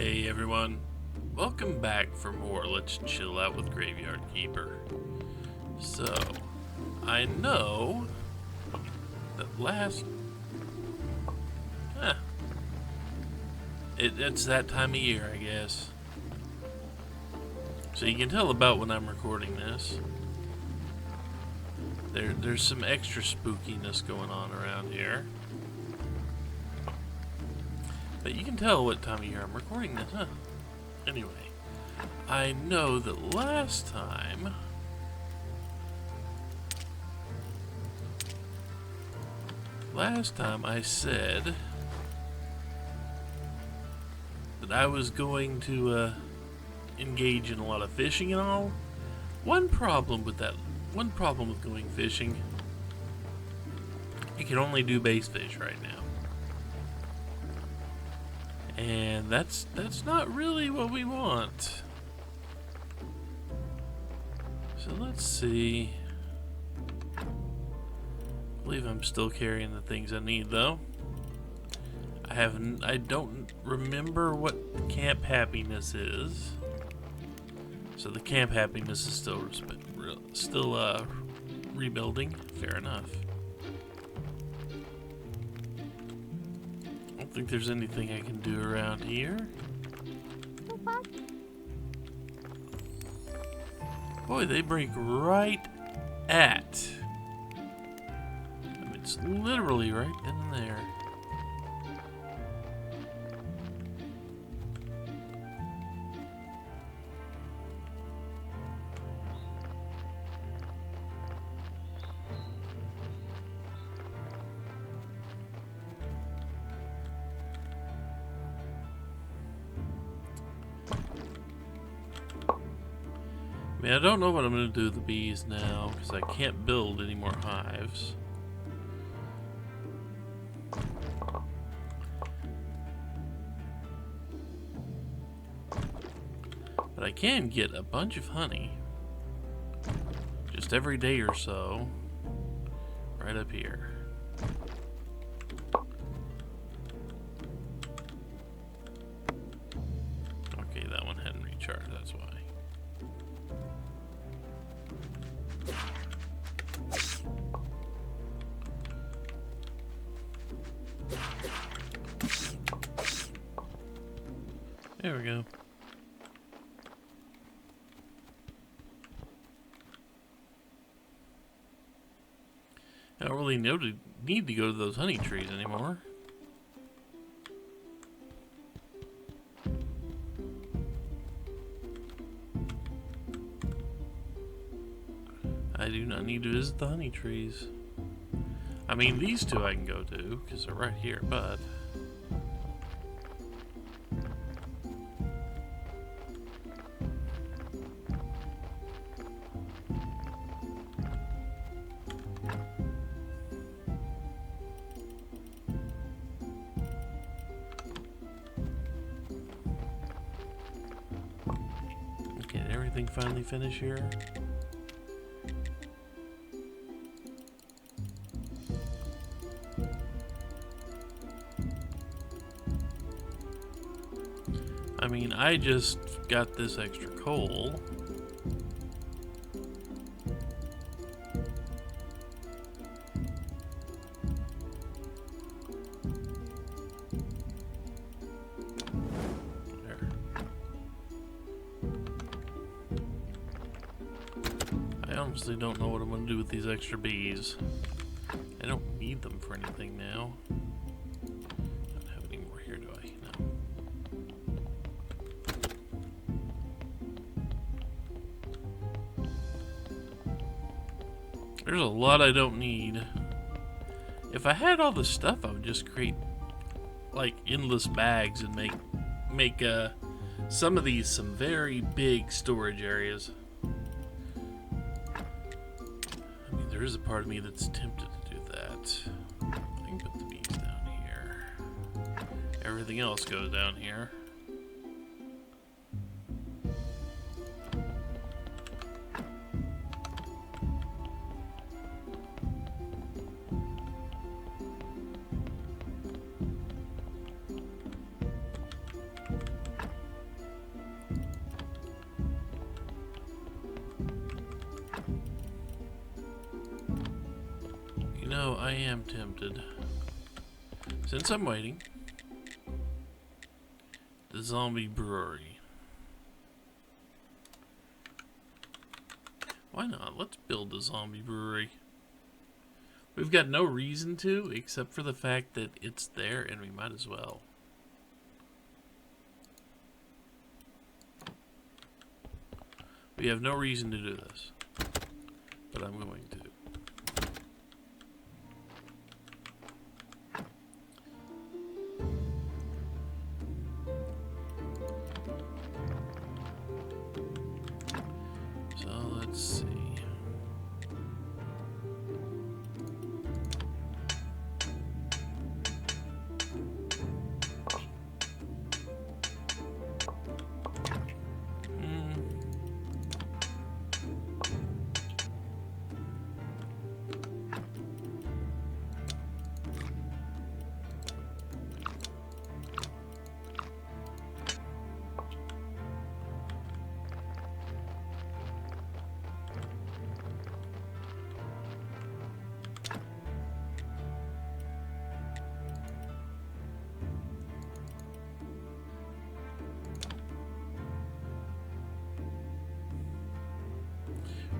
Hey everyone, welcome back for more Let's Chill Out with Graveyard Keeper. So, I know that it's that time of year, I guess. So you can tell about when I'm recording this. There's some extra spookiness going on around here. But you can tell what time of year I'm recording this, huh? Anyway, I know that last time I said that I was going to engage in a lot of fishing and all. One problem with going fishing, you can only do bass fish right now. And that's not really what we want. So let's see. I believe I'm still carrying the things I need though. I don't remember what camp happiness is. So the camp happiness is still rebuilding. Fair enough. I don't think there's anything I can do around here. Boy, they break right at. I mean, it's literally right then and there. I mean, I don't know what I'm going to do with the bees now, because I can't build any more hives. But I can get a bunch of honey, just every day or so, right up here. Okay, that one hadn't recharged, that's why. There we go. I don't really need to go to those honey trees anymore. I do not need to visit the honey trees. I mean, these two I can go to, because they're right here, but... Okay, did everything finally finish here? I mean, I just got this extra coal. There. I honestly don't know what I'm going to do with these extra bees. I don't need them for anything now. I don't have any more here, do I? No. There's a lot I don't need. If I had all the stuff, I would just create like endless bags and make some of these some very big storage areas. I mean, there is a part of me that's tempted to do that. I can put the bees down here. Everything else goes down here. know, I am tempted. Since I'm waiting, the zombie brewery. Why not? Let's build a zombie brewery. We've got no reason to, except for the fact that it's there, and we might as well. We have no reason to do this, but I'm going to. So let's see.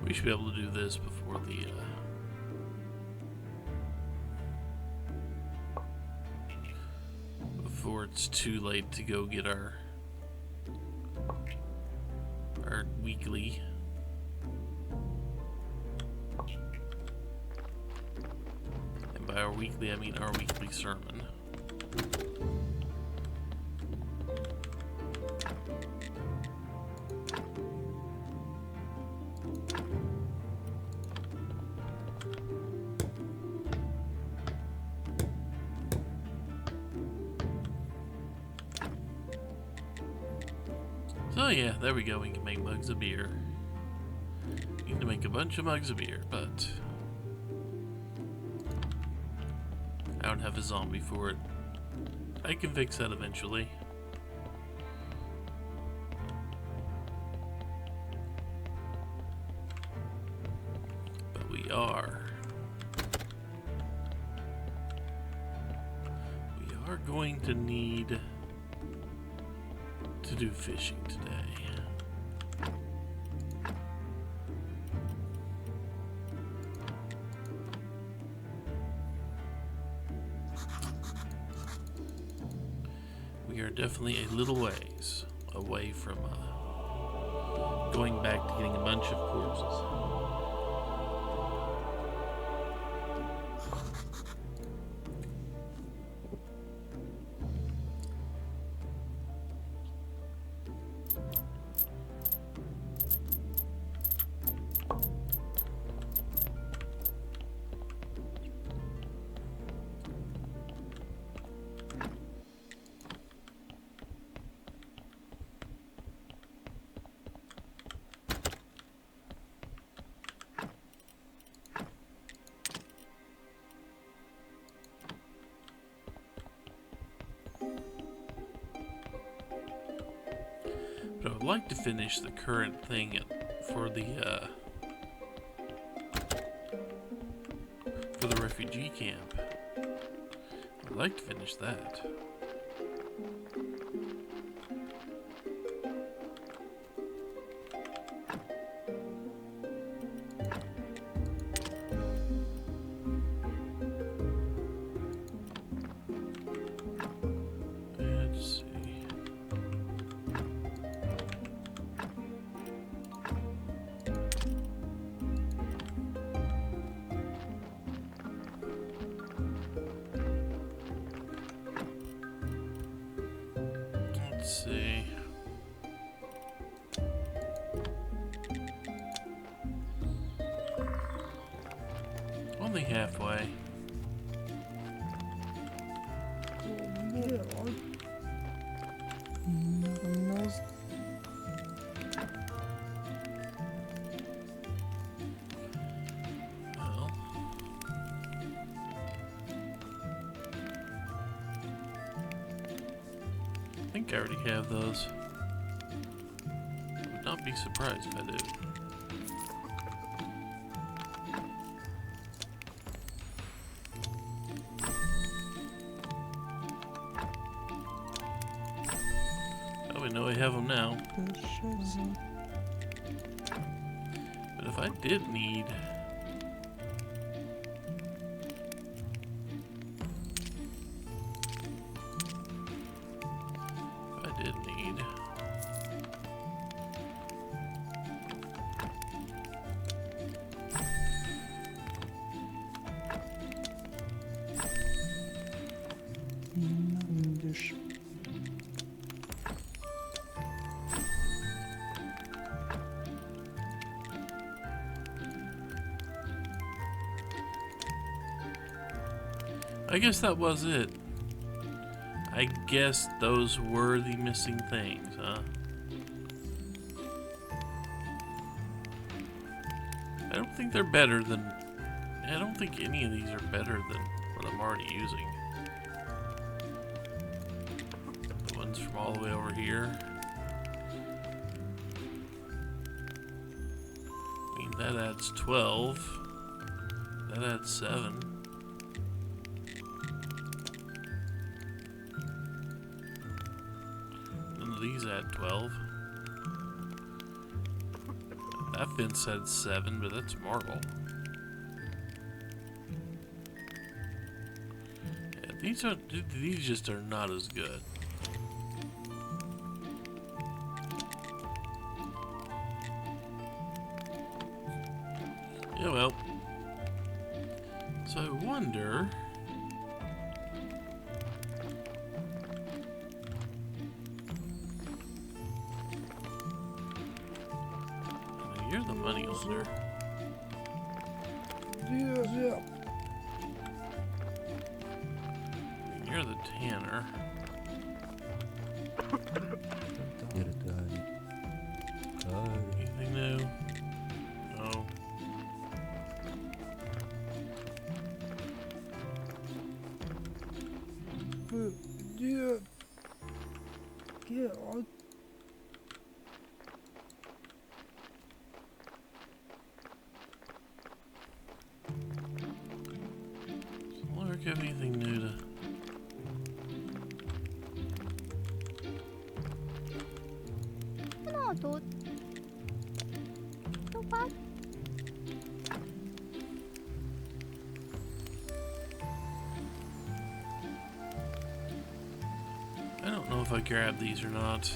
We should be able to do this before the before it's too late to go get our weekly. And by our weekly, I mean our weekly sermon. So yeah, there we go, we can make mugs of beer. Need to make a bunch of mugs of beer, but I don't have a zombie for it. I can fix that eventually. But we are going to need to do fishing today. We are definitely a little ways away from going back to getting a bunch of corpses. But I would like to finish the current thing for the refugee camp. I'd like to finish that. Let's see. Only halfway. Well, I think I already have those. I would not be surprised if I do. we know we have them now. But if I did need... I guess that was it. I guess those were the missing things, huh? I don't think they're better than... I don't think any of these are better than what I'm already using. The ones from all the way over here. I mean, that adds 12. That adds 7. These add 12. That fence had 7, but that's marble. Yeah, these just are not as good. Yeah, well. So I wonder. You're the money lender. Yeah. You're the tanner. Anything new? No. Yeah. Get on. Have anything new to... No, bad. I don't know if I grabbed these or not.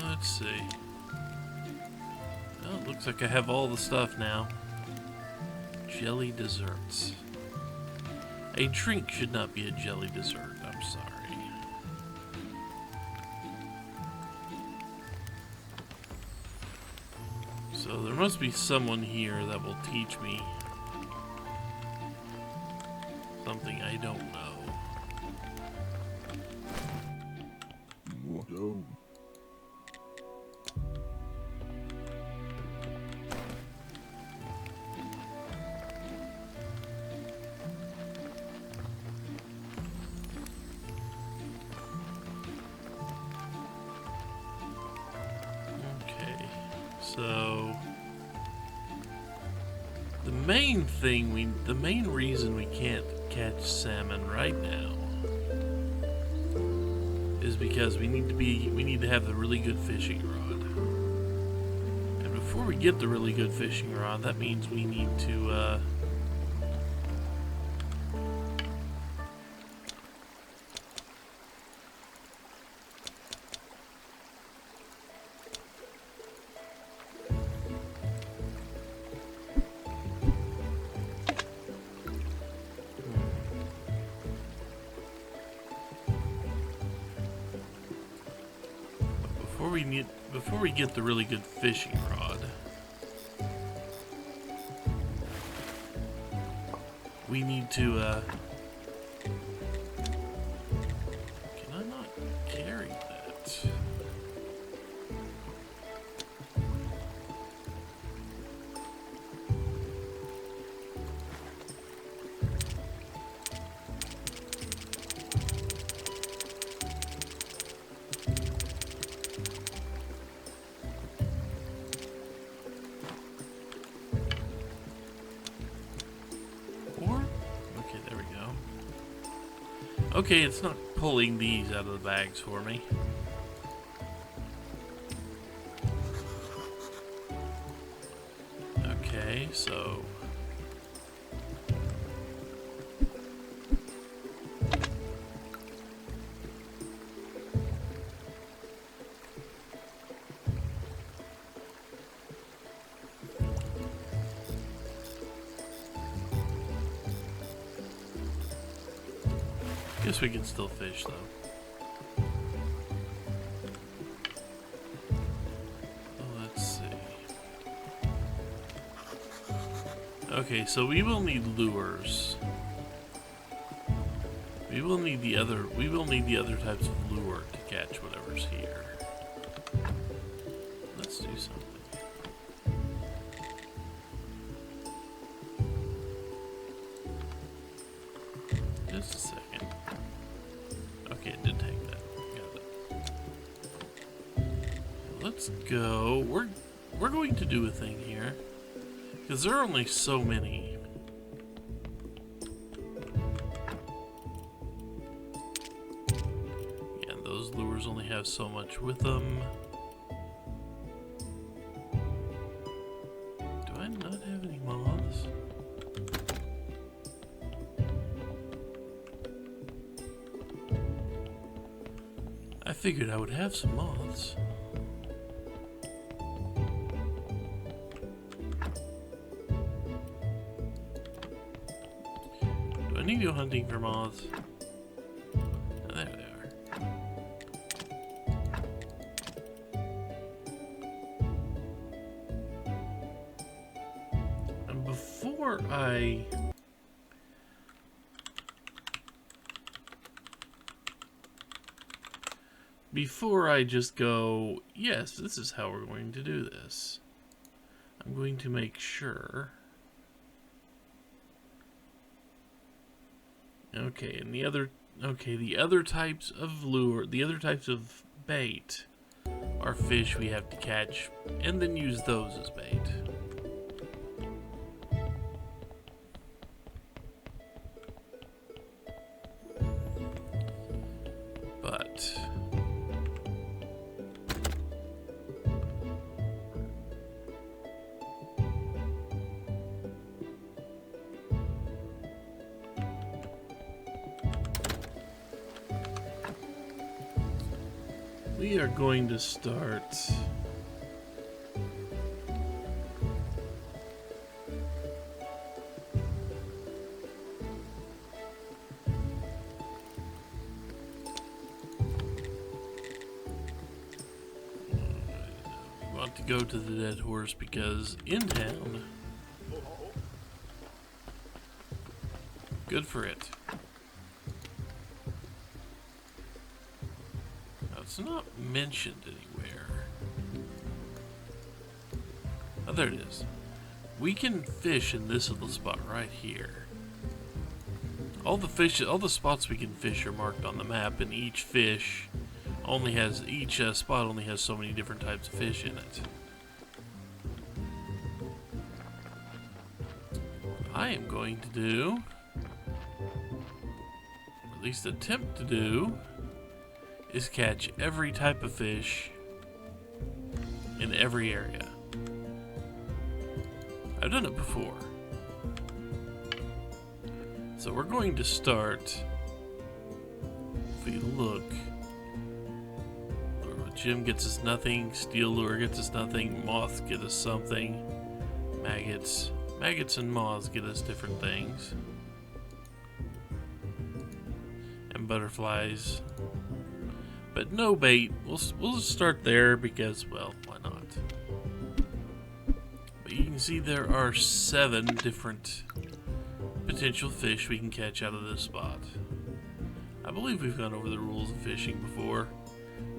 Let's see. Well, it looks like I have all the stuff now. Jelly desserts. A drink should not be a jelly dessert. I'm sorry. So there must be someone here that will teach me something I don't know. Whoa. So the main reason we can't catch salmon right now is because we need to have the really good fishing rod. And before we get the really good fishing rod, that means we need to before we get the really good fishing rod, we need to Okay, it's not pulling these out of the bags for me. Okay, so... guess we can still fish, though. Let's see. Okay, so we will need lures. We will need the other types of lure to catch whatever's here. Let's do something. Just a second. Okay, it did take that. Got it. Let's go. We're going to do a thing here. Because there are only so many. Yeah, and those lures only have so much with them. Do I not have any moths? I figured I would have some moths. Do I need to go hunting for moths? Oh, there they are. And before I just go, yes, this is how we're going to do this, I'm going to make sure. Okay, and the other types of lure, the other types of bait are fish we have to catch and then use those as bait. But we are going to start to go to the dead horse because in town, good for it. Now, it's not mentioned anywhere. Oh, there it is. We can fish in this little spot right here. All the spots we can fish are marked on the map, and each spot only has so many different types of fish in it. What I am going to do, or at least attempt to do, is catch every type of fish in every area. I've done it before. So we're going to start, if we look, Gem gets us nothing, steel lure gets us nothing, moths get us something, maggots and moths get us different things, and butterflies, but no bait. We'll just start there because, well, why not? But you can see there are 7 different potential fish we can catch out of this spot. I believe we've gone over the rules of fishing before.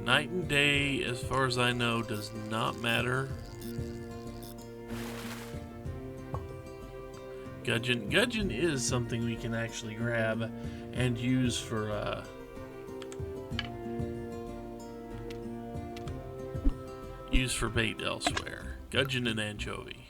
Night and day, as far as I know, does not matter. Gudgeon is something we can actually grab and use for bait elsewhere. Gudgeon and anchovy.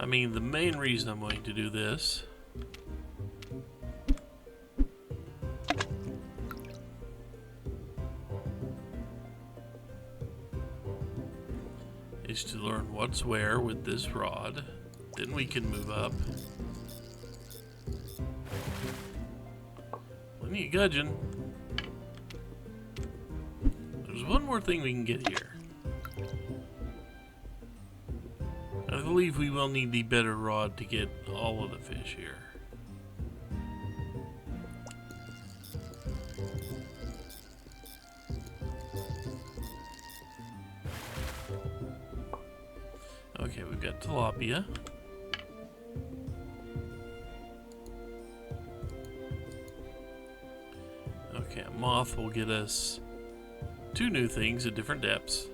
I mean, the main reason I'm going to do this is to learn what's where with this rod. Then we can move up. Plenty of gudgeon. There's one more thing we can get here. I believe we will need the better rod to get all of the fish here. Okay, we've got tilapia. Okay, a moth will get us 2 new things at different depths.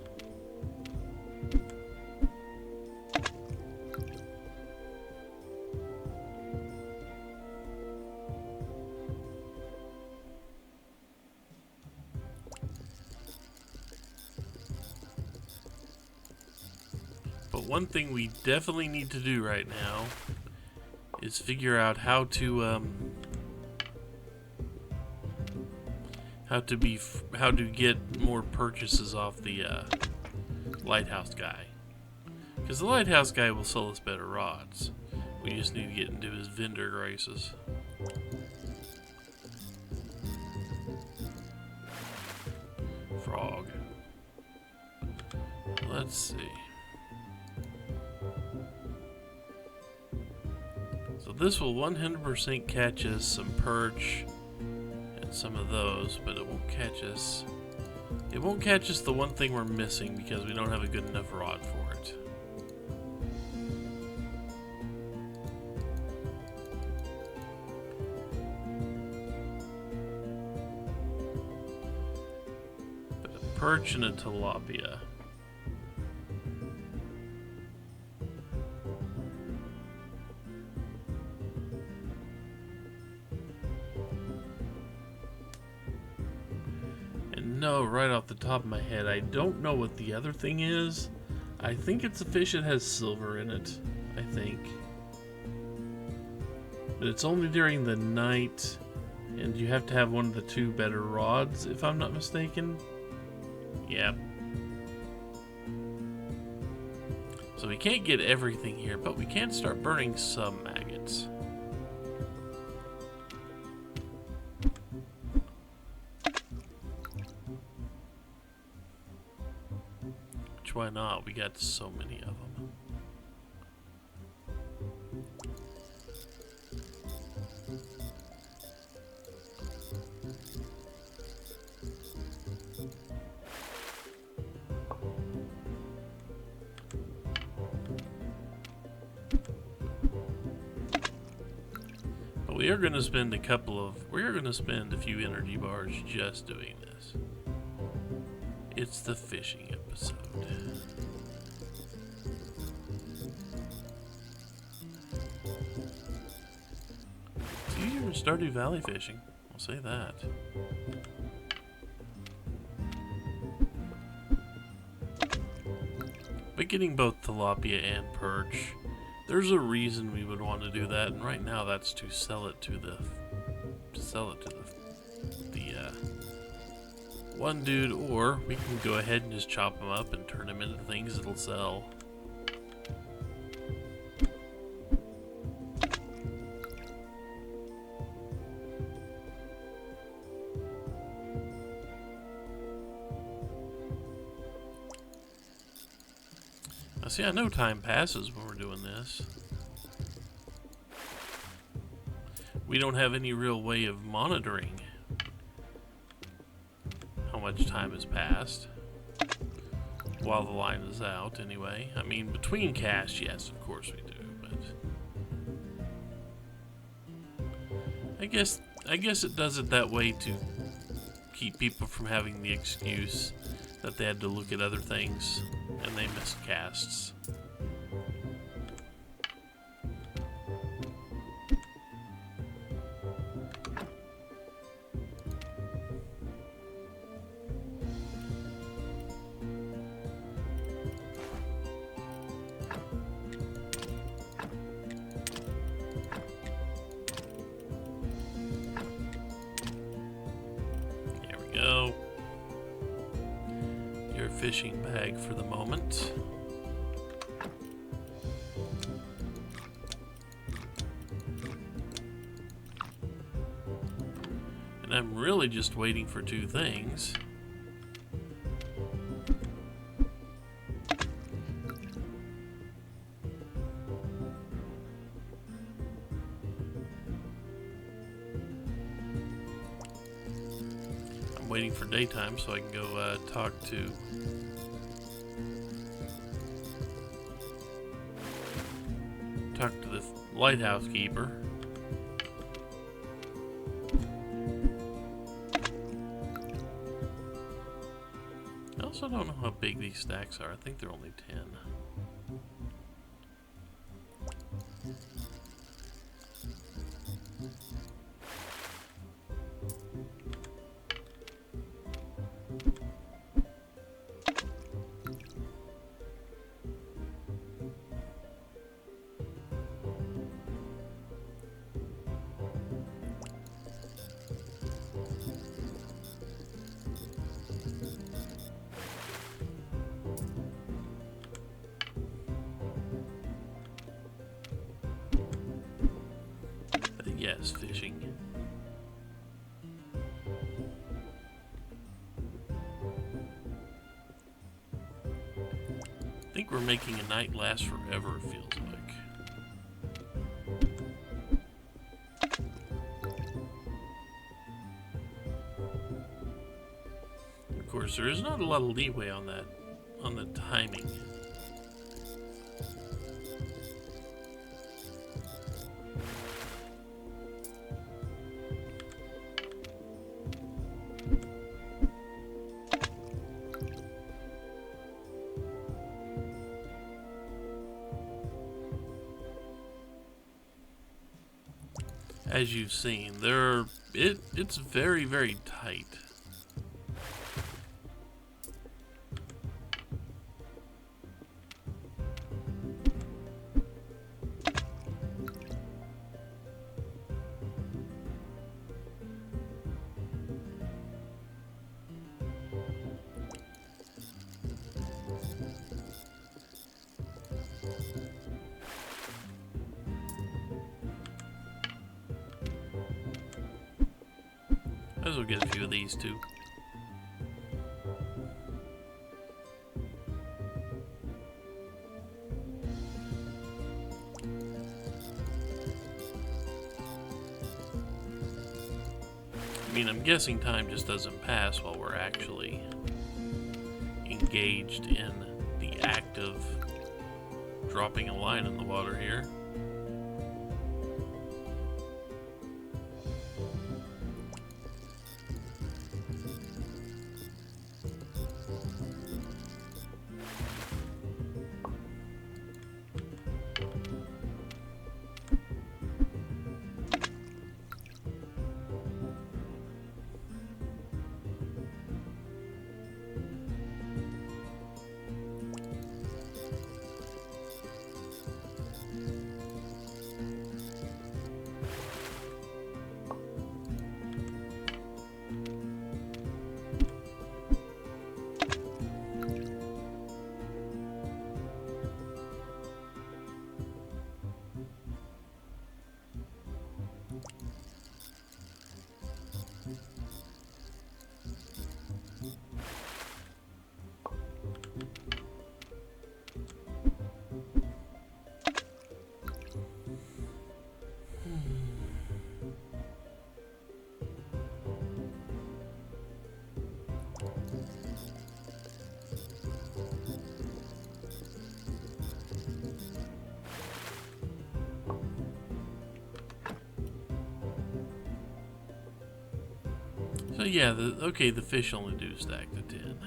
But one thing we definitely need to do right now is figure out how to get more purchases off the lighthouse guy. Because the lighthouse guy will sell us better rods. We just need to get into his vendor graces. Frog. Let's see. So this will 100% catch us some perch and some of those, but it won't catch us. It won't catch us the one thing we're missing because we don't have a good enough rod for it. But a perch and a tilapia. No, right off the top of my head, I don't know what the other thing is. I think it's a fish that has silver in it, I think. But it's only during the night, and you have to have one of the 2 better rods, if I'm not mistaken. Yeah. So we can't get everything here, but we can start burning some maggots. Why not? We got so many of them. But we are going to spend a few energy bars just doing this. It's the fishing episode. It's easier to Stardew Valley fishing, I'll say that. But getting both tilapia and perch, there's a reason we would want to do that, and right now that's to sell it to the one dude, or we can go ahead and just chop them up and turn them into things that'll sell. Now see, I know time passes when we're doing this. We don't have any real way of monitoring how much time has passed while the line is out, anyway. I mean, between casts, yes, of course we do, but I guess it does it that way to keep people from having the excuse that they had to look at other things and they missed casts. fishing bag for the moment. And I'm really just waiting for two things. I'm waiting for daytime so I can go talk to the lighthouse keeper. I also don't know how big these stacks are. I think they're only 10. Yes, fishing. I think we're making a night last forever, it feels like. Of course, there is not a lot of leeway on that, on the timing. As you've seen, it's very, very tight. Might as well get a few of these too. I mean, I'm guessing time just doesn't pass while we're actually engaged in the act of dropping a line in the water here. So yeah, the fish only do stack to 10.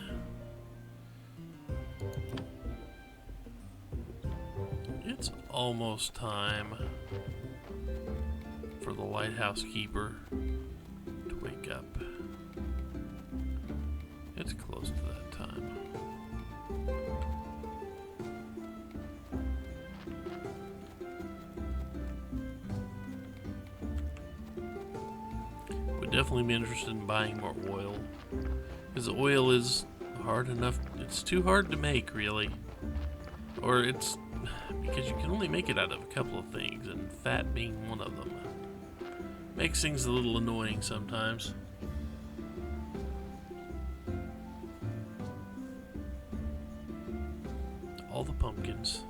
It's almost time for the lighthouse keeper to wake up. It's close to that time. Definitely be interested in buying more oil, because oil is hard enough. It's too hard to make, really. Or it's because you can only make it out of a couple of things, and fat being one of them. Makes things a little annoying sometimes. All the pumpkins.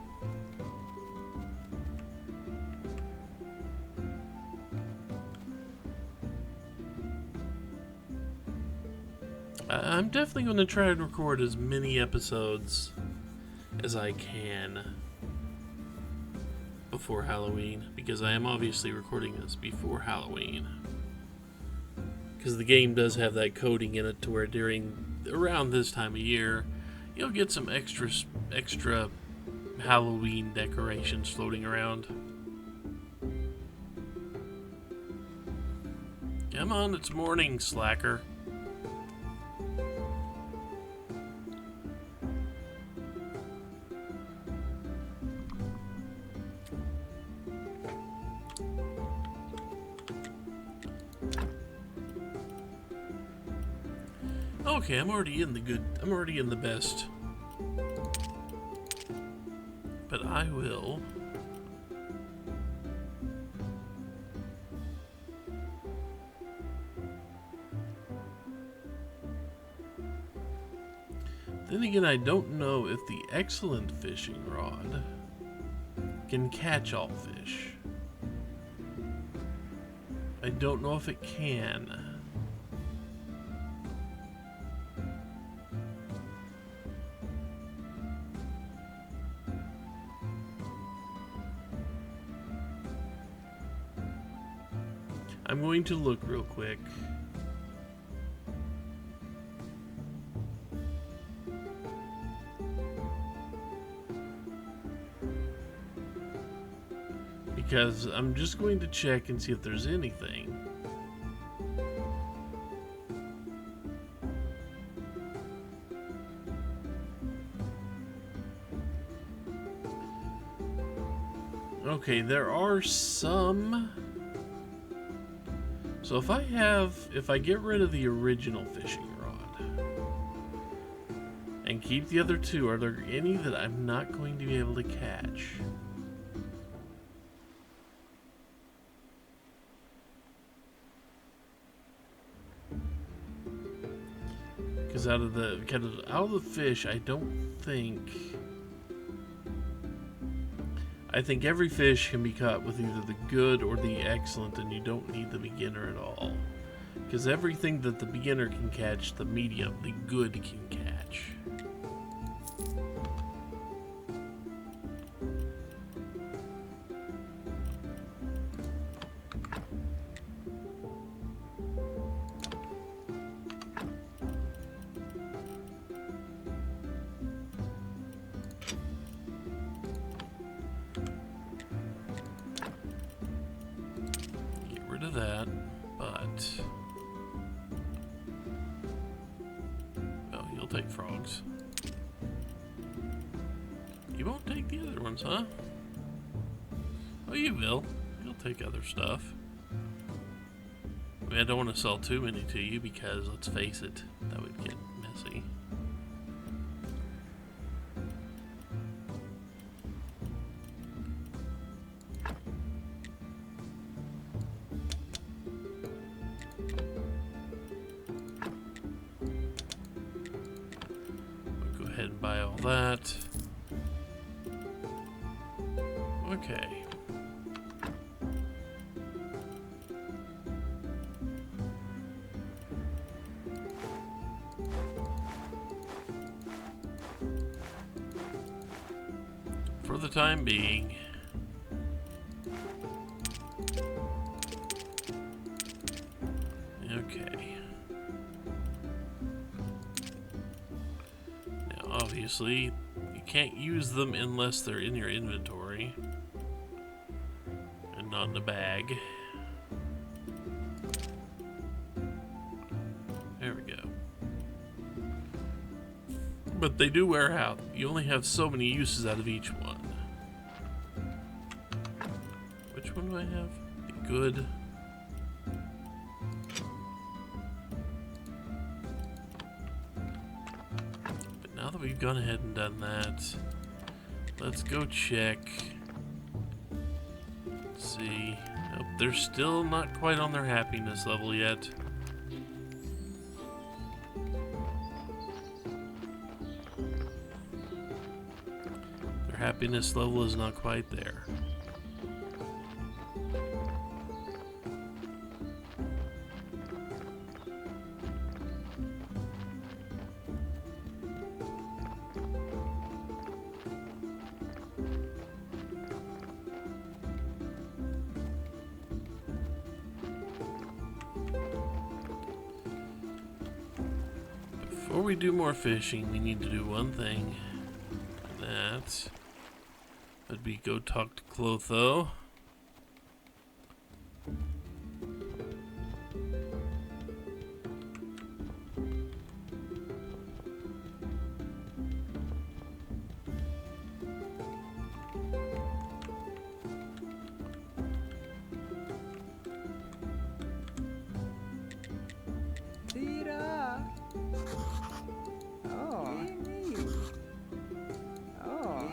I'm definitely going to try and record as many episodes as I can before Halloween, because I am obviously recording this before Halloween. Because the game does have that coding in it to where around this time of year, you'll get some extra Halloween decorations floating around. Come on, it's morning, slacker. Okay, I'm already in the best. But I will. Then again, I don't know if the excellent fishing rod can catch all fish. I don't know if it can. I'm going to look real quick. Because I'm just going to check and see if there's anything. Okay, there are some. So if I get rid of the original fishing rod and keep the other two, are there any that I'm not going to be able to catch? Because out of the fish, I think every fish can be caught with either the good or the excellent, and you don't need the beginner at all. Because everything that the beginner can catch, the medium, the good can catch. That, but well, you'll take frogs. You won't take the other ones, huh? Oh, you will. You'll take other stuff. I mean, I don't want to sell too many to you because, let's face it, that would get messy. And buy all that. Okay. For the time being. Okay. Obviously, you can't use them unless they're in your inventory and not in a bag. There we go. But they do wear out. You only have so many uses out of each one. Which one do I have? The good. we've gone ahead and done that. Let's go check. Let's see. Nope, they're still not quite on their happiness level yet. Their happiness level is not quite there. Before we do more fishing, we need to do one thing. That would be go talk to Clotho. Tira. Oh. Oh.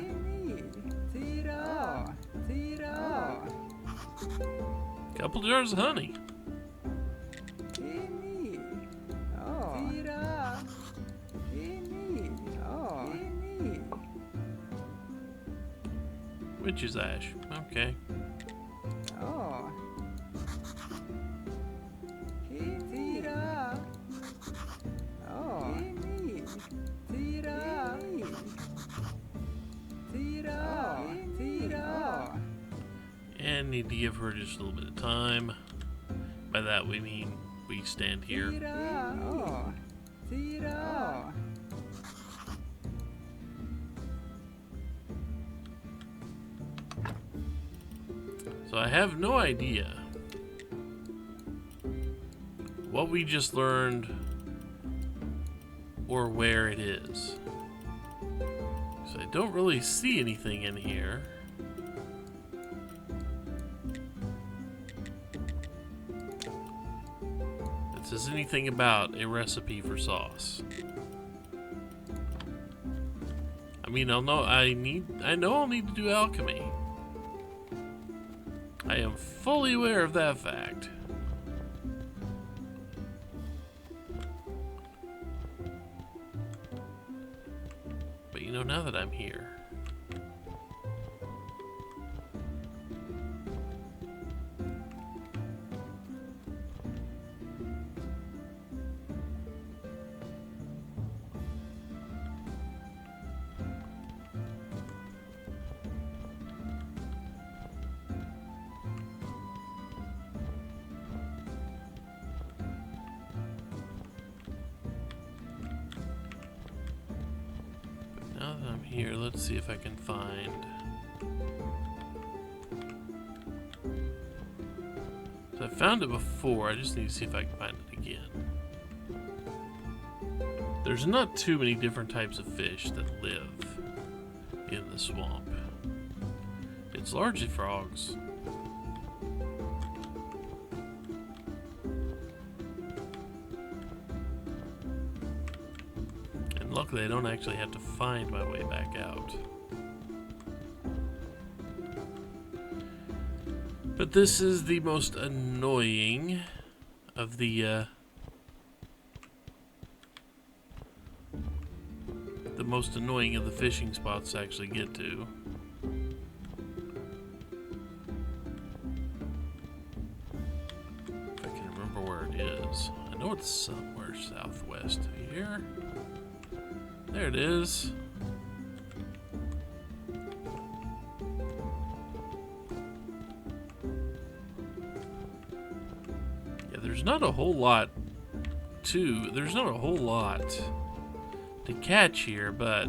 Tira. Tira. Couple jars of honey. Oh. Tira. Oh. Witch's ash. Okay. Oh. Tira. Oh. Tira. Tira. Tira. And need to give her just a little bit of time. By that we mean we stand here. Tira. Oh. Tira. So I have no idea what we just learned or where it is. So I don't really see anything in here. That says anything about a recipe for sauce. I mean, I know I'll need to do alchemy. I am fully aware of that fact. But you know, now that I'm here, here, let's see if I can find. So I found it before, I just need to see if I can find it again. There's not too many different types of fish that live in the swamp. It's largely frogs. Luckily, I don't actually have to find my way back out. But this is the most annoying of the most annoying of the fishing spots to actually get to. If I can remember where it is. I know it's somewhere southwest here. There it is. Yeah, there's not a whole lot to catch here, but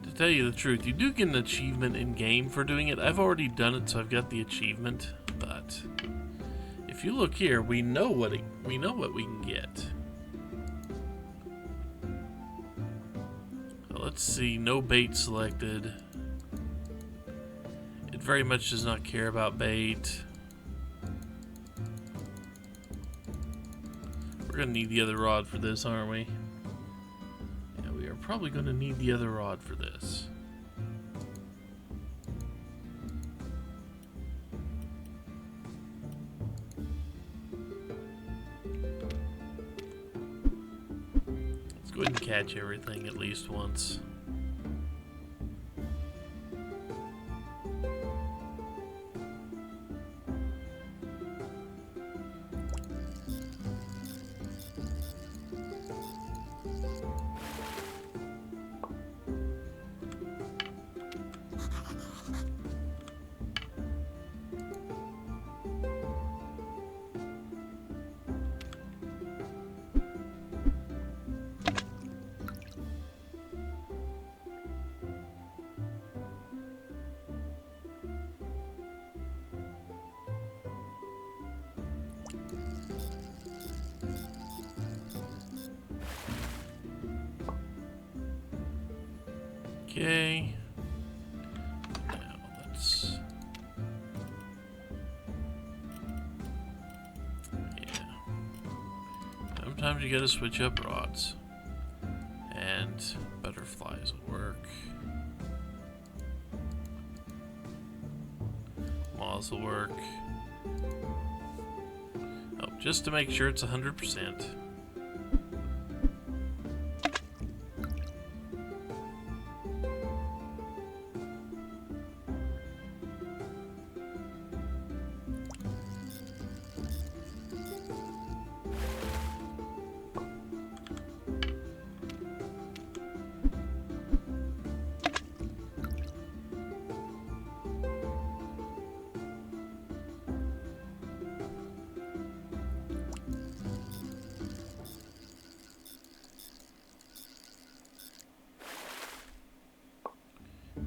to tell you the truth, you do get an achievement in game for doing it. I've already done it, so I've got the achievement, but if you look here, we know what we can get. Let's see, no bait selected. It very much does not care about bait. We're gonna need the other rod for this, aren't we? Yeah, we are probably gonna need the other rod for this. Let's go ahead and catch everything at least once. Okay. Now let's. Yeah. Sometimes you gotta switch up rods. And butterflies will work. Moths will work. Oh, just to make sure it's 100%.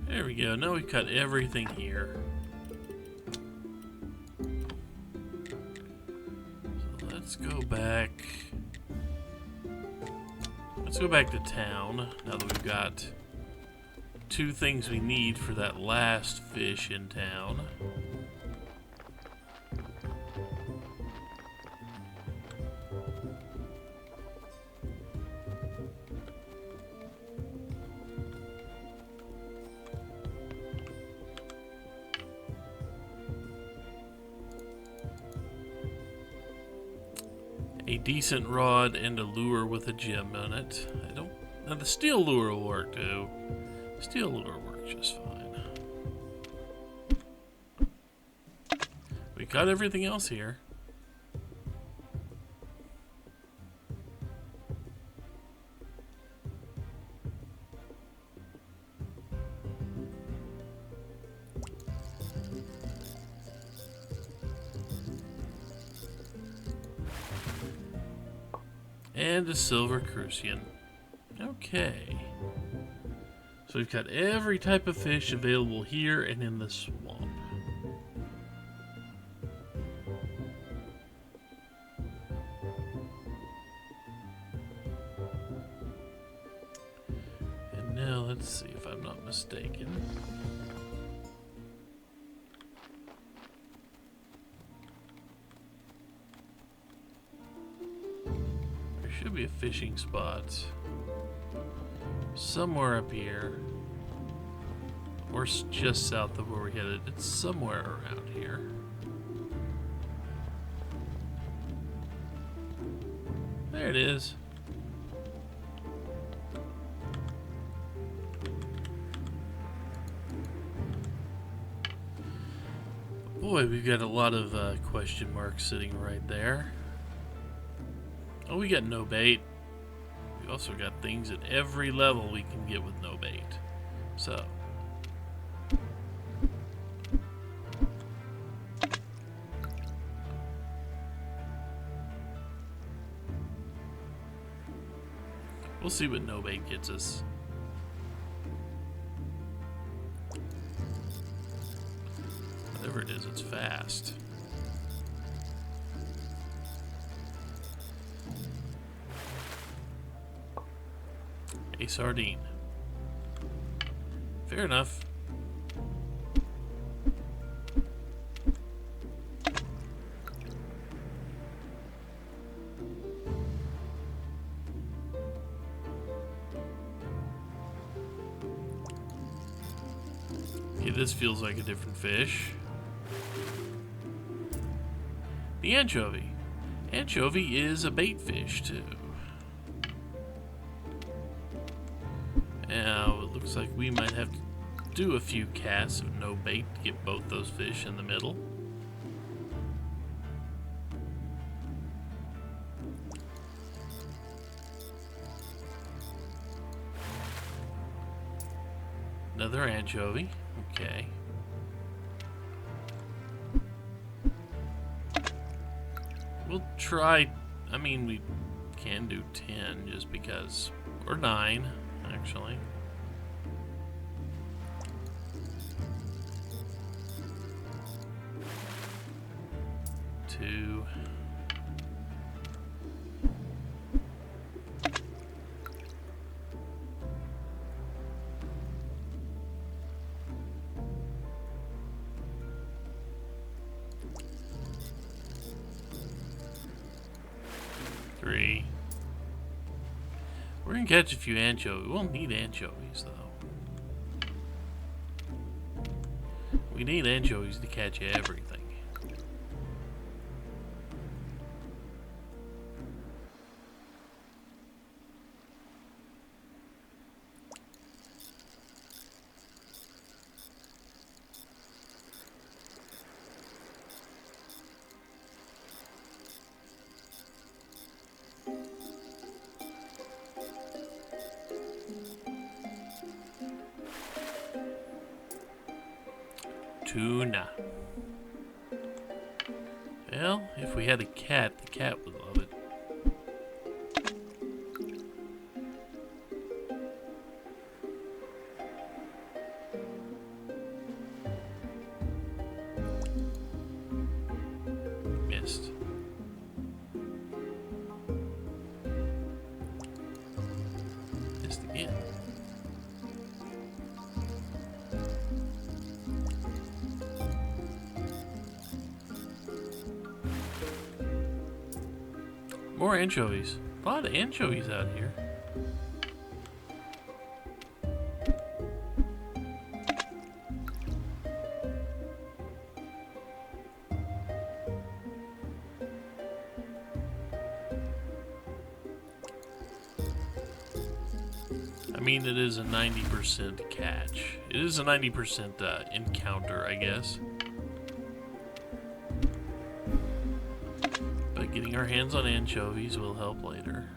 There we go. Now we've cut everything here. So let's go back. Let's go back to town now that we've got 2 things we need for that last fish in town. A decent rod and a lure with a gem on it. Now the steel lure will work too. Steel lure works just fine. We got everything else here. And a silver crucian. Okay. So we've got every type of fish available here and in the swamp. And now let's see if I'm not mistaken. Should be a fishing spot somewhere up here, or just south of where we're headed. It's somewhere around here. There it is. Boy, we've got a lot of question marks sitting right there. Oh, we got no bait. We also got things at every level we can get with no bait. So. We'll see what no bait gets us. Whatever it is, it's fast. A sardine. Fair enough. Okay, this feels like a different fish. The anchovy. Anchovy is a bait fish, too. Now, it looks like we might have to do a few casts of no bait to get both those fish in the middle. Another anchovy. Okay. We'll try. I mean, we can do 10 just because. Or 9, actually. Two. Three. We're gonna catch a few anchovies. We'll need anchovies though. We need anchovies to catch everything. Tuna. Well, if we had a cat, the cat would love it. Missed. Missed again. More anchovies. A lot of anchovies out here. I mean, it is a 90% catch. It is a 90% encounter, I guess. But getting our hands on anchovies will help later.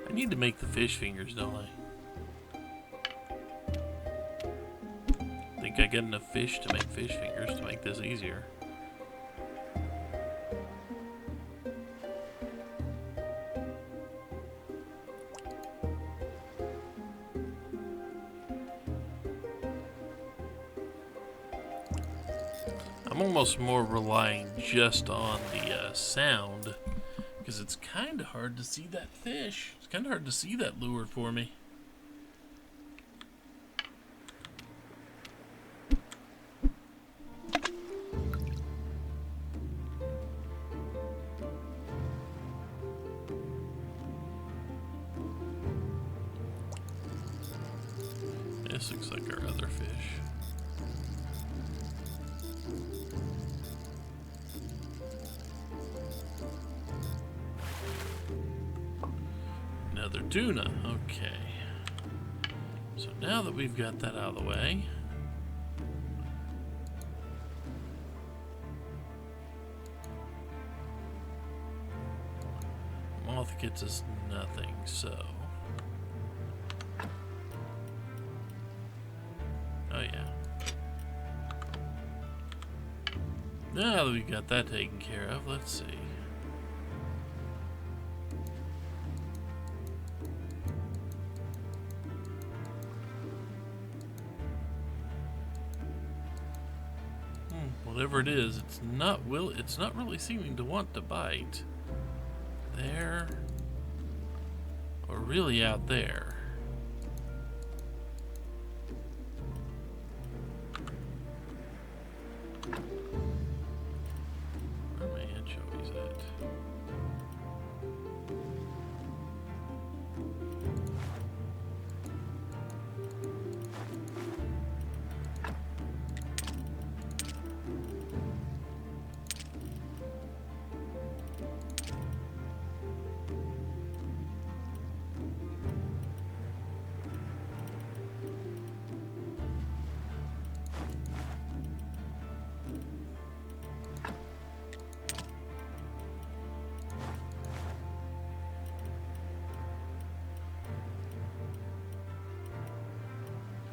I need to make the fish fingers, don't I? Think I got enough fish to make fish fingers to make this easier. I'm almost more relying just on the sound, because it's kind of hard to see that fish. It's kind of hard to see that lure for me. This looks like our other fish. Another tuna. Okay. So now that we've got that out of the way, moth gets us nothing, so. Oh yeah. Now that we got that taken care of, let's see. Whatever it is, it's not really seeming to want to bite. There. Or really out there. Where are my anchovies at?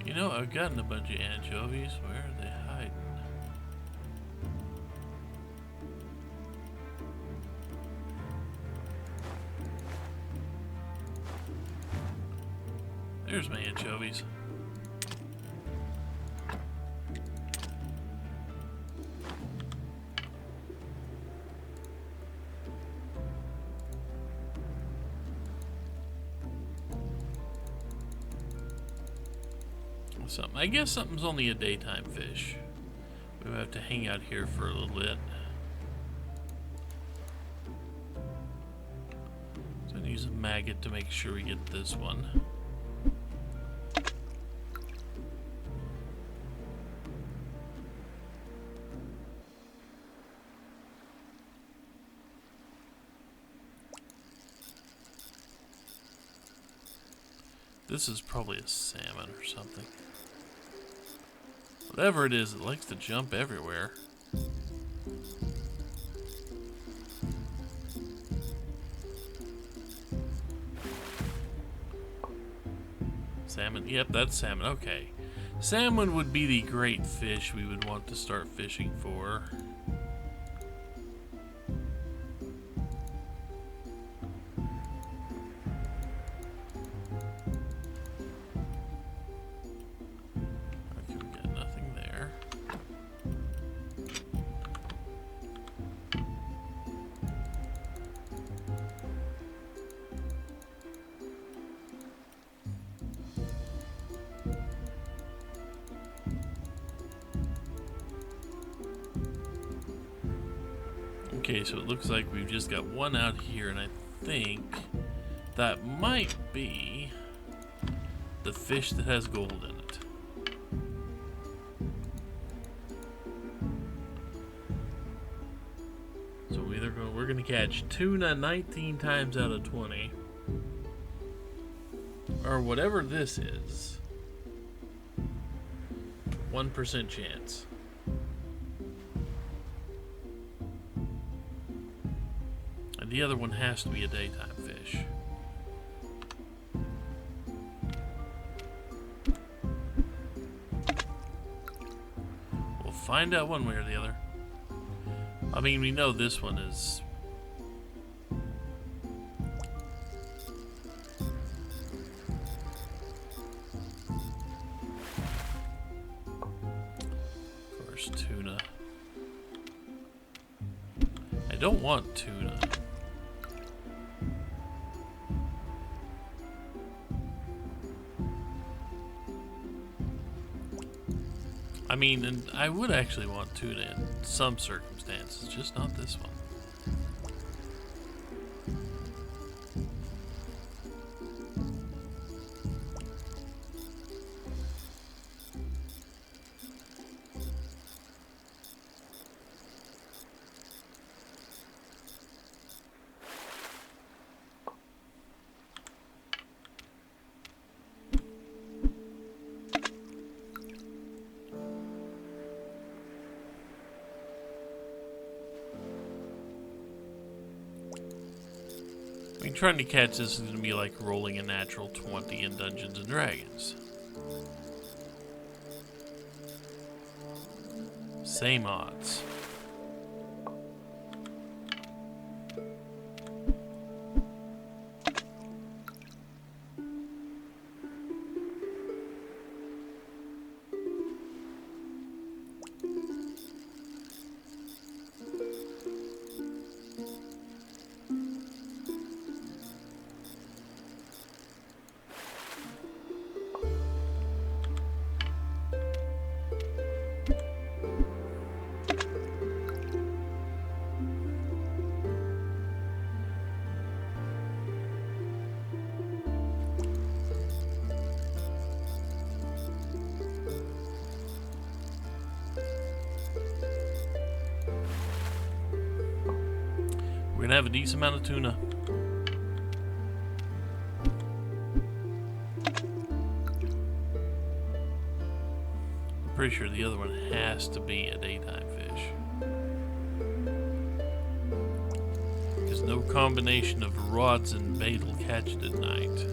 You know, I've gotten a bunch of anchovies. Where are they hiding? There's my anchovies. I guess something's only a daytime fish. We have to hang out here for a little bit. So I use a maggot to make sure we get this one. This is probably a salmon or something. Whatever it is, it likes to jump everywhere. Salmon, yep, that's salmon, okay. Salmon would be the great fish we would want to start fishing for. Okay, so it looks like we've just got one out here, and I think that might be the fish that has gold in it. So we're gonna catch tuna 19 times out of 20, or whatever this is. 1% chance. The other one has to be a daytime fish. We'll find out one way or the other. I mean, we know this one is... Of course, tuna. I don't want tuna. I mean, and I would actually want tuna in some circumstances, just not this one. I mean, trying to catch this is going to be like rolling a natural 20 in Dungeons and Dragons. Same odds. gonna have a decent amount of tuna. I'm pretty sure the other one has to be a daytime fish. Because no combination of rods and bait will catch it at night.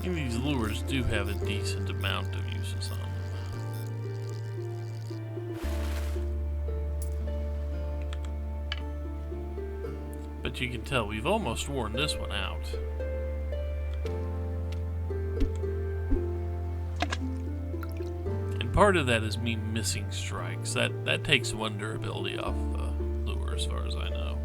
These lures do have a decent amount of uses on them. But you can tell we've almost worn this one out. And part of that is me missing strikes. That takes one durability off the lure as far as I know.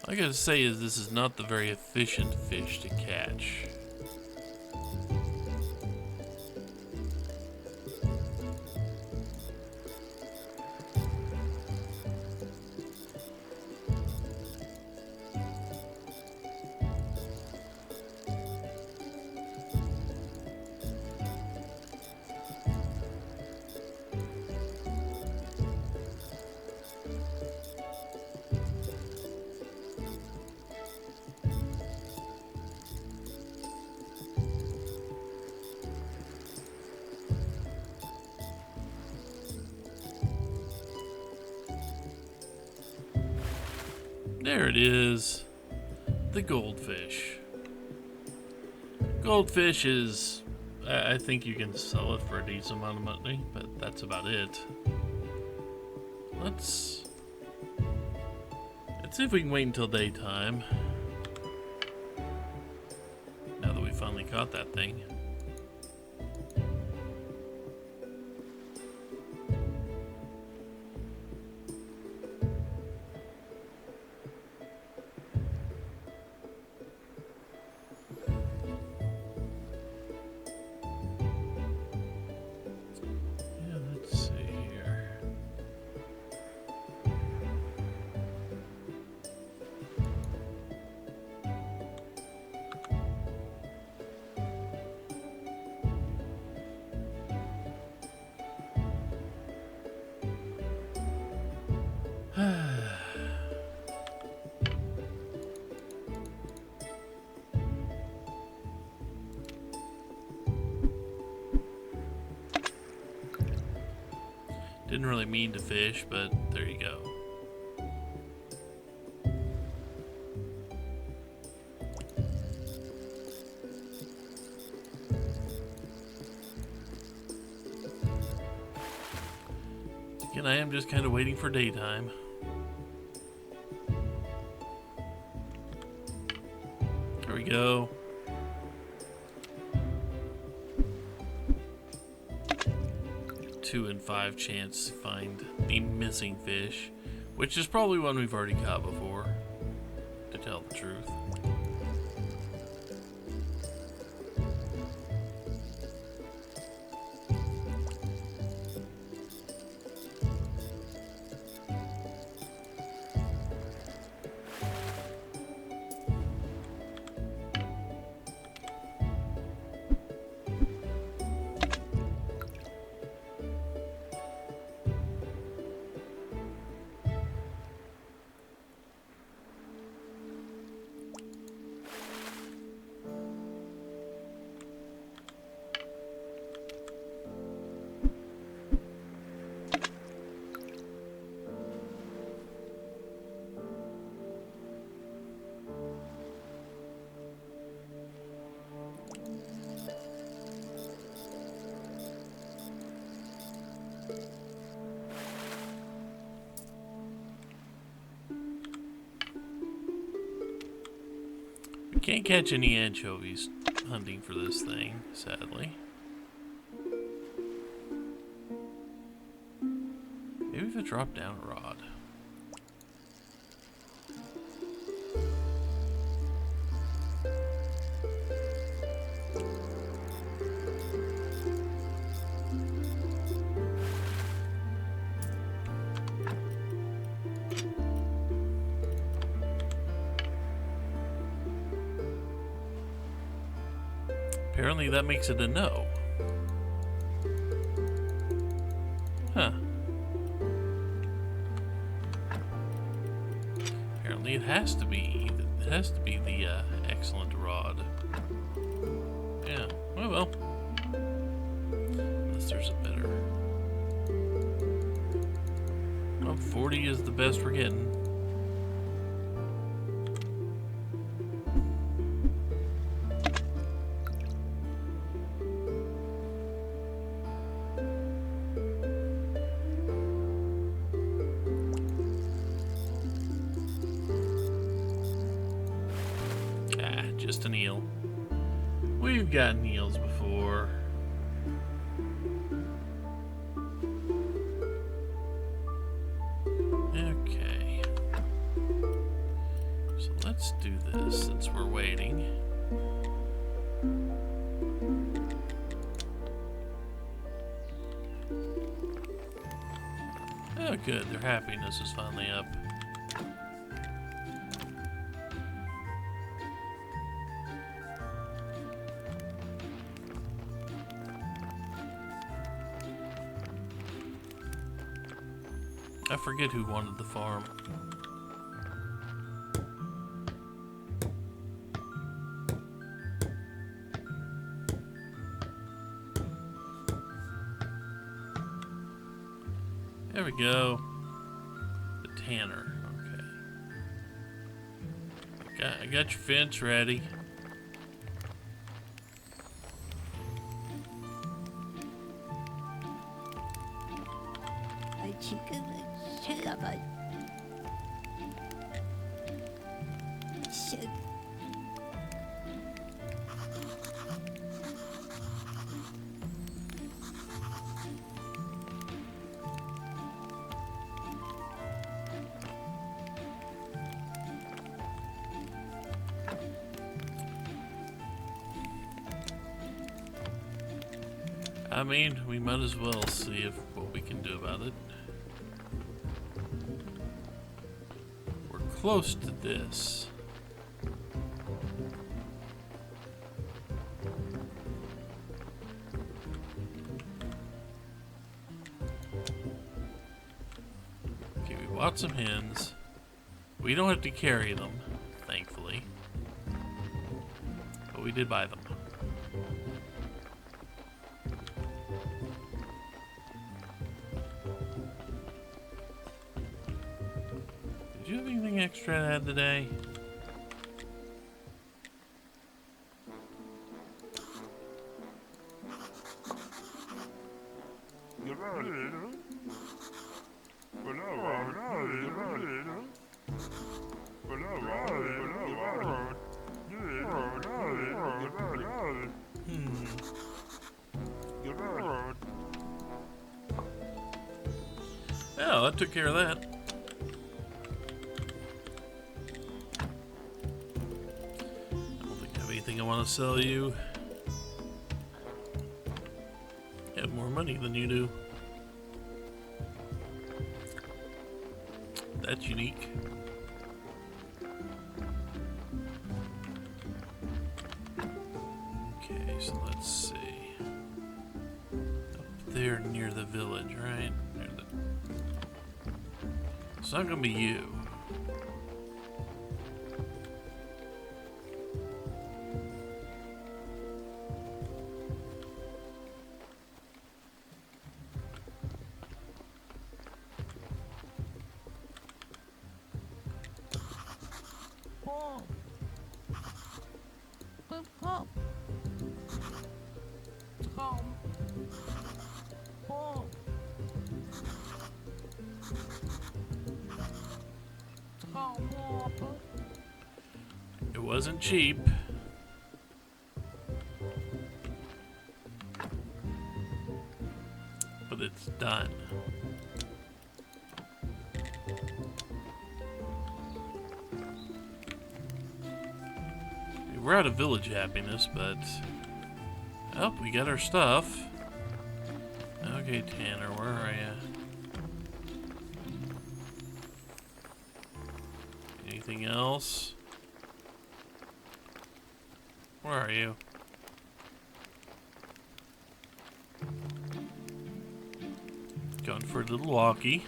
All I gotta say is this is not the very efficient fish to catch. There it is, the goldfish. Goldfish is, I think you can sell it for a decent amount of money, but that's about it. Let's see if we can wait until daytime. Now that we finally caught that thing. Didn't really mean to fish, but there you go. Again, I am just kind of waiting for daytime. There we go. 2 in 5 chance to find the missing fish, which is probably one we've already caught before, to tell the truth. We can't catch any anchovies hunting for this thing, sadly. Maybe if I drop down a rod. Apparently that makes it a no. Huh. Apparently it has to be. It has to be the excellent rod. Yeah. Oh well. Unless there's a better. Well, 40 is the best we're getting. Just an eel. We've gotten eels before. Okay. So let's do this since we're waiting. Oh good, their happiness is finally up. I forget who wanted the farm. There we go. The tanner. Okay. I got your fence ready. I mean, we might as well see what we can do about it. We're close to this. Okay, we bought some hens. We don't have to carry them, thankfully. But we did buy them. Do you have anything extra to add today? Oh, that took care of that. I don't think I have anything I want to sell you. I have more money than you do. That's unique. Okay, so let's see. Up there near the village, right? Near the... It's not gonna be you. It wasn't cheap. But it's done. We're out of village happiness, but... Oh, we got our stuff. Okay, Tanner, where are you? Anything else? Where are you? Going for a little walkie.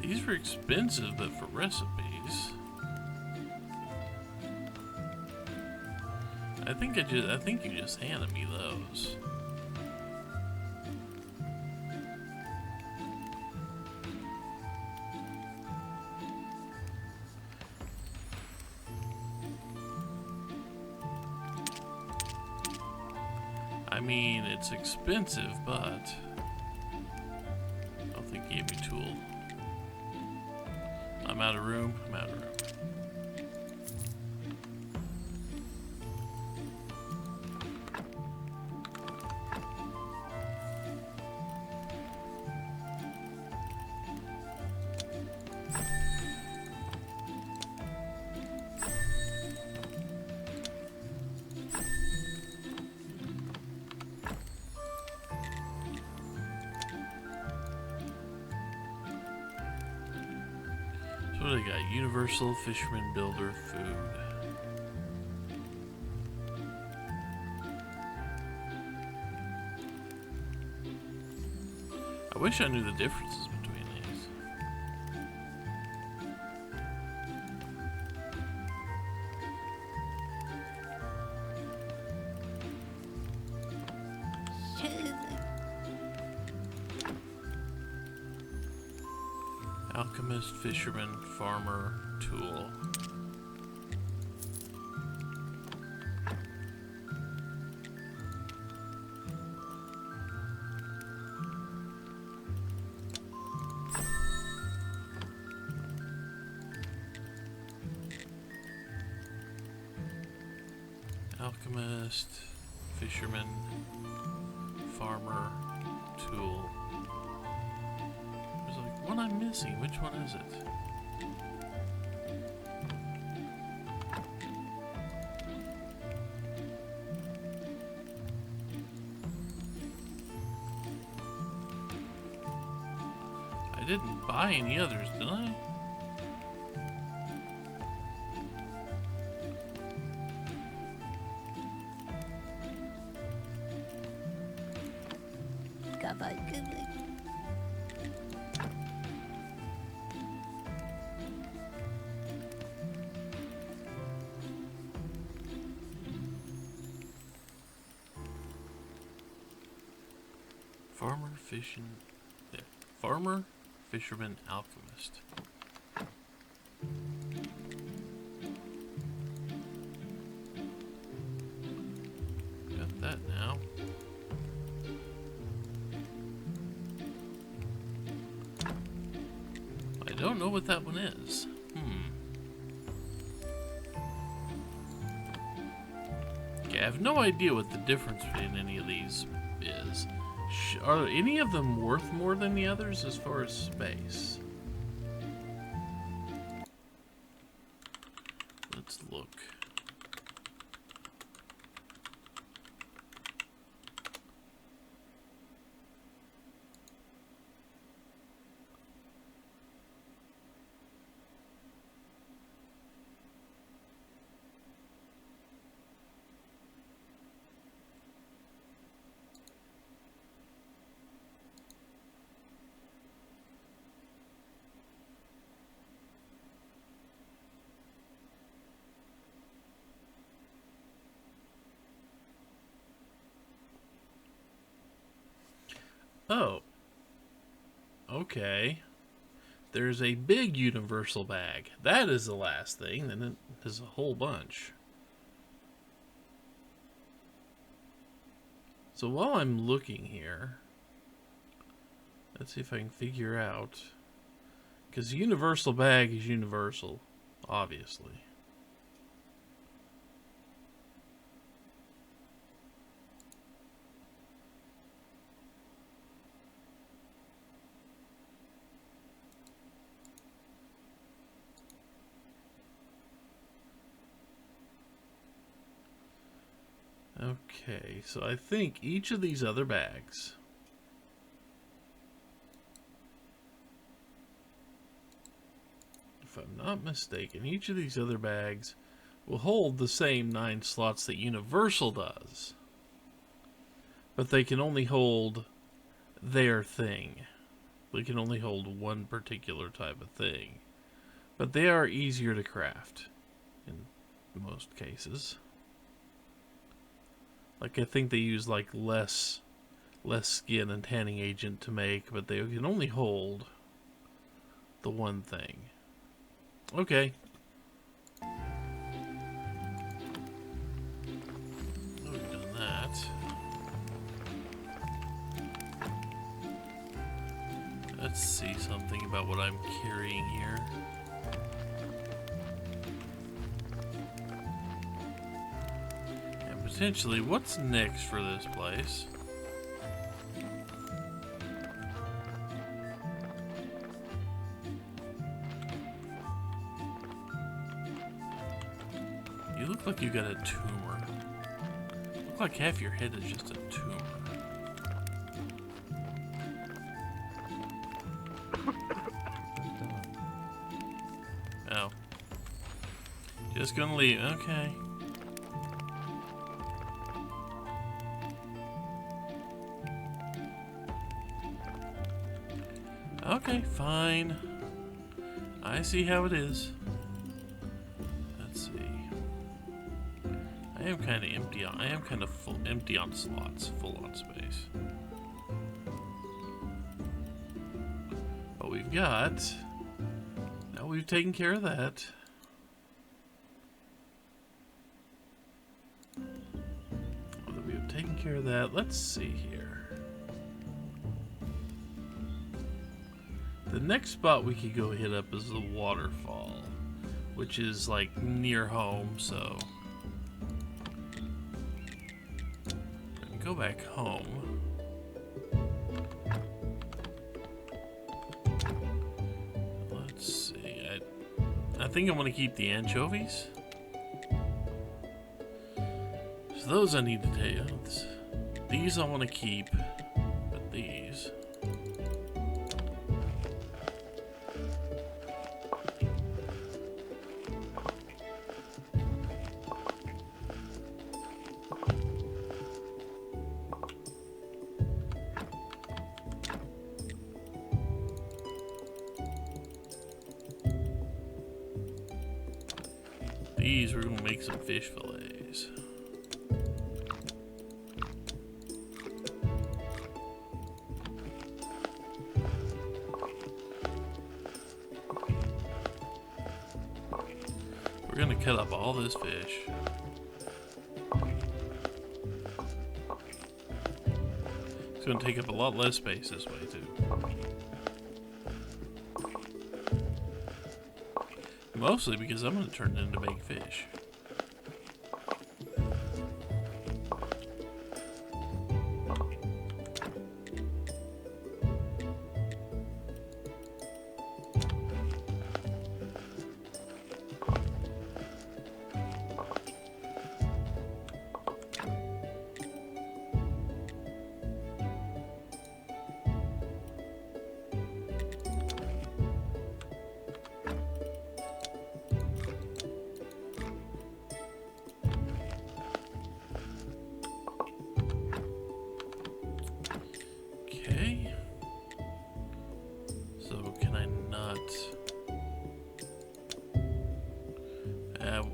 These were expensive, but for recipes, I think you just handed me those. I mean, it's expensive, but I don't think he gave me tool. I'm out of room. I'm out of room. So what do they got? Universal Fisherman Builder Food. I wish I knew the differences between these. Alchemist, Fisherman, Farmer, Tool. Alchemist, Fisherman, Farmer, Tool. There's like one I'm missing. Which one is it? I didn't buy any others, did I? Farmer, fishing, yeah. Farmer, fisherman, alchemist. Got that now. I don't know what that one is. Okay, I have no idea what the difference between any of these is. Are any of them worth more than the others as far as space? Let's look. Oh. Okay. There's a big universal bag. That is the last thing, and then there's a whole bunch. So while I'm looking here, let's see if I can figure out. Because universal bag is universal, obviously. Okay, so I think each of these other bags if I'm not mistaken, each of these other bags will hold the same 9 slots that Universal does. But they can only hold their thing. They can only hold one particular type of thing. But they are easier to craft in most cases. Like, I think they use like less skin and tanning agent to make, but they can only hold the one thing. Okay. We've done that. Let's see something about what I'm carrying here. And potentially, what's next for this place? You look like you got a tumor. You look like half your head is just a tumor. Oh. Just gonna leave. Okay. Okay, fine. I see how it is. Let's see. I am kind of empty on. I am kind of empty on slots, full on space. But we've got. Now we've taken care of that. Now that we have taken care of that, let's see here. The next spot we could go hit up is the waterfall, which is like near home, so I can go back home. Let's see. I think I want to keep the anchovies. So those I need to take. These I want to keep, but these. we're gonna make some fish fillets. We're gonna cut up all this fish. It's gonna take up a lot less space this way too. Mostly because I'm gonna turn it into baked fish. Okay. So can I not?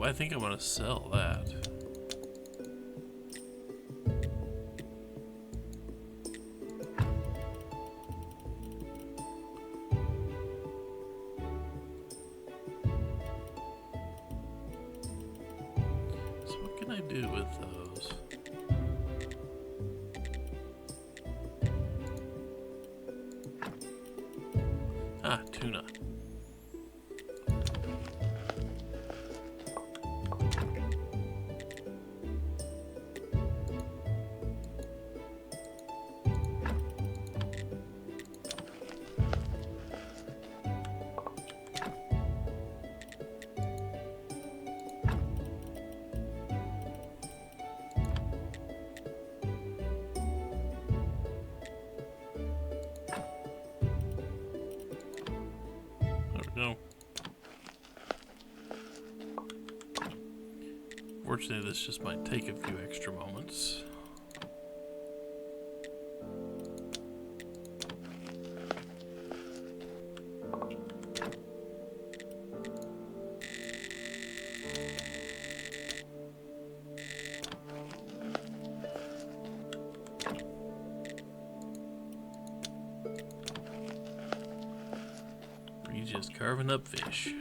I think I'm gonna sell that. So what can I do with those? Ah, tuna. There we go. Fortunately, this just might take a few extra moments. We're just carving up fish.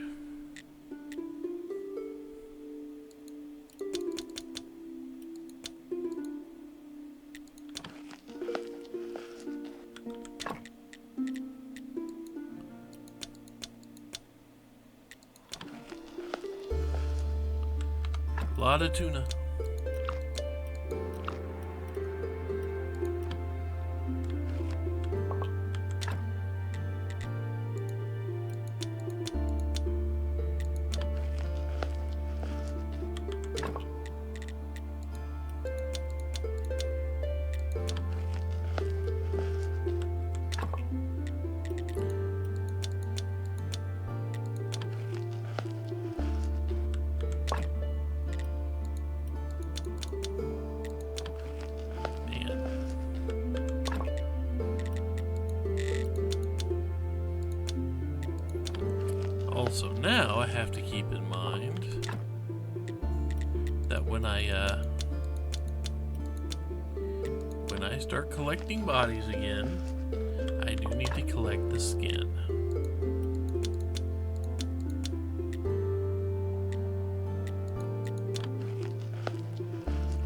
A lot of tuna. Also, now I have to keep in mind that when I start collecting bodies again, I do need to collect the skin.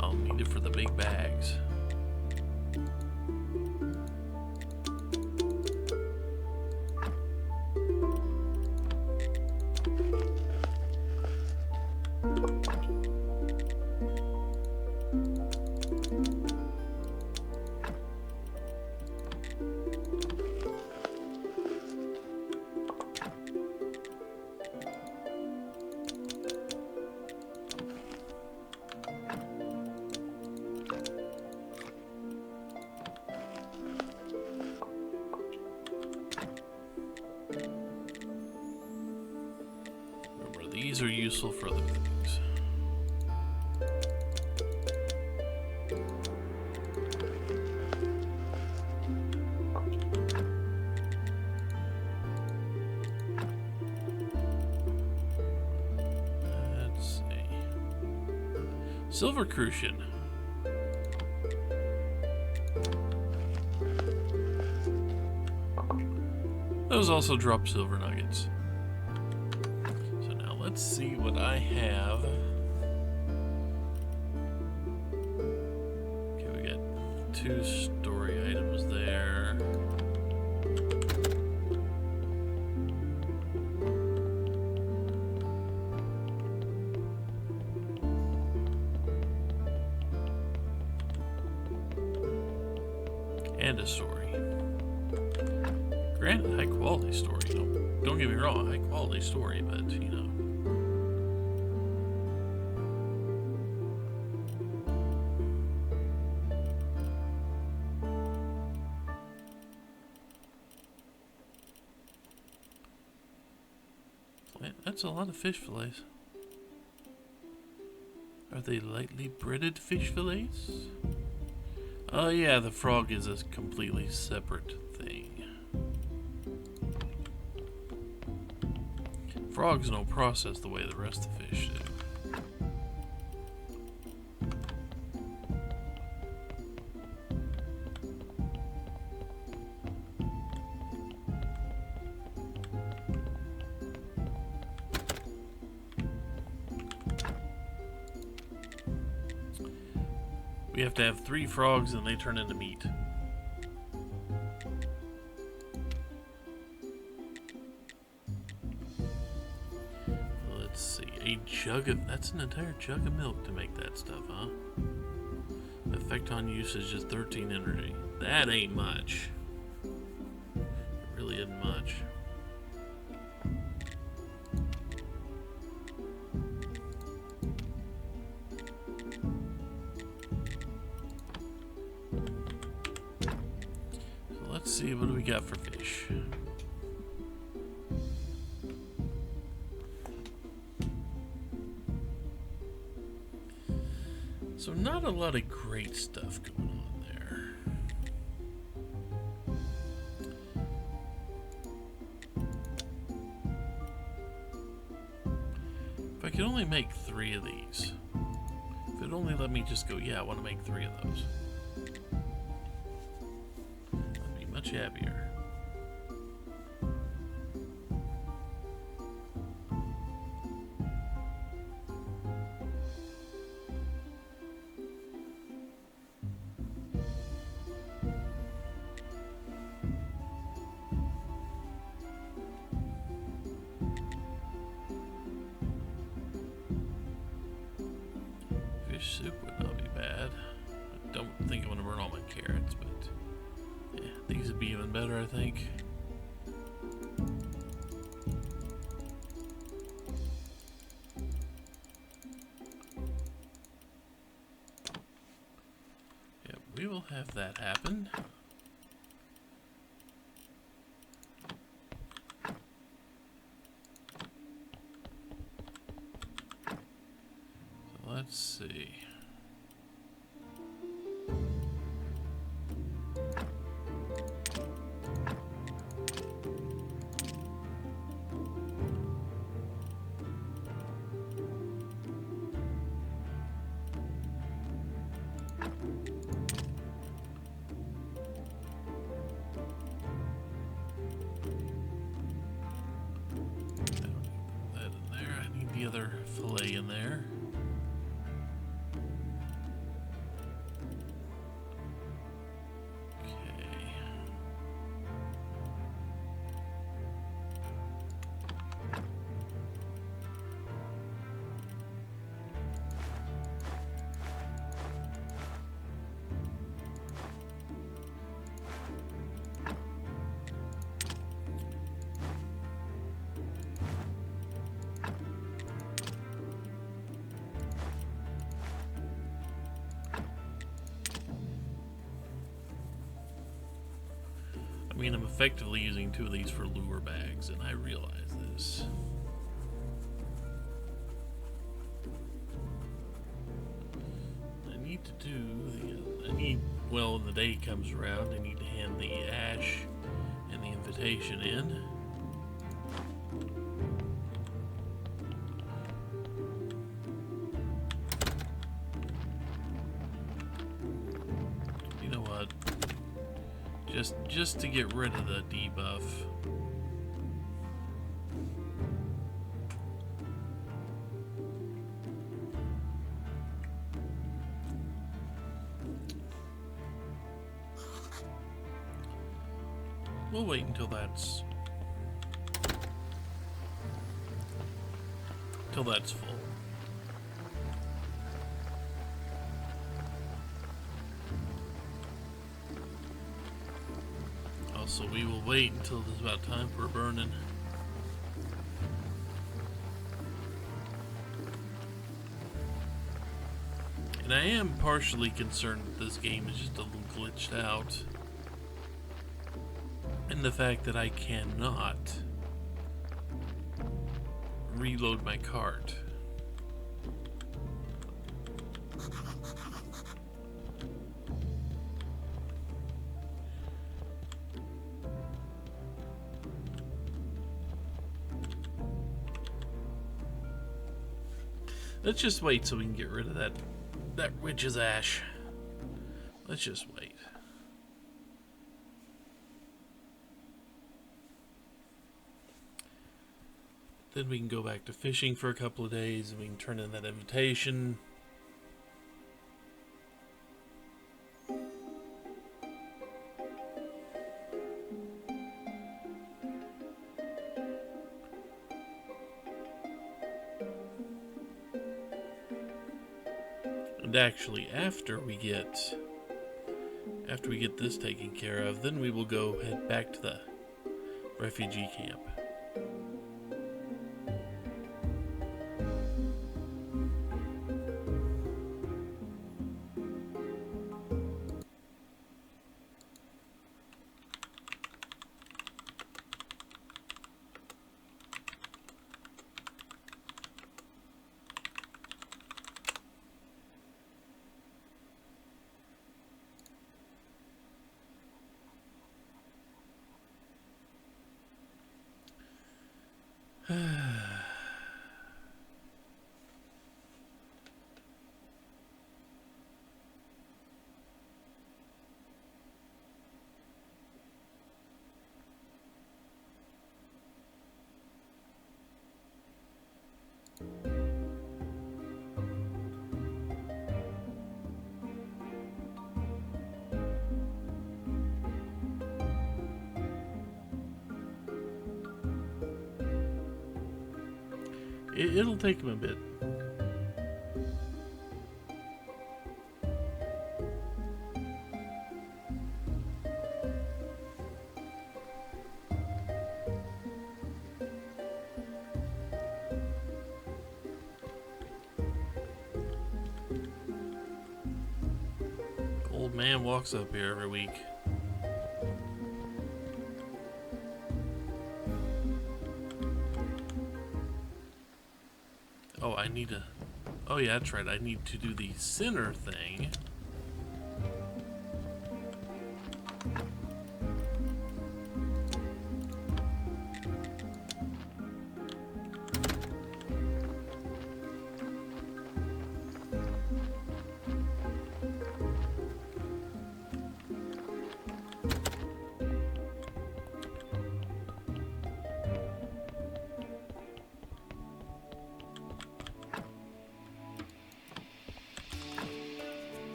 I'll need it for the big bags. These are useful for other things. Let's see. Silver crucian. Those also drop silver nuggets. So now let's see what I have. Okay, we got 2 story items there. And a story. Granted, high quality story. Don't get me wrong, high quality story, but you know. That's a lot of fish fillets. Are they lightly breaded fish fillets? Oh yeah, the frog is a completely separate thing. Frogs don't process the way the rest of the fish do. We have to have 3 frogs and they turn into meat. Let's see, a jug of, that's an entire jug of milk to make that stuff, huh? Effect on usage is 13 energy. That ain't much. It really isn't much. Let's see, what do we got for fish? So not a lot of great stuff going on there. If I could only make 3 of these. If it'd only let me just go, yeah, I want to make 3 of those. Much happier. Fish soup would not be bad. I don't think I'm going to burn all my carrots, but yeah, these would be even better, I think. Yeah, we will have that happen. So let's see. The other fillet in there. Okay. I mean, I'm effectively using 2 of these for lure bags, and I realize this. I need to do well, when the day comes around, I need to hand the ash and the invitation in. Just to get rid of the debuff. We'll wait until that's full. Also, we will wait until it's about time for burning. And I am partially concerned that this game is just a little glitched out. And the fact that I cannot reload my cart. Let's just wait so we can get rid of that witch's ash. Let's just wait. Then we can go back to fishing for a couple of days and we can turn in that invitation. And actually, after we get this taken care of, then we will go head back to the refugee camp. It'll take him a bit. Old man walks up here every week. Oh, I need to... Oh yeah, that's right. I need to do the center thing.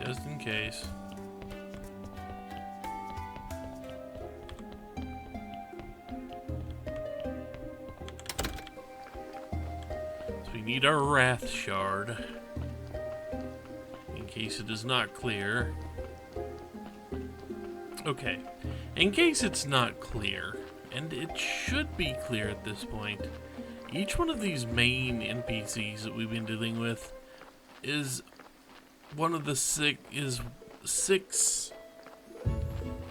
Just in case. So we need our Wrath Shard. In case it is not clear. Okay. In case it's not clear, and it should be clear at this point, each one of these main NPCs that we've been dealing with is one of the six,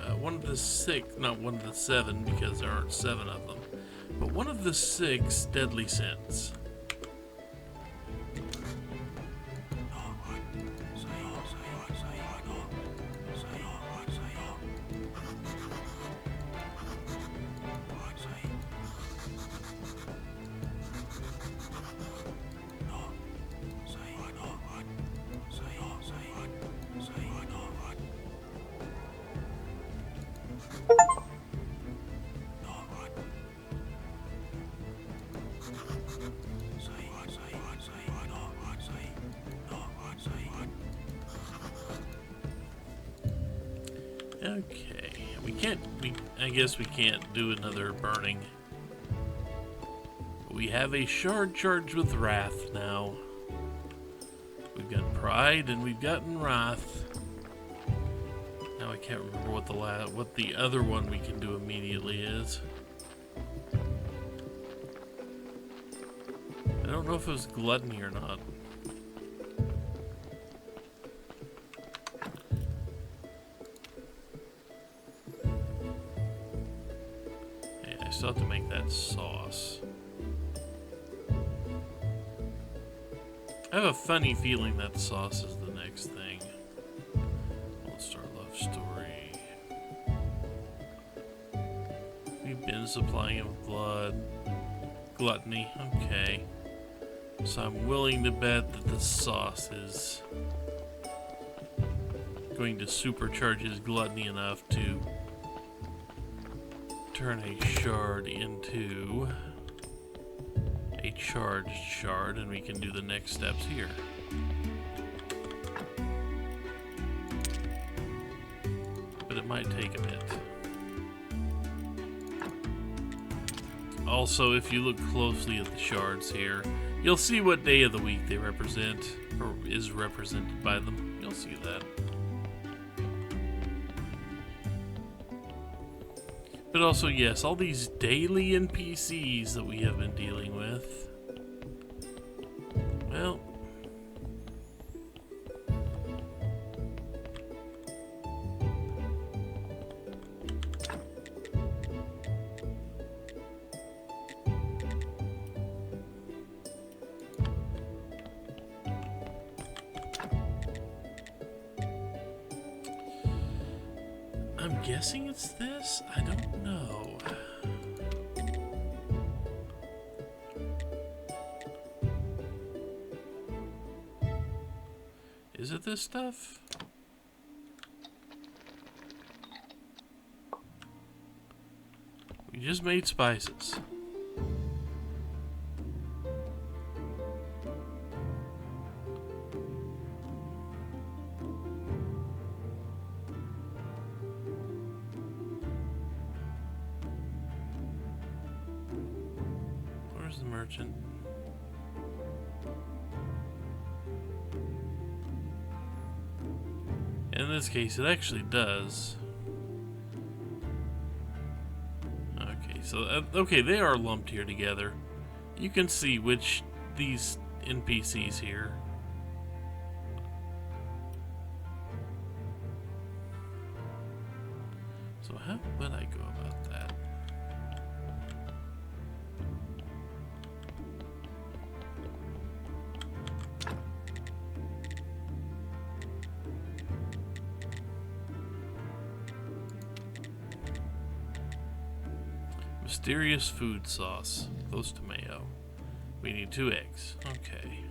not one of the seven, because there aren't seven of them, but one of the 6 deadly sins. Okay, I guess we can't do another burning. We have a shard charged with wrath now. We've got pride and we've gotten wrath. Now I can't remember what the other one we can do immediately is. I don't know if it was gluttony or not. Hey, I still have to make that sauce. I have a funny feeling that sauce is the next thing. Let's start love story. We've been supplying him with blood. Gluttony, okay. So I'm willing to bet that the sauce is going to supercharge his gluttony enough to turn a shard into a charged shard, and we can do the next steps here. But it might take a bit. Also, if you look closely at the shards here, you'll see what day of the week they represent, or is represented by them. You'll see that. But also, yes, all these daily NPCs that we have been dealing with. Well, I'm guessing it's this? I don't know. Is it this stuff? We just made spices. Where's the merchant? In this case, it actually does. Okay, so, okay, they are lumped here together. You can see which these NPCs here. So how would I go about that? Mysterious food sauce. Close to mayo. We need 2 eggs. Okay.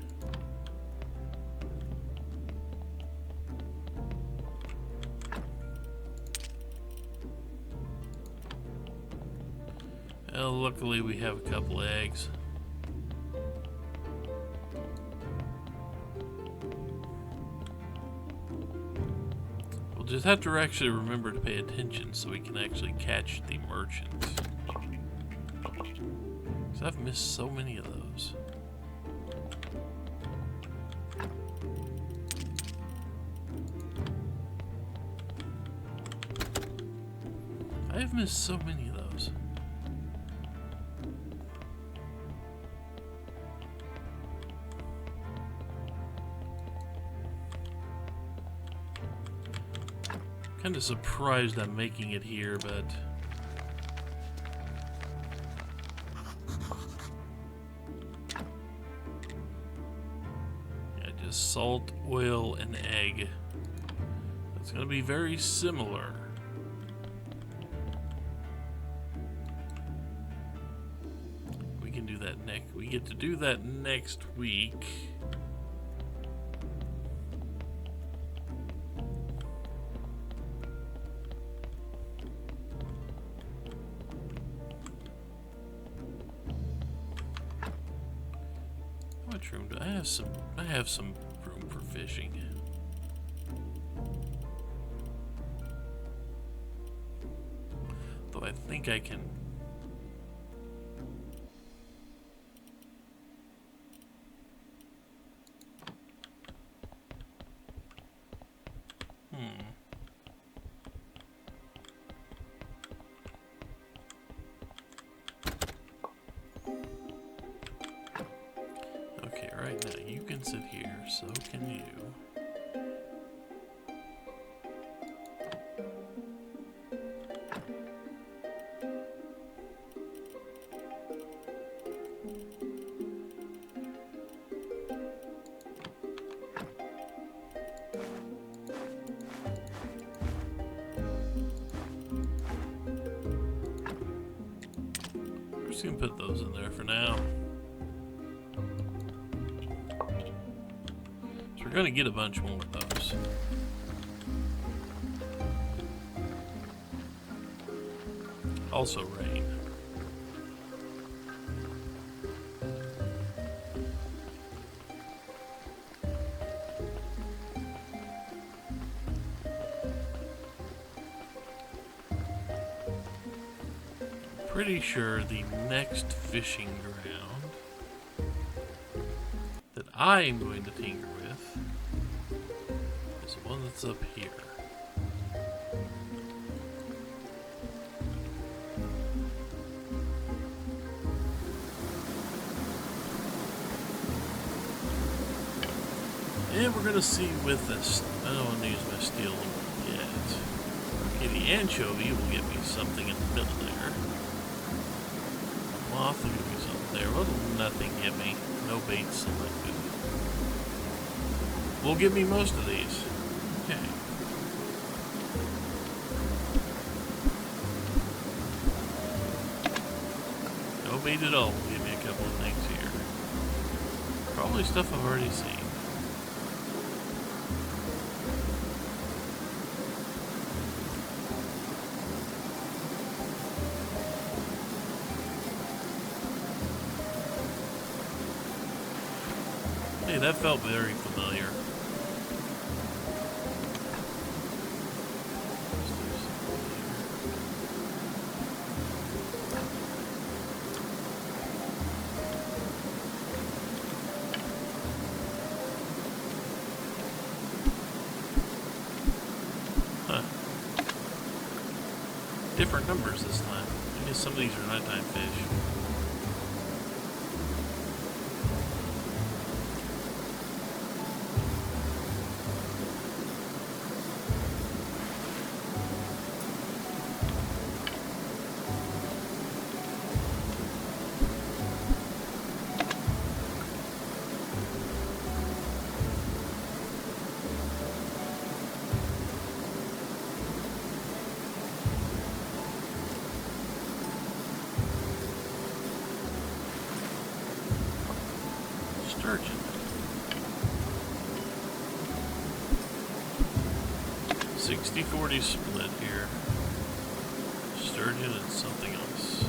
Well, luckily we have a couple eggs. We'll just have to actually remember to pay attention so we can actually catch the merchant. Because I've missed so many of those. I've missed so many of those. Kind of surprised I'm making it here, but yeah, just salt, oil, and egg. That's gonna be very similar. We can do that next. We get to do that next week. How much room do I have? I have some room for fishing. So I think I can... Okay, right now you can sit here, so can you. We're just gonna put those in there for now. So we're gonna get a bunch more of those. Also rain. Pretty sure the next fishing ground that I am going to tinker with is the one that's up here. And we're gonna see with this. I don't want to use my steel yet. Okay, the anchovy will get me something in the middle there. Moth will give me something there. What will nothing give me? No bait selected. Will give me most of these. Okay. No bait at all will give me a couple of things here. Probably stuff I've already seen. Hey, that felt very familiar. Huh. Different numbers this time. I guess some of these are nighttime fish. Sturgeon. 60-40 split here. Sturgeon and something else.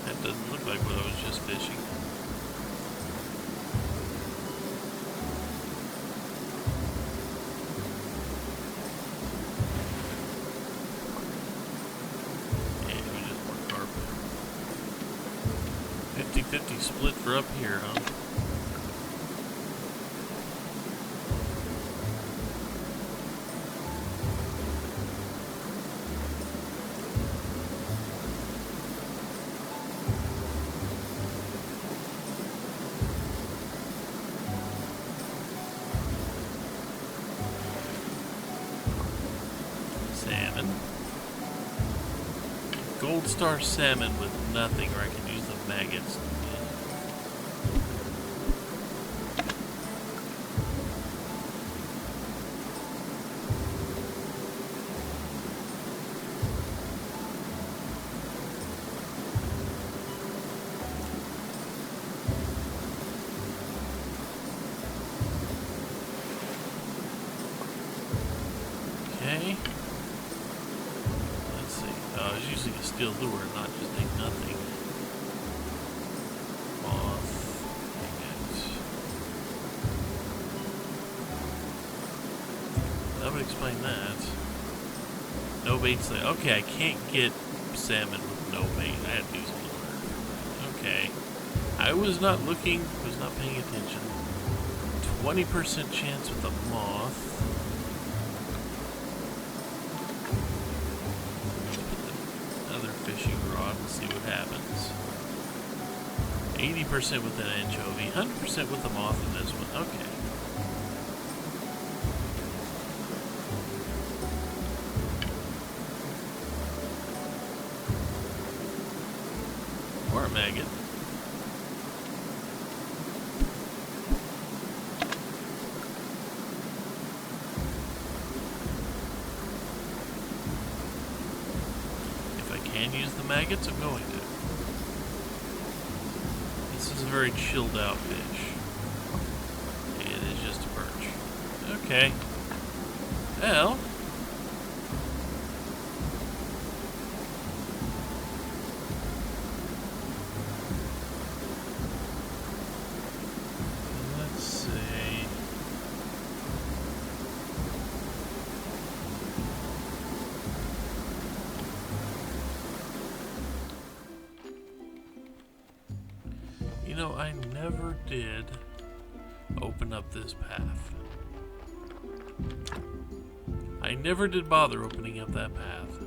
That doesn't look like what I was just fishing. Yeah, we just more carp. 50-50 split for up here, huh? Salmon. Gold star salmon with nothing, or I can use the maggots. Okay. Let's see. I was using a steel lure, not just a nothing. Moth. Maggot. No bait's there. Okay, I can't get salmon with no bait. I had to use a lure. Okay. I was not looking, was not paying attention. 20% chance with the moth. Put another fishing rod and see what happens. 80% with an anchovy, 100% with the moth in this one. Okay. Or a maggot. If I can use the maggots, I'm going to. This is a very chilled out fish. It is just a perch. Okay. Well. Let's see. You know, I never did open up this path. I never did bother opening up that path.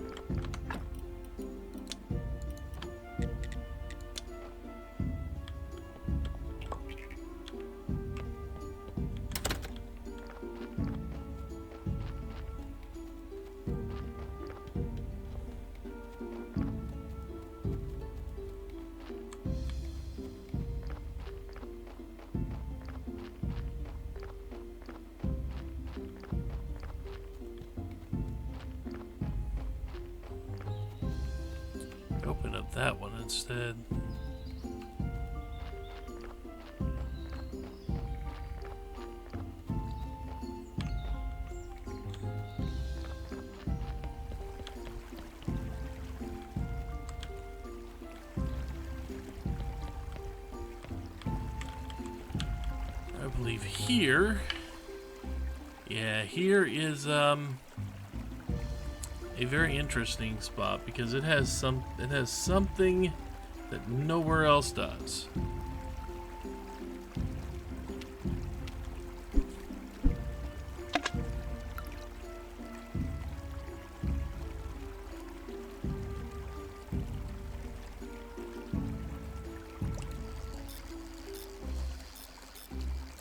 Open up that one instead. I believe here, yeah, here is a very interesting spot because it has something that nowhere else does.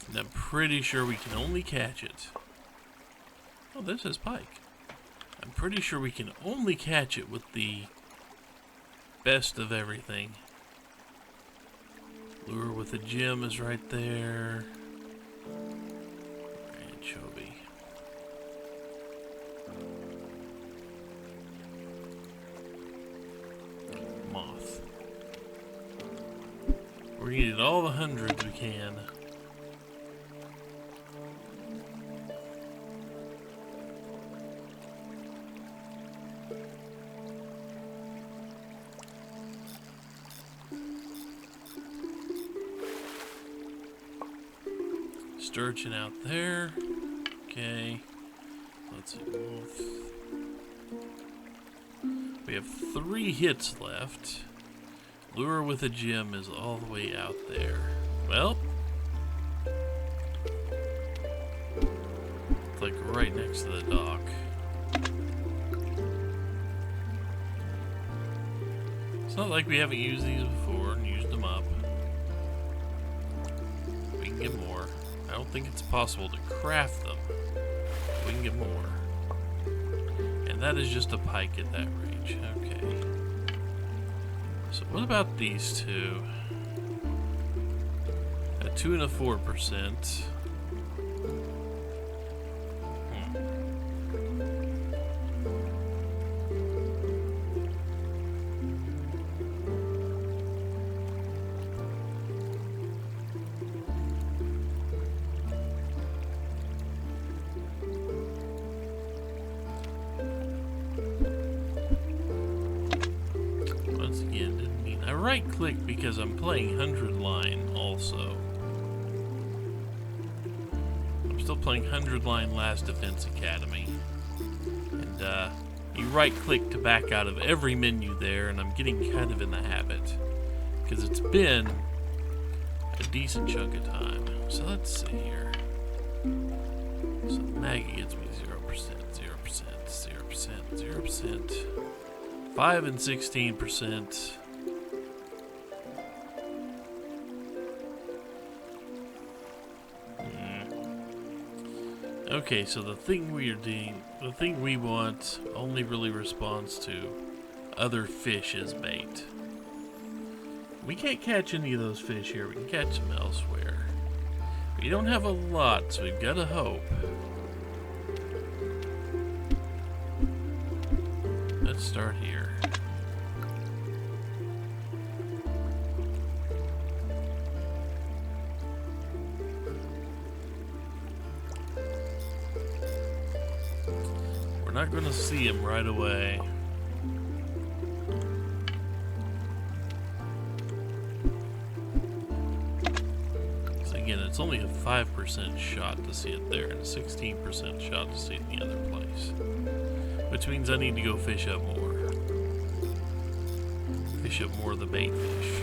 And I'm pretty sure we can only catch it. Oh, this is pike. I'm pretty sure we can only catch it with the best of everything. Lure with a gem is right there. Anchovy. Moth. We're gonna get all the hundreds we can. Sturgeon out there. Okay. Let's see. Wolf. We have 3 hits left. Lure with a gem is all the way out there. Well. It's like right next to the dock. It's not like we haven't used these before and used them up. We can get more. I don't think it's possible to craft them. We can get more. And that is just a pike at that range. Okay. So what about these two? A 2 and a 4%. Right click because I'm playing 100 line also. I'm still playing 100 line Last Defense Academy. And You right click to back out of every menu there, and I'm getting kind of in the habit because it's been a decent chunk of time. So let's see here. So Maggie gets me 0%, 0%, 0%, 0%, 5 and 16%. Okay, so the thing we are doing, the thing we want only really responds to other fish as bait. We can't catch any of those fish here. We can catch them elsewhere. We don't have a lot, so we've got to hope. Let's start here. We're not going to see him right away. Again, it's only a 5% shot to see it there and a 16% shot to see it in the other place. Which means I need to go fish up more. Fish up more of the bait fish.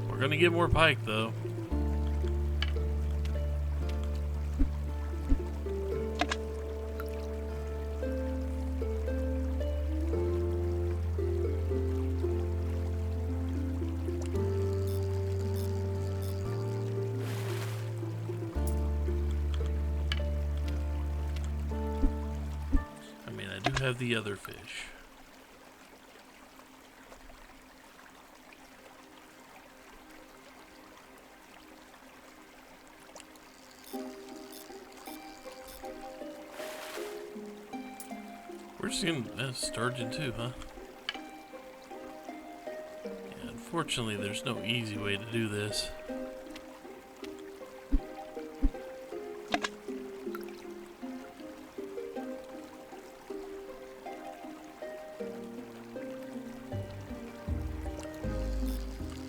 We're gonna get more pike though. Have the other fish. We're just gonna sturgeon too, huh? Yeah, unfortunately, there's no easy way to do this.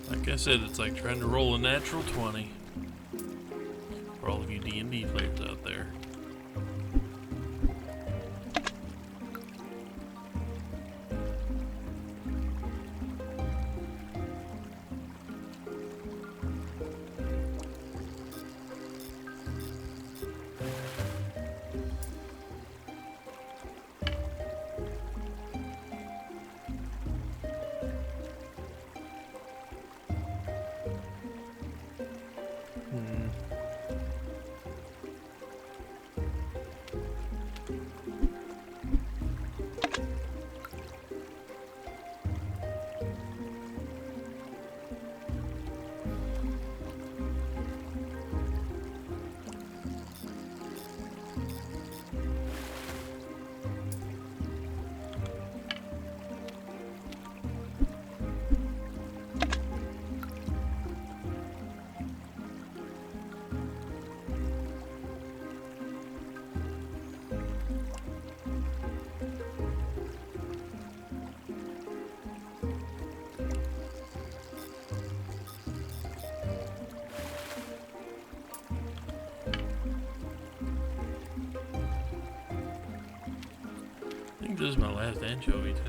Like I said, it's like trying to roll a natural 20 for all of you D&D players out there. I think this is my last anchovy too.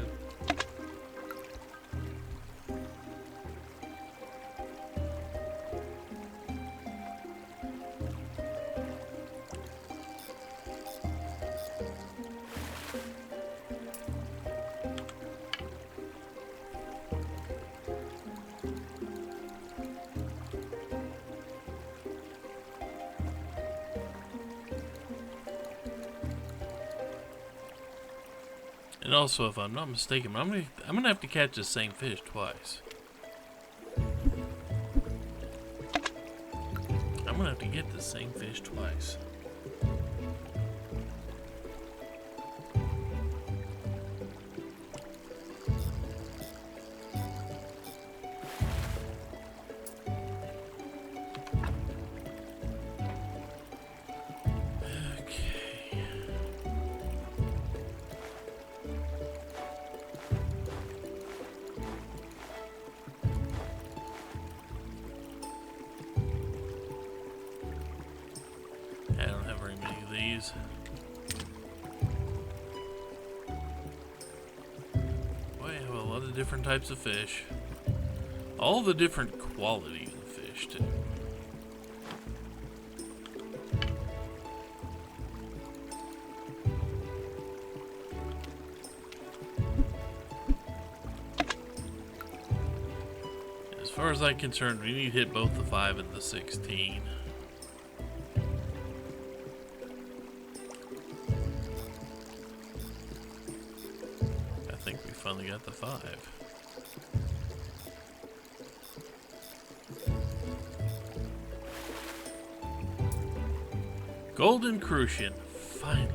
And also, if I'm not mistaken, I'm gonna have to catch the same fish twice. I'm gonna have to get the same fish twice. I don't have very many of these. lot of different types of fish. All the different quality of the fish, too. As far as I'm concerned, we need to hit both the 5 and the 16. I think we finally got the 5. Golden Crucian, finally.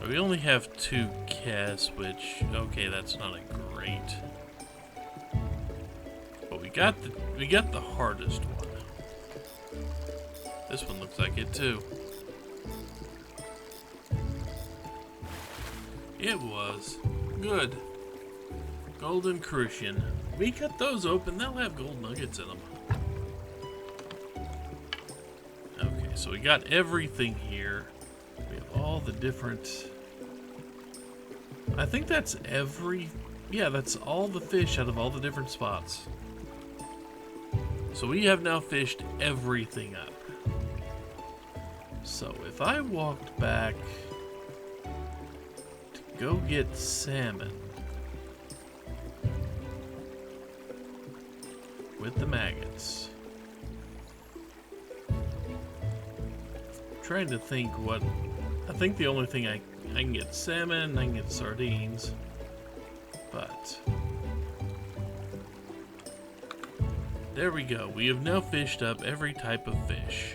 We only have 2 casts, which, okay, that's not a great. But we got the hardest one. This one looks like it too. It was good. Golden Crucian. We cut those open, they'll have gold nuggets in them. Okay, so we got everything here. We have all the different... I think that's yeah, that's all the fish out of all the different spots. So we have now fished everything up. So if I walked back to go get salmon with the maggots. I'm trying to think what... I think the only thing I can get salmon, I can get sardines, but there we go. We have now fished up every type of fish.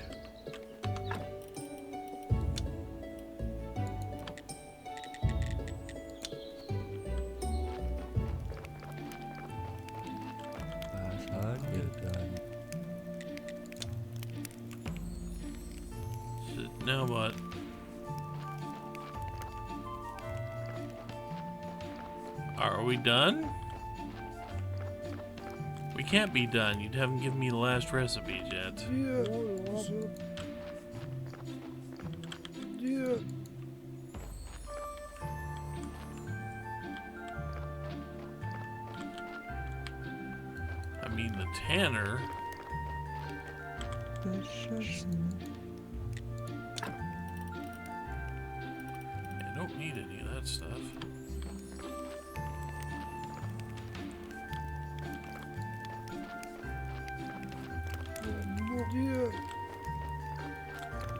So now what? Are we done? We can't be done. You haven't given me the last recipes yet. I mean, the tanner. I don't need any of that stuff.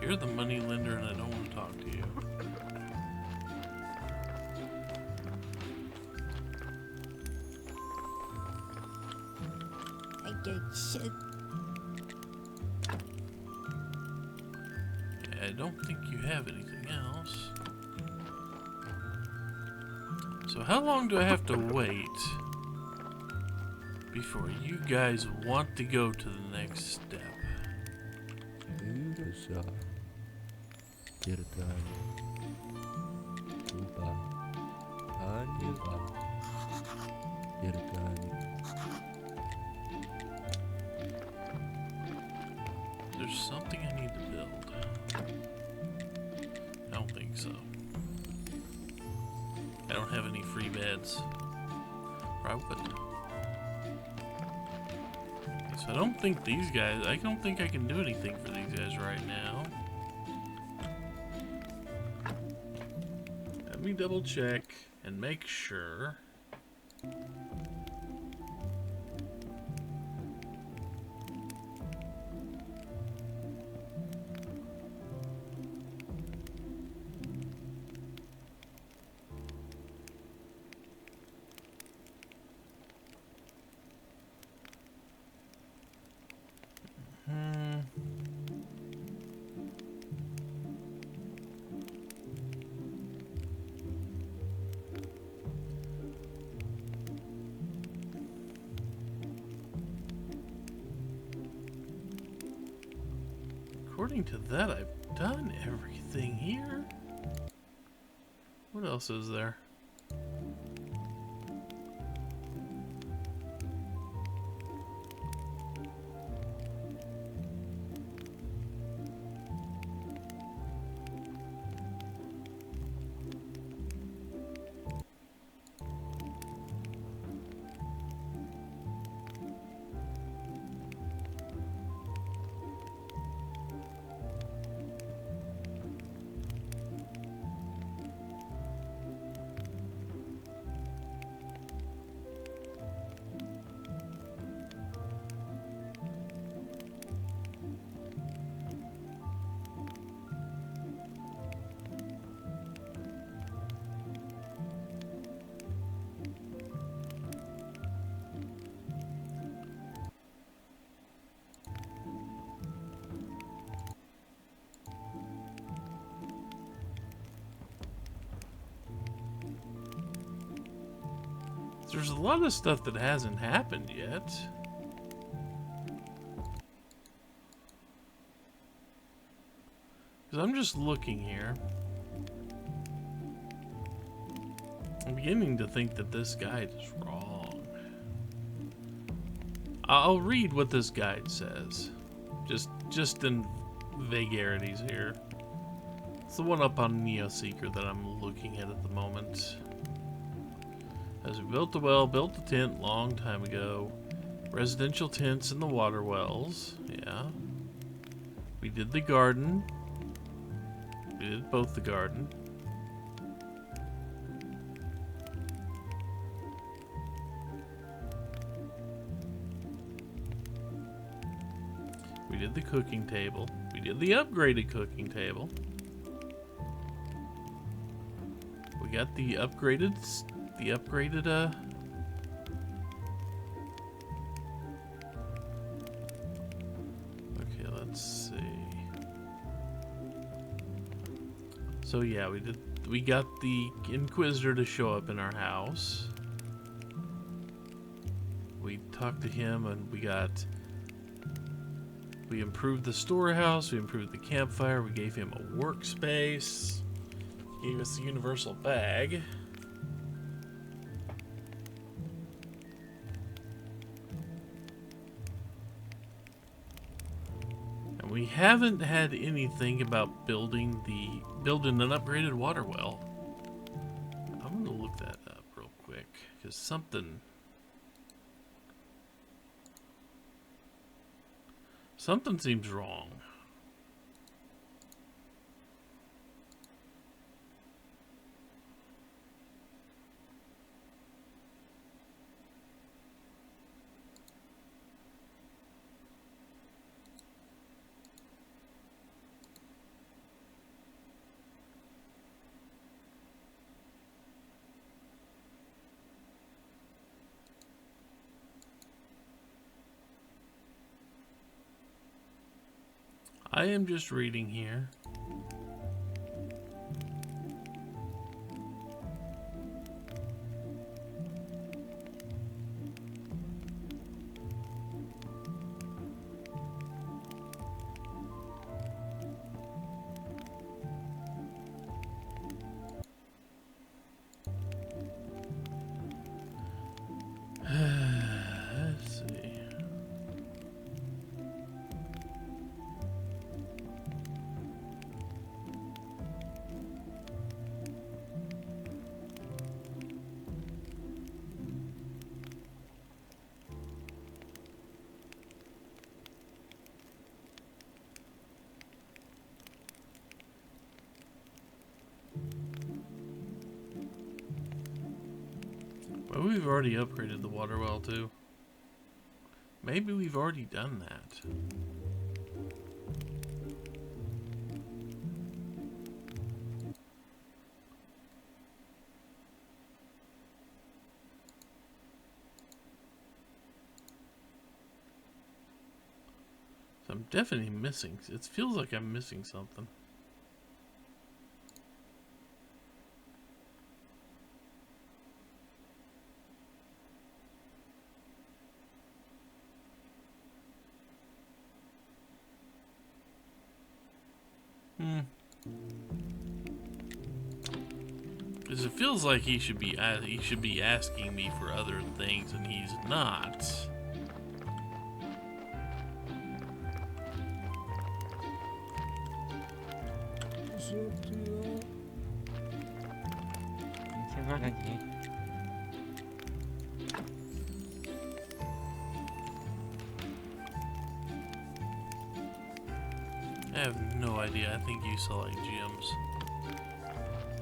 You're the money lender and I don't want to talk to you. I get shit. Yeah, I don't think you have anything else. So how long do I have to wait before you guys want to go to the next step? There's something I need to build. I don't think so. I don't have any free beds. Or I would. So I don't think these guys, I don't think I can do anything for these guys right now. Let me double check and make sure. According to that, I've done everything here. What else is there? There's a lot of stuff that hasn't happened yet. Because I'm just looking here. I'm beginning to think that this guide is wrong. I'll read what this guide says. Just in vagaries here. It's the one up on NeoSeeker that I'm looking at the moment. As we built the well, built the tent long time ago. Residential tents in the water wells. Yeah. We did the garden. We did both the garden. We did the cooking table. We did the upgraded cooking table. We got the upgraded okay, let's see. So yeah, we got the Inquisitor to show up in our house. We talked to him and we improved the storehouse, we improved the campfire, we gave him a workspace, gave us the universal bag. And we haven't had anything about building an upgraded water well. I'm gonna look that up real quick, because something seems wrong. I am just reading here. Let's see. Well, we've already upgraded the water well too. Maybe we've already done that. So I'm definitely missing. It feels like I'm missing something. Because it feels like he should be asking me for other things, and he's not. I have no idea. I think you select gems.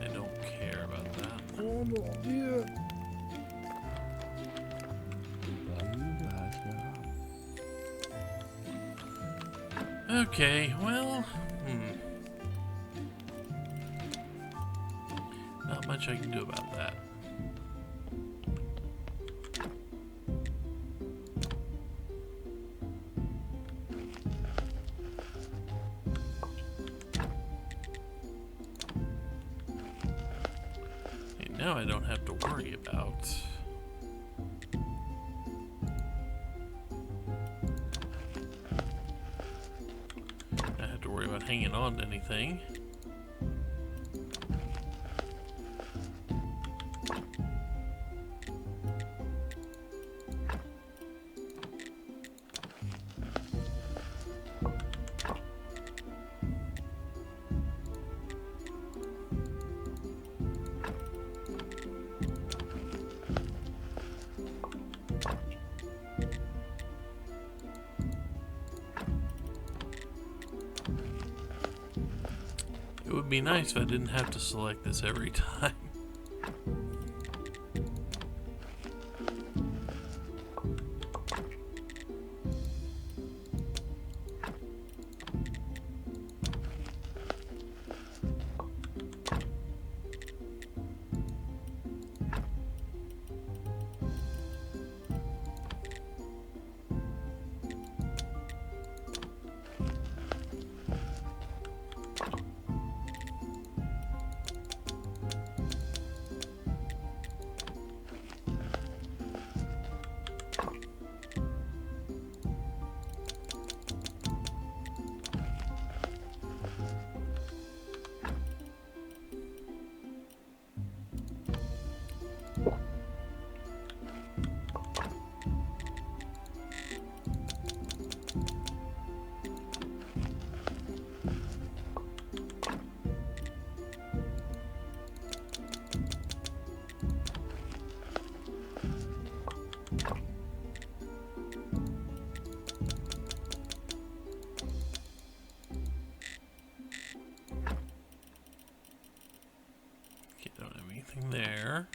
I don't care about that. Oh mon Dieu. Okay, well, not much I can do about that. Now I don't have to worry about hanging on to anything. It would be nice if I didn't have to select this every time. Okay, don't have anything there.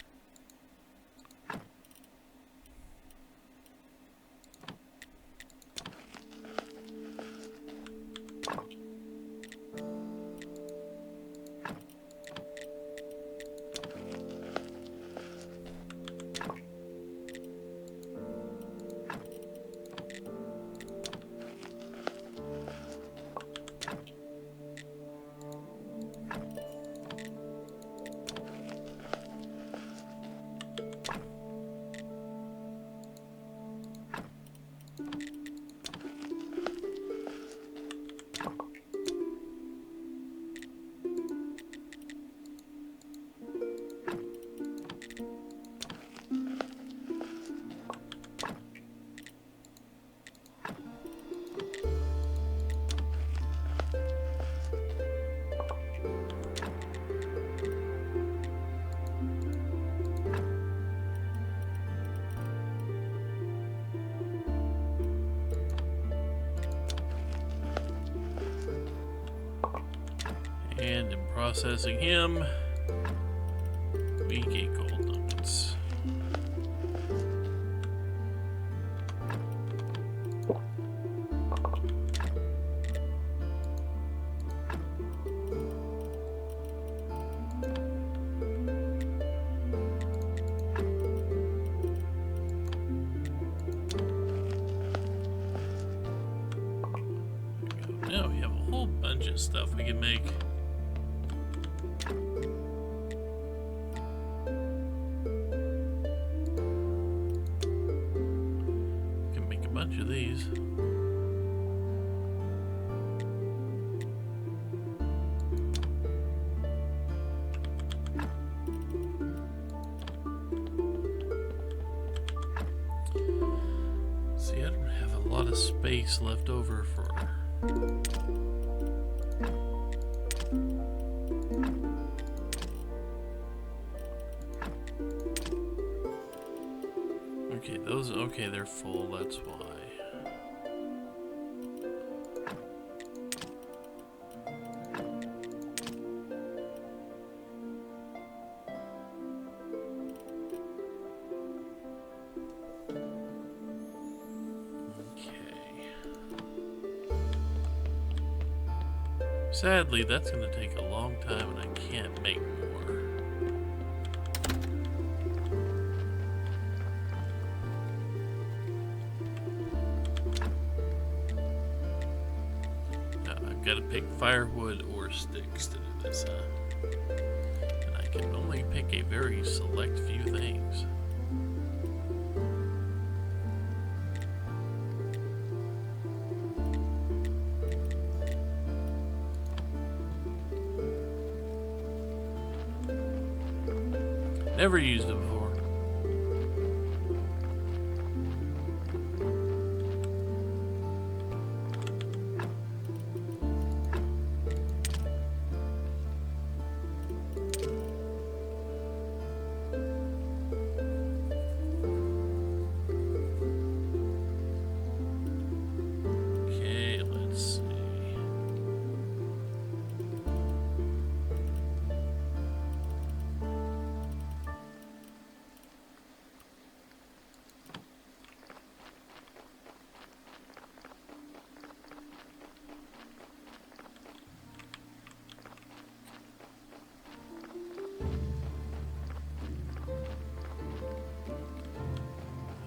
And in processing him, we get gold nuggets. Now we have a whole bunch of stuff we can make. Bunch of these. See, I don't have a lot of space left over for okay, those, okay, they're full, that's why. Sadly, that's going to take a long time and I can't make more. Now, I've got to pick firewood or sticks to do this, and I can only pick a very select few things. Never used it before. Okay, let's see.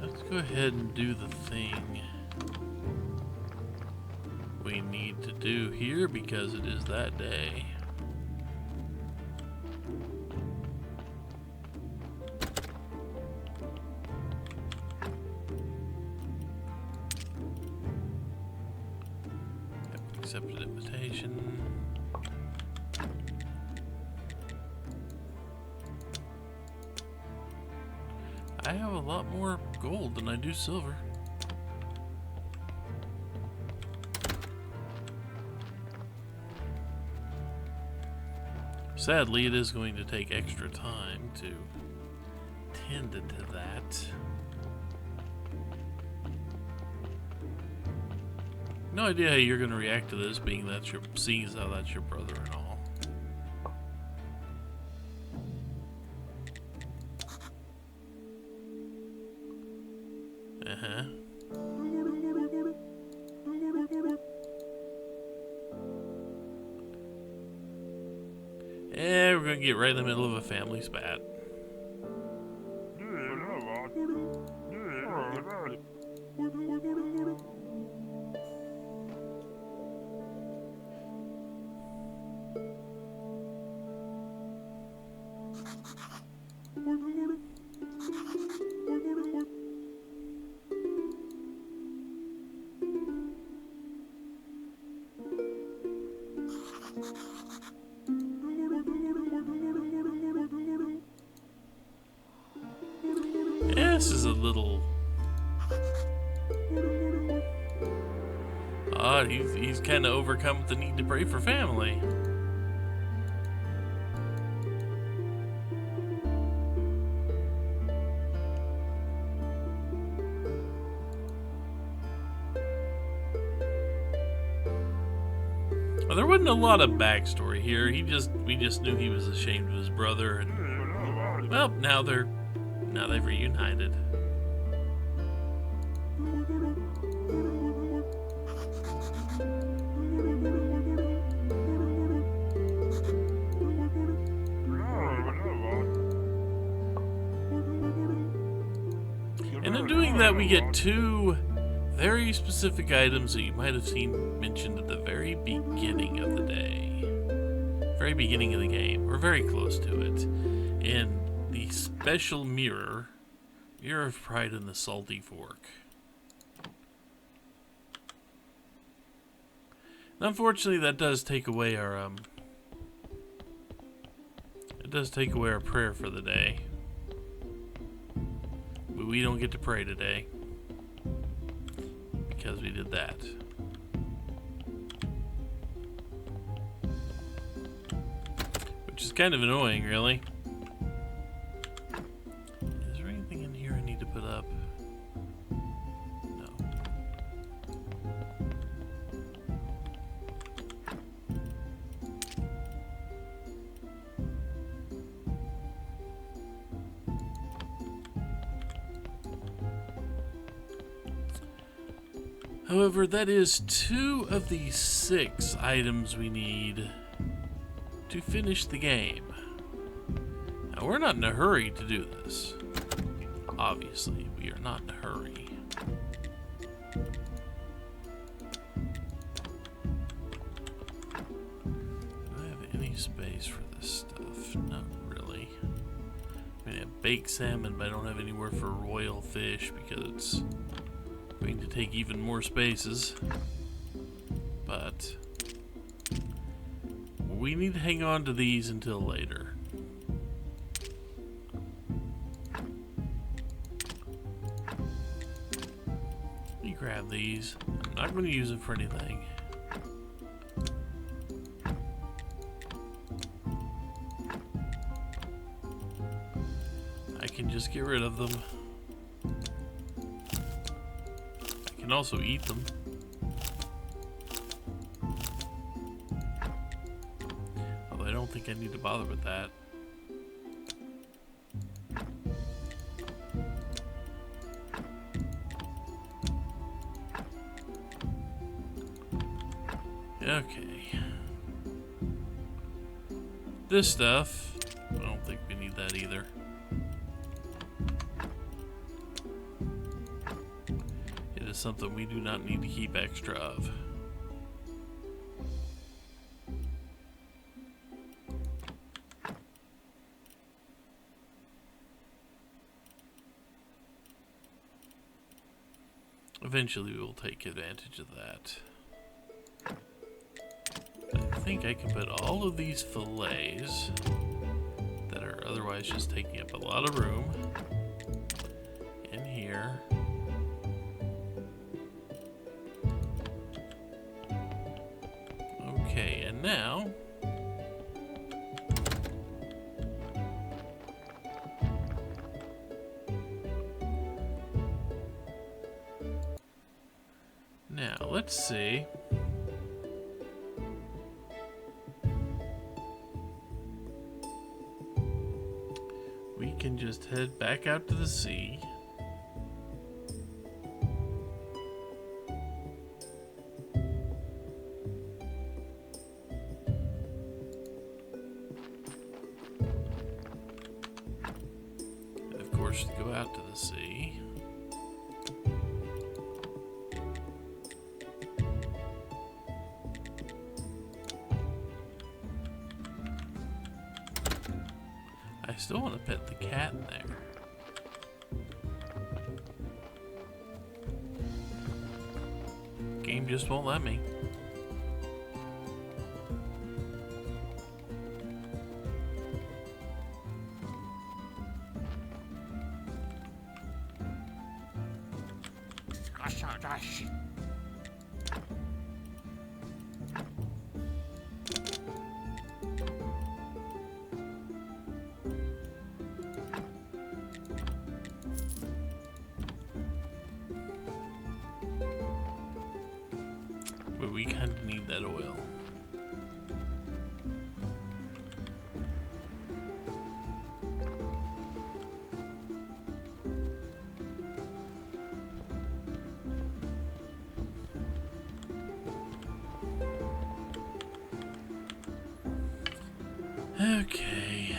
Let's go ahead and do the thing we need to do here because it is that day. Yep, accepted invitation. I have a lot more gold than I do silver. Sadly, it is going to take extra time to tend to that. No idea how you're going to react to this, being that seeing as how that's your brother and all. Yeah, we're gonna get right in the middle of a family spat. This is a little odd. He's kind of overcome with the need to pray for family. Well, there wasn't a lot of backstory here. We just knew he was ashamed of his brother, and well, now they've reunited. And in doing that, we get two very specific items that you might have seen mentioned at the very beginning of the day. Very beginning of the game. We're very close to it. In the special mirror of pride in the salty fork. And unfortunately, that does take away our prayer for the day. We don't get to pray today because we did that. Which is kind of annoying, really. Is there anything in here I need to put up? No. However, that is 2 of the 6 items we need to finish the game. Now, we're not in a hurry to do this. Obviously, we are not in a hurry. Do I have any space for this stuff? Not really. I mean, I have baked salmon, but I don't have anywhere for royal fish because it's going to take even more spaces, but we need to hang on to these until later. these. I'm not going to use them for anything. I can just get rid of them. I can also eat them. Although I don't think I need to bother with that. Okay. This stuff, I don't think we need that either. It is something we do not need to keep extra of. Eventually we will take advantage of that. I think I can put all of these fillets that are otherwise just taking up a lot of room in here. Okay, and now let's see. We can just head back out to the sea. And of course, go out to the sea. I still want to pet the cat in there. Game just won't let me. But we kind of need that oil. Okay.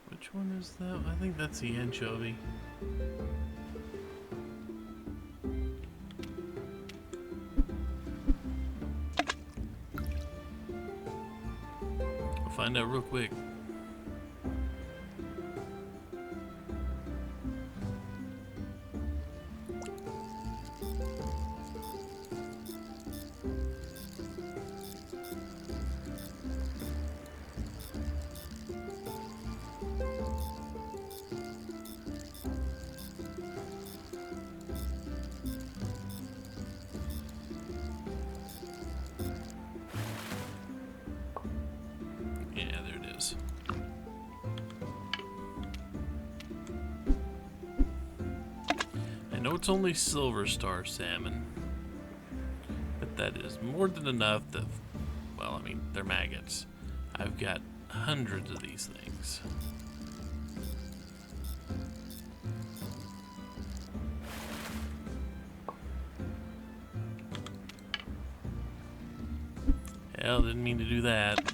Which one is that? I think that's the anchovy. I'll find out real quick. Yeah, there it is. I know it's only silver star salmon, but that is more than enough to, well, I mean, they're maggots. I've got hundreds of these things. Hell, didn't mean to do that.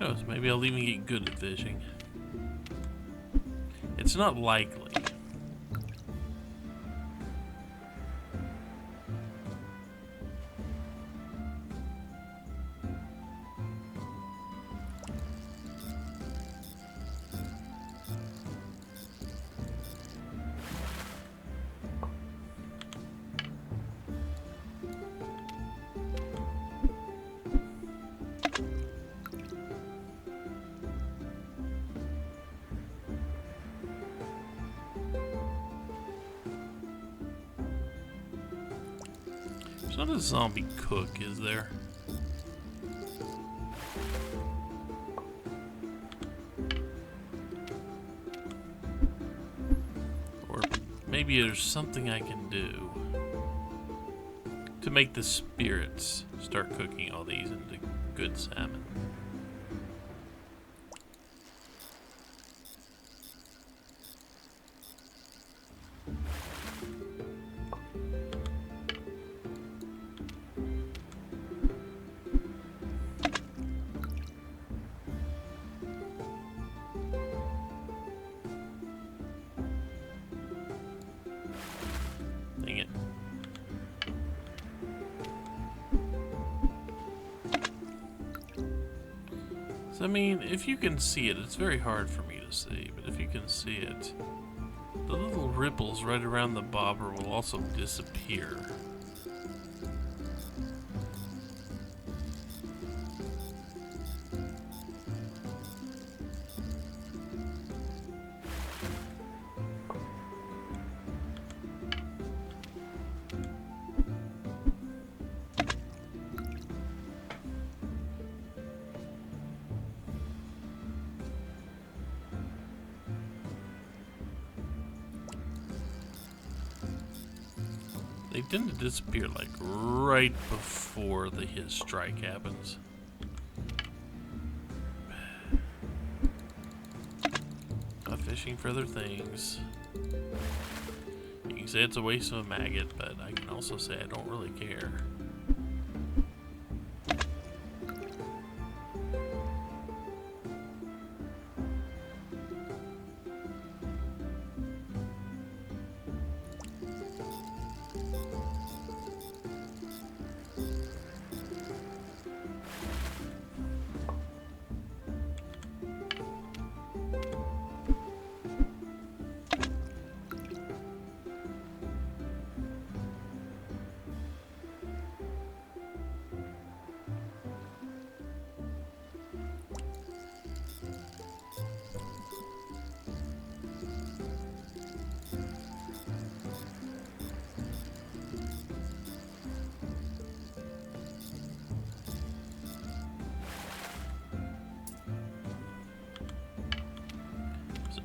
knows? Maybe I'll even get good at fishing. It's not likely. There's not a zombie cook, is there? Or maybe there's something I can do to make the spirits start cooking all these into good salmon. Dang it. So, I mean, if you can see it, it's very hard for me to see, but if you can see it, the little ripples right around the bobber will also disappear. They tend to disappear like right before the his strike happens. Not fishing for other things. You can say it's a waste of a maggot, but I can also say I don't really care.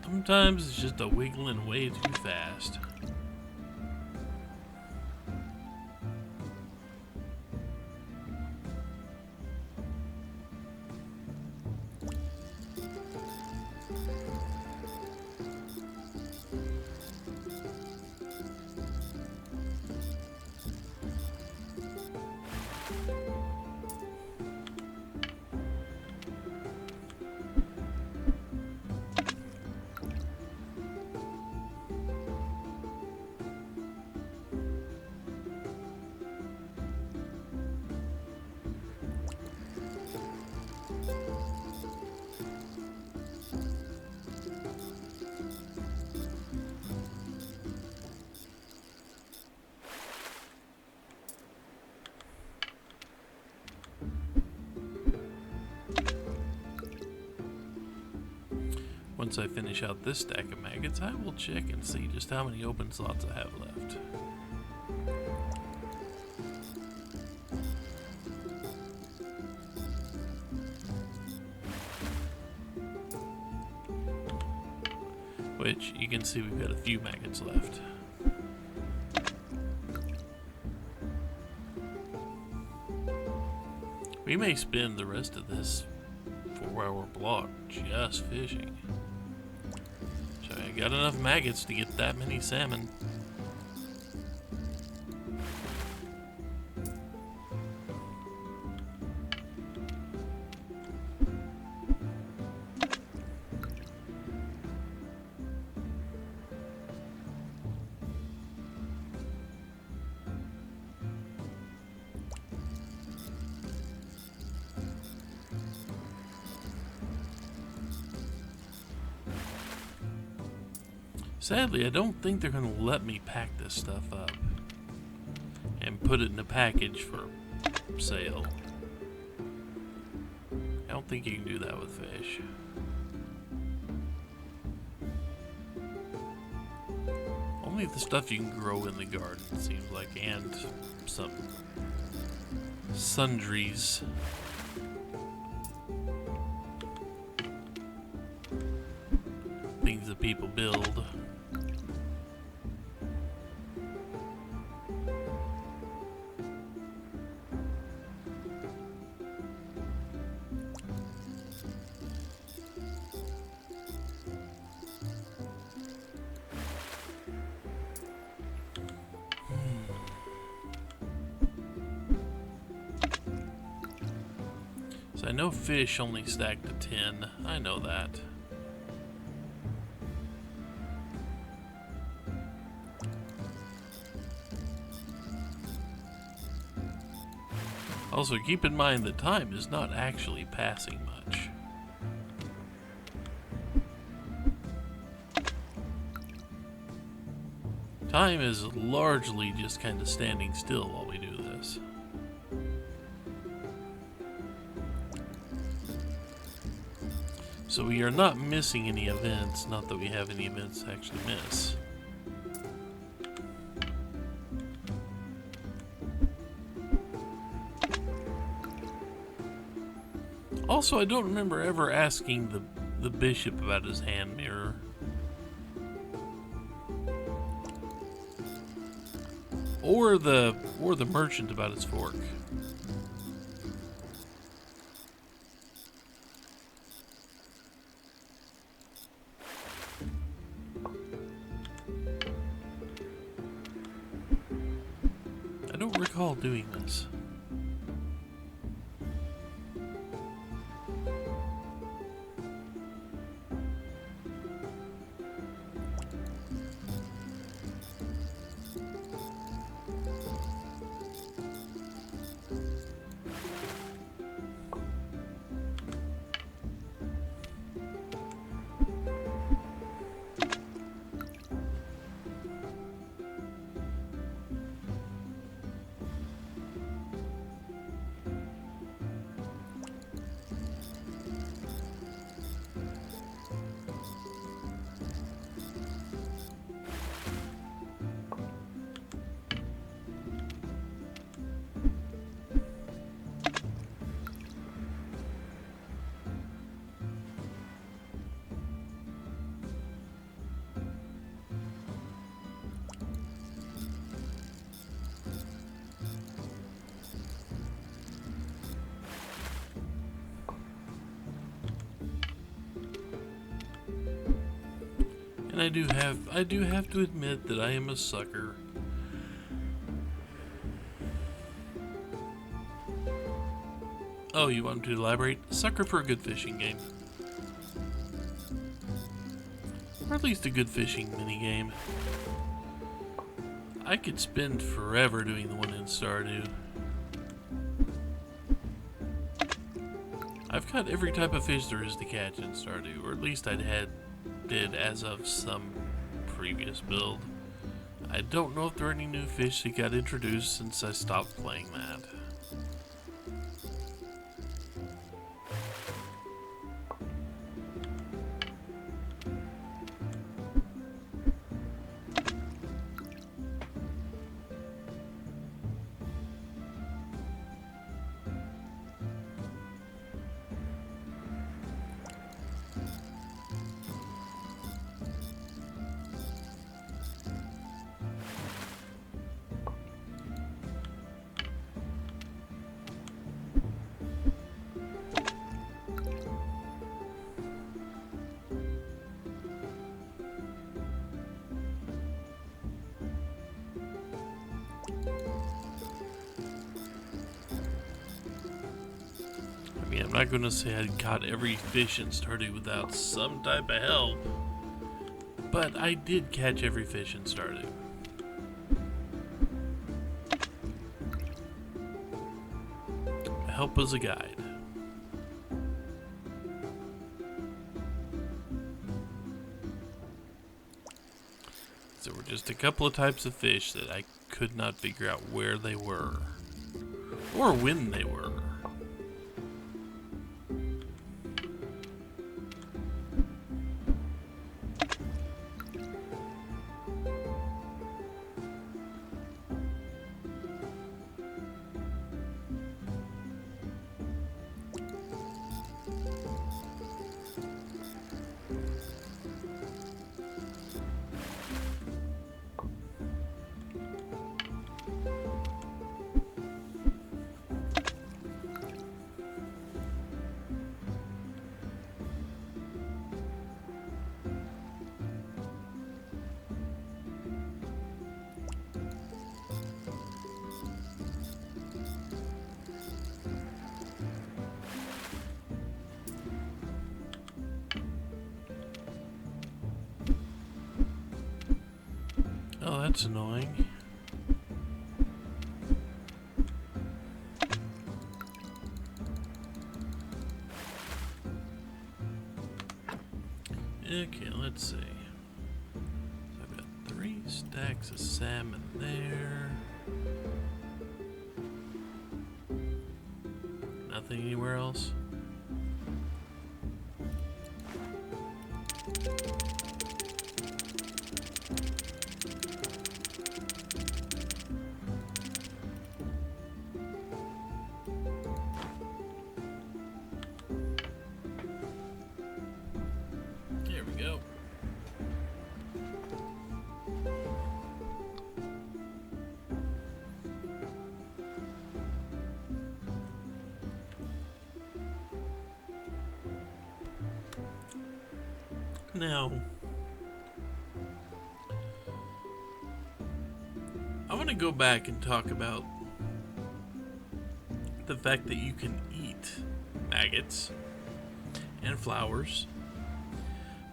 Sometimes it's just a wiggling way too fast. Once I finish out this stack of maggots, I will check and see just how many open slots I have left. Which, you can see we've got a few maggots left. We may spend the rest of this 4-hour block just fishing. So I got enough maggots to get that many salmon. Sadly, I don't think they're going to let me pack this stuff up and put it in a package for sale. I don't think you can do that with fish. Only the stuff you can grow in the garden, it seems like, and some sundries. Things that people build. So I know fish only stack to 10. I know that. Also, keep in mind that time is not actually passing much. Time is largely just kind of standing still while we do this. So we are not missing any events, not that we have any events to actually miss. Also, I don't remember ever asking the bishop about his hand mirror. Or the merchant about his fork. I don't recall doing this. And I do have to admit that I am a sucker. Oh, you want to elaborate? Sucker for a good fishing game. Or at least a good fishing minigame. I could spend forever doing the one in Stardew. I've caught every type of fish there is to catch in Stardew, or at least did as of some previous build. I don't know if there are any new fish that got introduced since I stopped playing that. I'm not gonna say I caught every fish in Stardew without some type of help, but I did catch every fish in Stardew. Help as a guide. There were just a couple of types of fish that I could not figure out where they were or when they were. Oh, that's annoying. Okay, let's see. So I've got 3 stacks of salmon there. Nothing anywhere else? There we go. Now, I want to go back and talk about the fact that you can eat maggots and flowers,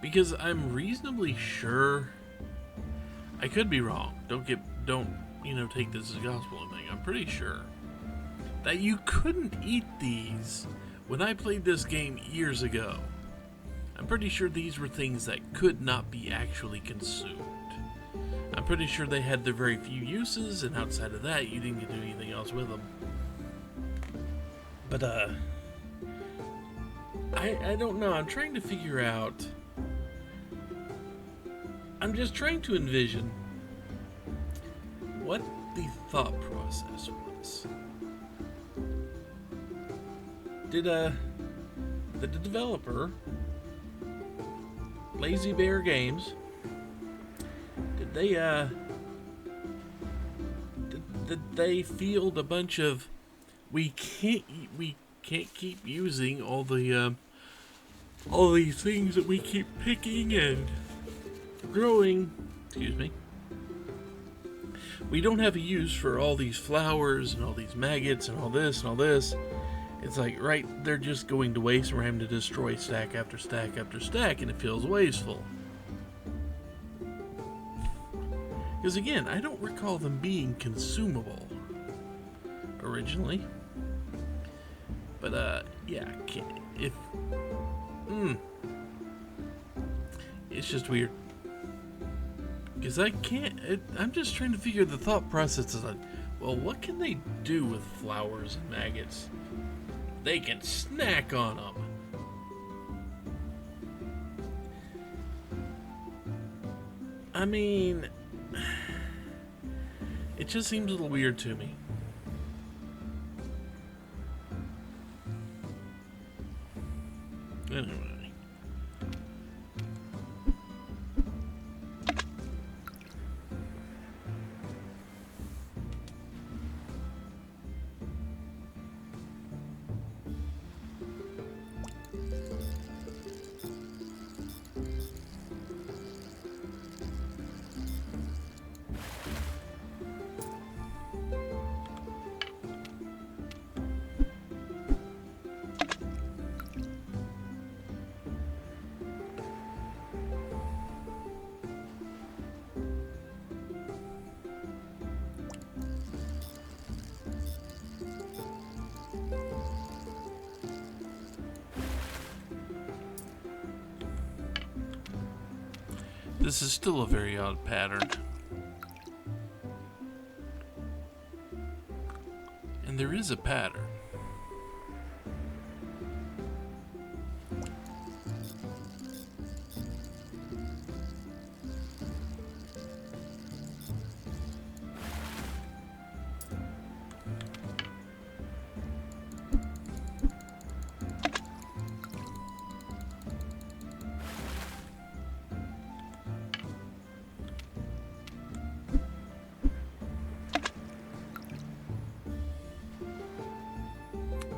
because I'm reasonably sure, I could be wrong, don't take this as gospel or anything, I'm pretty sure that you couldn't eat these when I played this game years ago. I'm pretty sure these were things that could not be actually consumed. I'm pretty sure they had their very few uses, and outside of that, you didn't get to do anything else with them. But, I don't know. I'm trying to figure out... I'm just trying to envision what the thought process was. Did the developer... Lazy Bear Games, did they field a bunch of we can't keep using all these things that we keep picking and growing, excuse me, we don't have a use for all these flowers and all these maggots and all this and all this. It's like, right, they're just going to waste, and we're having to destroy stack after stack after stack, and it feels wasteful. Because again, I don't recall them being consumable originally. But, yeah, it's just weird. Because I'm just trying to figure the thought process is like, well, what can they do with flowers and maggots? They can snack on them. I mean, it just seems a little weird to me. Anyway. This is still a very odd pattern. And there is a pattern.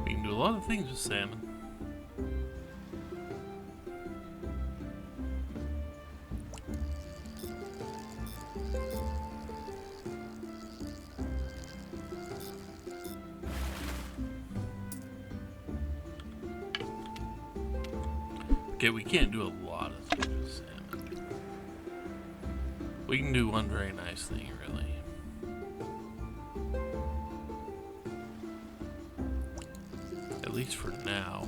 We can do a lot of things with salmon. Okay, we can't do a lot of things with salmon. We can do one very nice thing, really. At least for now.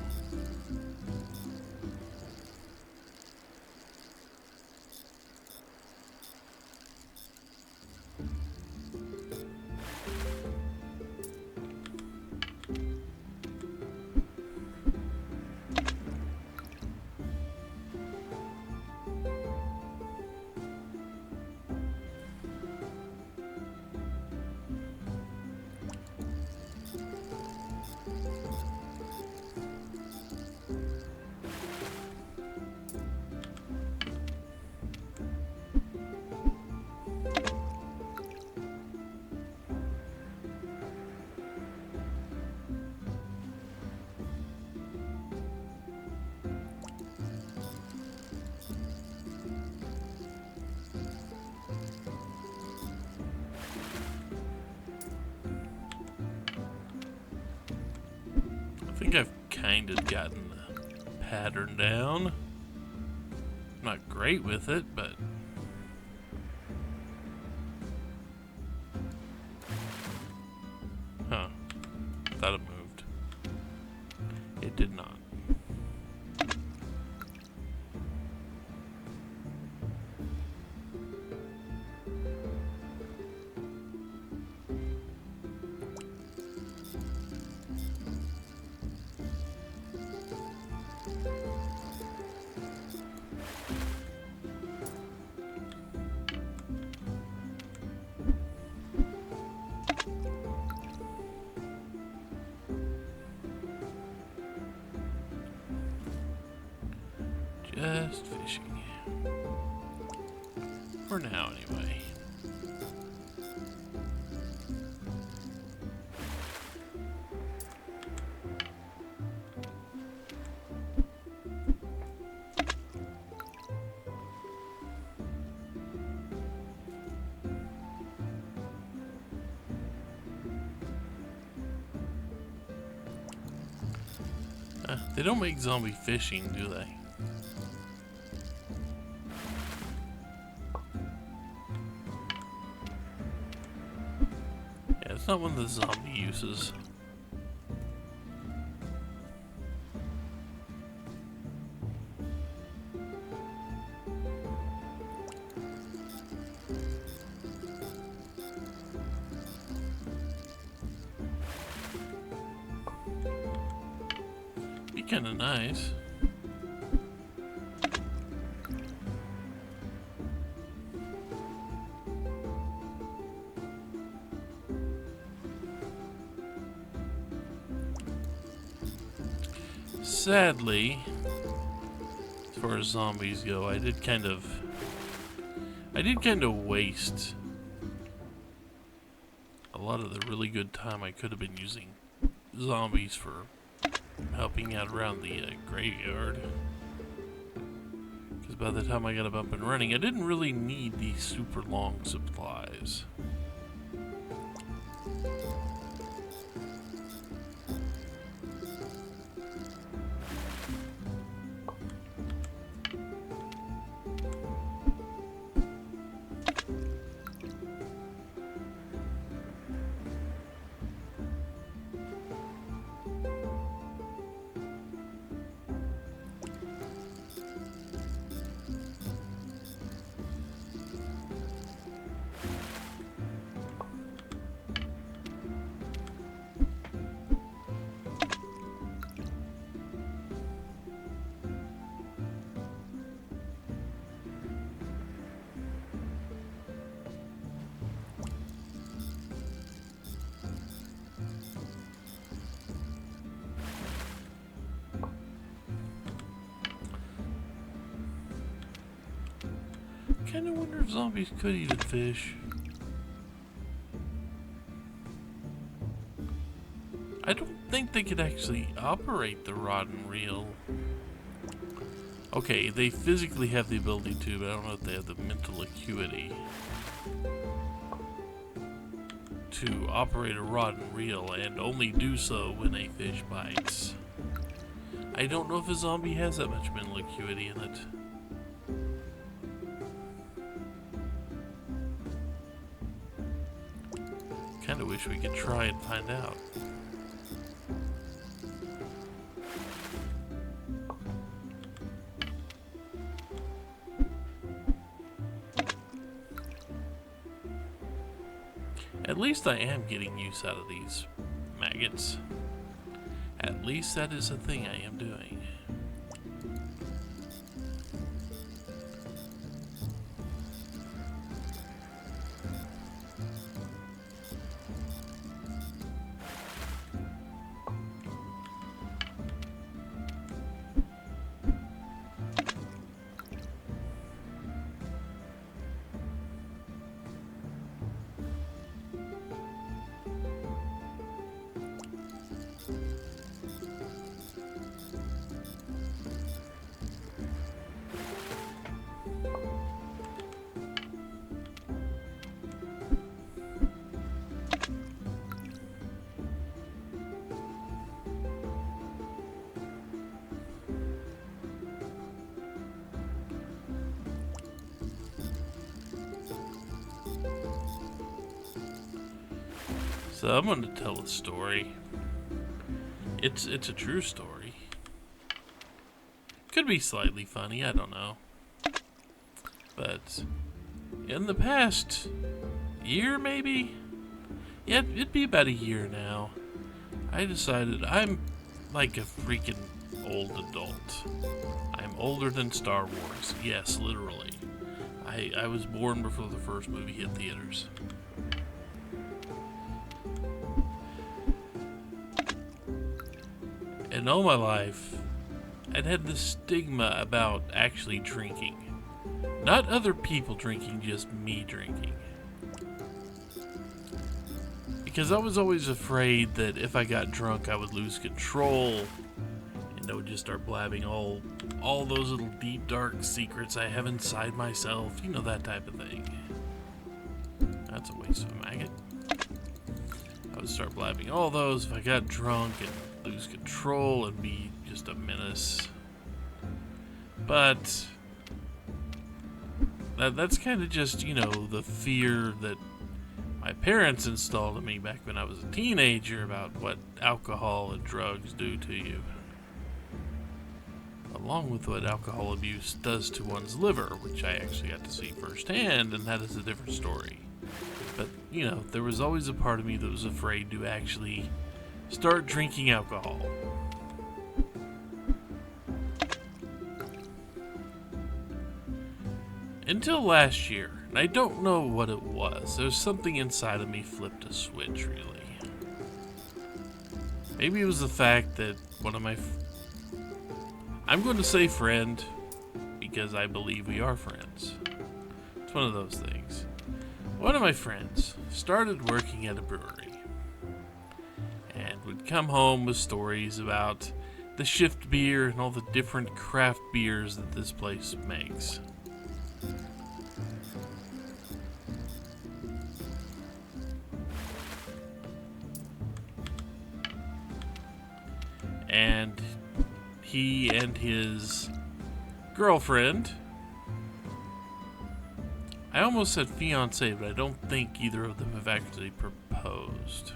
I think I've kind of gotten the pattern down. I'm not great with it, but huh. Thought it moved. It did not. Just fishing. For now, anyway. They don't make zombie fishing, do they? Yeah, it's not one of the zombie uses. Be kind of nice. Sadly, as far as zombies go, I did kind of waste a lot of the really good time I could have been using zombies for helping out around the graveyard. Because by the time I got them up and running, I didn't really need these super long supplies. kind of wonder if zombies could eat a fish. I don't think they could actually operate the rod and reel. Okay, they physically have the ability to, but I don't know if they have the mental acuity to operate a rod and reel, and only do so when a fish bites. I don't know if a zombie has that much mental acuity in it. Kinda wish we could try and find out. At least I am getting use out of these maggots. At least that is a thing I am doing. So I'm going to tell a story. It's a true story. Could be slightly funny, I don't know. But in the past year, maybe? Yeah, it'd be about a year now. I decided I'm like a freaking old adult. I'm older than Star Wars. Yes, literally. I was born before the first movie hit theaters. And all my life, I'd had this stigma about actually drinking. Not other people drinking, just me drinking. Because I was always afraid that if I got drunk, I would lose control. And I would just start blabbing all those little deep, dark secrets I have inside myself. You know, that type of thing. That's a waste of a maggot. I would start blabbing all those if I got drunk and lose control and be just a menace. But that's kind of just, you know, the fear that my parents installed in me back when I was a teenager about what alcohol and drugs do to you. Along with what alcohol abuse does to one's liver, which I actually got to see firsthand, and that is a different story. But, you know, there was always a part of me that was afraid to actually start drinking alcohol. Until last year, and I don't know what it was. There's something inside of me flipped a switch, really. Maybe it was the fact that one of my... I'm going to say friend, because I believe we are friends. It's one of those things. One of my friends started working at a brewery. And would come home with stories about the shift beer and all the different craft beers that this place makes. And he and his girlfriend, I almost said fiance, but I don't think either of them have actually proposed.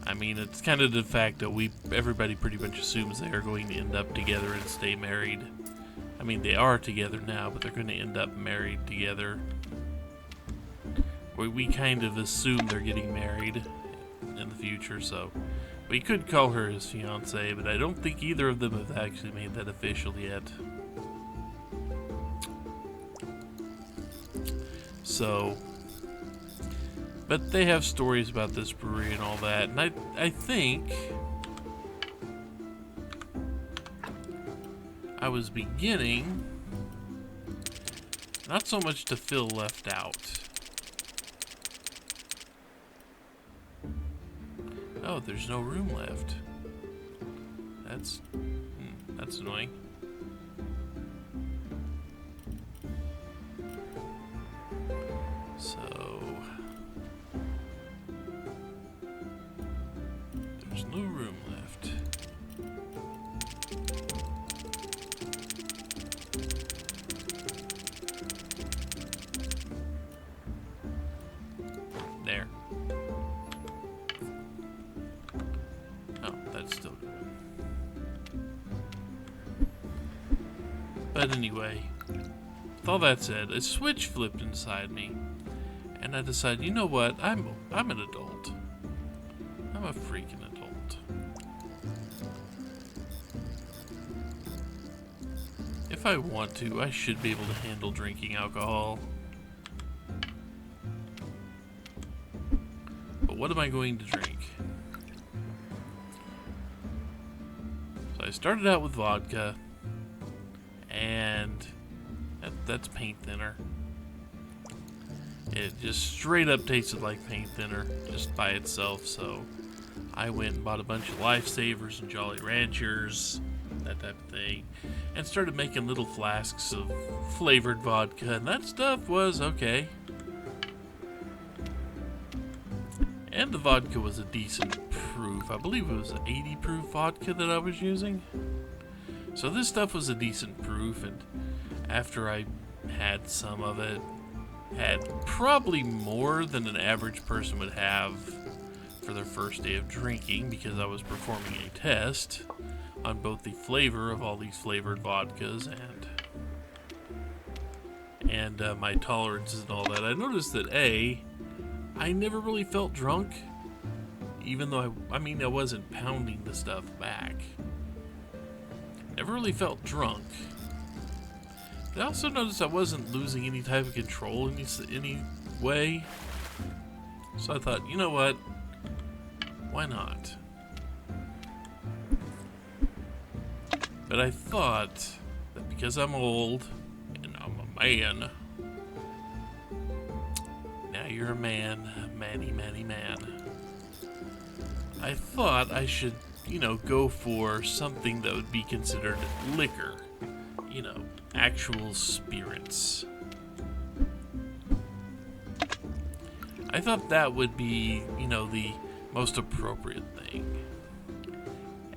I mean, it's kind of the fact that everybody pretty much assumes they are going to end up together and stay married. I mean, they are together now, but they're going to end up married together. We kind of assume they're getting married in the future, so we could call her his fiance, but I don't think either of them have actually made that official yet. So... but they have stories about this brewery and all that, and I think I was beginning Not so much to feel left out. Oh, there's no room left. That's annoying. So there's no room left. There. Oh, that's still good. But anyway, with all that said, a switch flipped inside me, and I decided, you know what? I'm an adult. I'm a freaking adult. If I want to, I should be able to handle drinking alcohol. But what am I going to drink? So I started out with vodka, and that's paint thinner. It just straight up tasted like paint thinner, just by itself, so I went and bought a bunch of Lifesavers and Jolly Ranchers, that type of thing, and started making little flasks of flavored vodka, and that stuff was okay. And the vodka was a decent proof. I believe it was an 80 proof vodka that I was using. So this stuff was a decent proof, and after I had some of it, had probably more than an average person would have for their first day of drinking, because I was performing a test on both the flavor of all these flavored vodkas and my tolerances and all that. I noticed that I never really felt drunk, even though I wasn't pounding the stuff back. Never really felt drunk. I also noticed I wasn't losing any type of control in any way. So I thought, you know what? Why not? But I thought that because I'm old and I'm a man. Now you're a man, manny man. I thought I should, go for something that would be considered liquor. Actual spirits. I thought that would be, the most appropriate thing.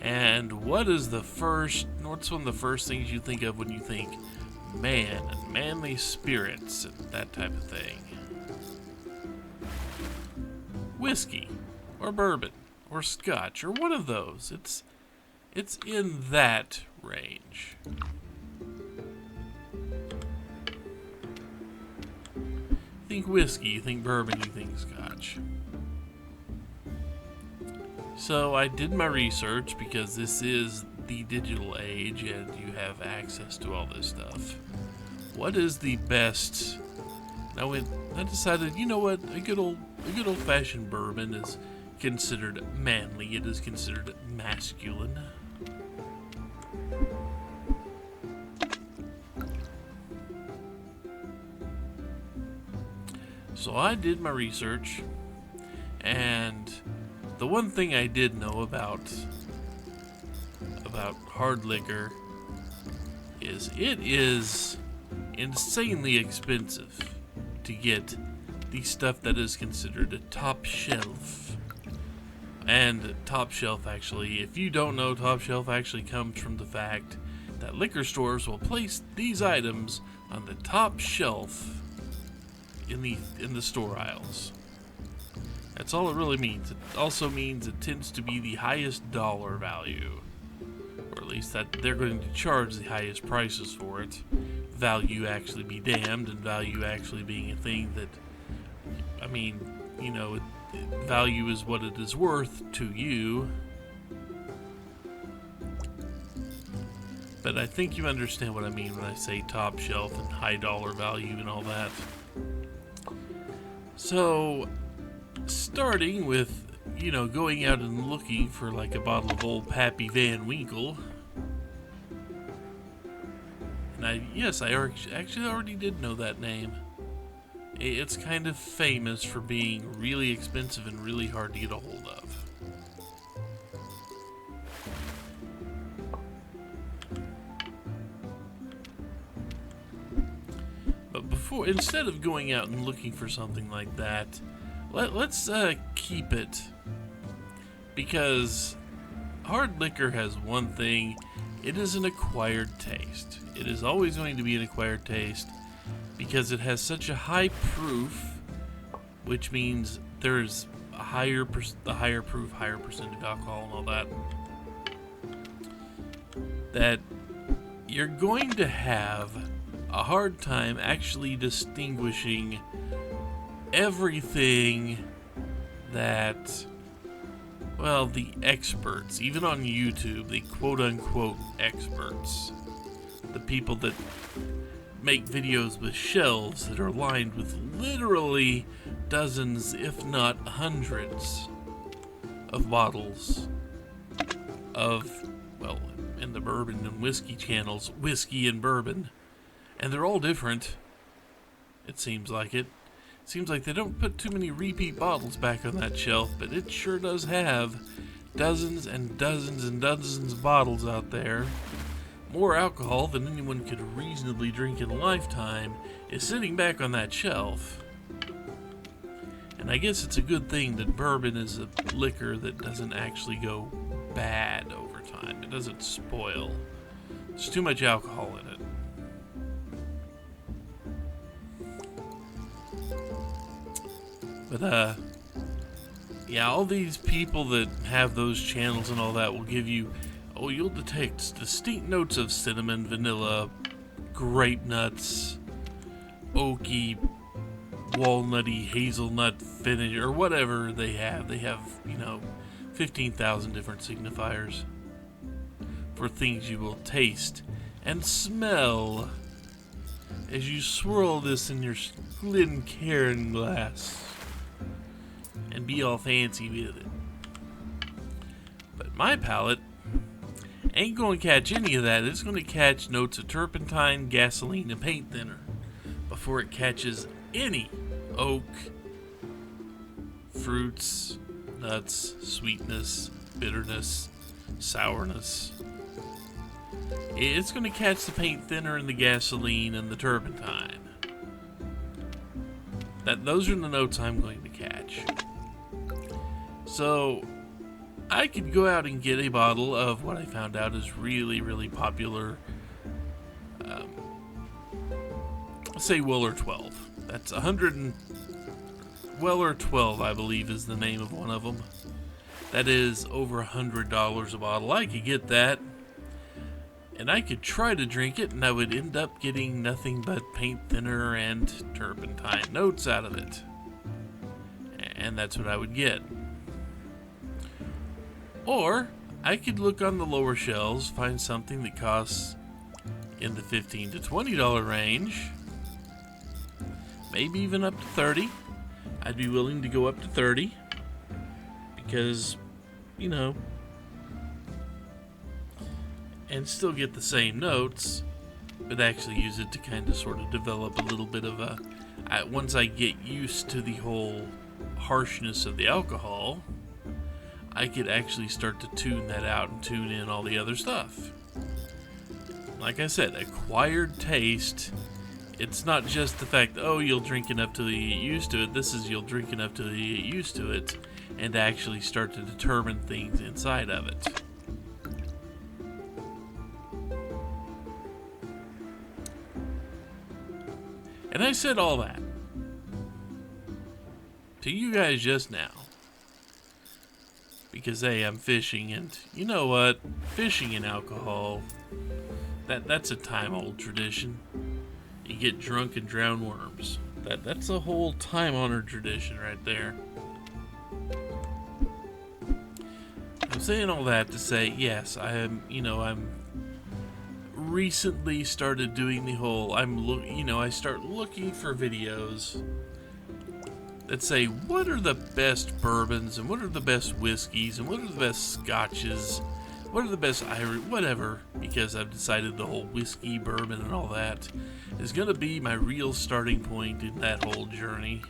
And what's one of the first things you think of when you think man and manly spirits and that type of thing? Whiskey, or bourbon, or scotch, or one of those. It's in that range. You think whiskey, you think bourbon, you think scotch. So I did my research, because this is the digital age and you have access to all this stuff. What is the best? Now I decided, you know what, a good old-fashioned bourbon is considered manly. It is considered masculine. So I did my research, and the one thing I did know about hard liquor is it is insanely expensive to get the stuff that is considered a top shelf. And top shelf, actually, if you don't know, top shelf actually comes from the fact that liquor stores will place these items on the top shelf in the store aisles. That's all it really means. It also means it tends to be the highest dollar value, or at least that they're going to charge the highest prices for it. Value actually be damned, and value actually being a thing that, value is what it is worth to you. But I think you understand what I mean when I say top shelf and high dollar value and all that. So, starting with, going out and looking for like a bottle of old Pappy Van Winkle. And Yes, I actually already did know that name. It's kind of famous for being really expensive and really hard to get a hold of. But instead of going out and looking for something like that, let's keep it. Because hard liquor has one thing: it is an acquired taste. It is always going to be an acquired taste because it has such a high proof, which means there's a higher proof, higher percent of alcohol and all that, that you're going to have a hard time actually distinguishing everything that, well, the experts, even on YouTube, the quote-unquote experts, the people that make videos with shelves that are lined with literally dozens, if not hundreds, of bottles of, well, in the bourbon and whiskey channels, whiskey and bourbon, and they're all different. It seems like it. Seems like they don't put too many repeat bottles back on that shelf, but it sure does have dozens and dozens and dozens of bottles out there. More alcohol than anyone could reasonably drink in a lifetime is sitting back on that shelf. And I guess it's a good thing that bourbon is a liquor that doesn't actually go bad over time. It doesn't spoil. There's too much alcohol in it. But, yeah, all these people that have those channels and all that will give you, oh, you'll detect distinct notes of cinnamon, vanilla, grape nuts, oaky, walnutty, hazelnut finish, or whatever they have. They have, 15,000 different signifiers for things you will taste and smell as you swirl this in your Glencairn glass and be all fancy with it. But my palate ain't going to catch any of that. It's going to catch notes of turpentine, gasoline, and paint thinner before it catches any oak, fruits, nuts, sweetness, bitterness, sourness. It's going to catch the paint thinner and the gasoline and the turpentine. Those are the notes I'm going to catch. So I could go out and get a bottle of what I found out is really, really popular, say Weller 12. That's 100 and Weller 12, I believe, is the name of one of them. That is over $100 a bottle. I could get that, and I could try to drink it, and I would end up getting nothing but paint thinner and turpentine notes out of it. And that's what I would get. Or I could look on the lower shelves, find something that costs in the $15 to $20 range, maybe even up to $30. I'd be willing to go up to $30 because, and still get the same notes, but actually use it to kind of sort of develop a little bit of once I get used to the whole harshness of the alcohol, I could actually start to tune that out and tune in all the other stuff. Like I said, acquired taste. It's not just the fact, oh, you'll drink enough till you get used to it. This is you'll drink enough till you get used to it and actually start to determine things inside of it. And I said all that to you guys just now because, hey, I'm fishing, and you know what? Fishing and alcohol, that's a time-old tradition. You get drunk and drown worms. That's a whole time-honored tradition right there. I'm saying all that to say, yes, I'm recently started doing the whole, I start looking for videos that say, what are the best bourbons, and what are the best whiskeys, and what are the best scotches, What are the best Irish, whatever, because I've decided the whole whiskey, bourbon, and all that is going to be my real starting point in that whole journey.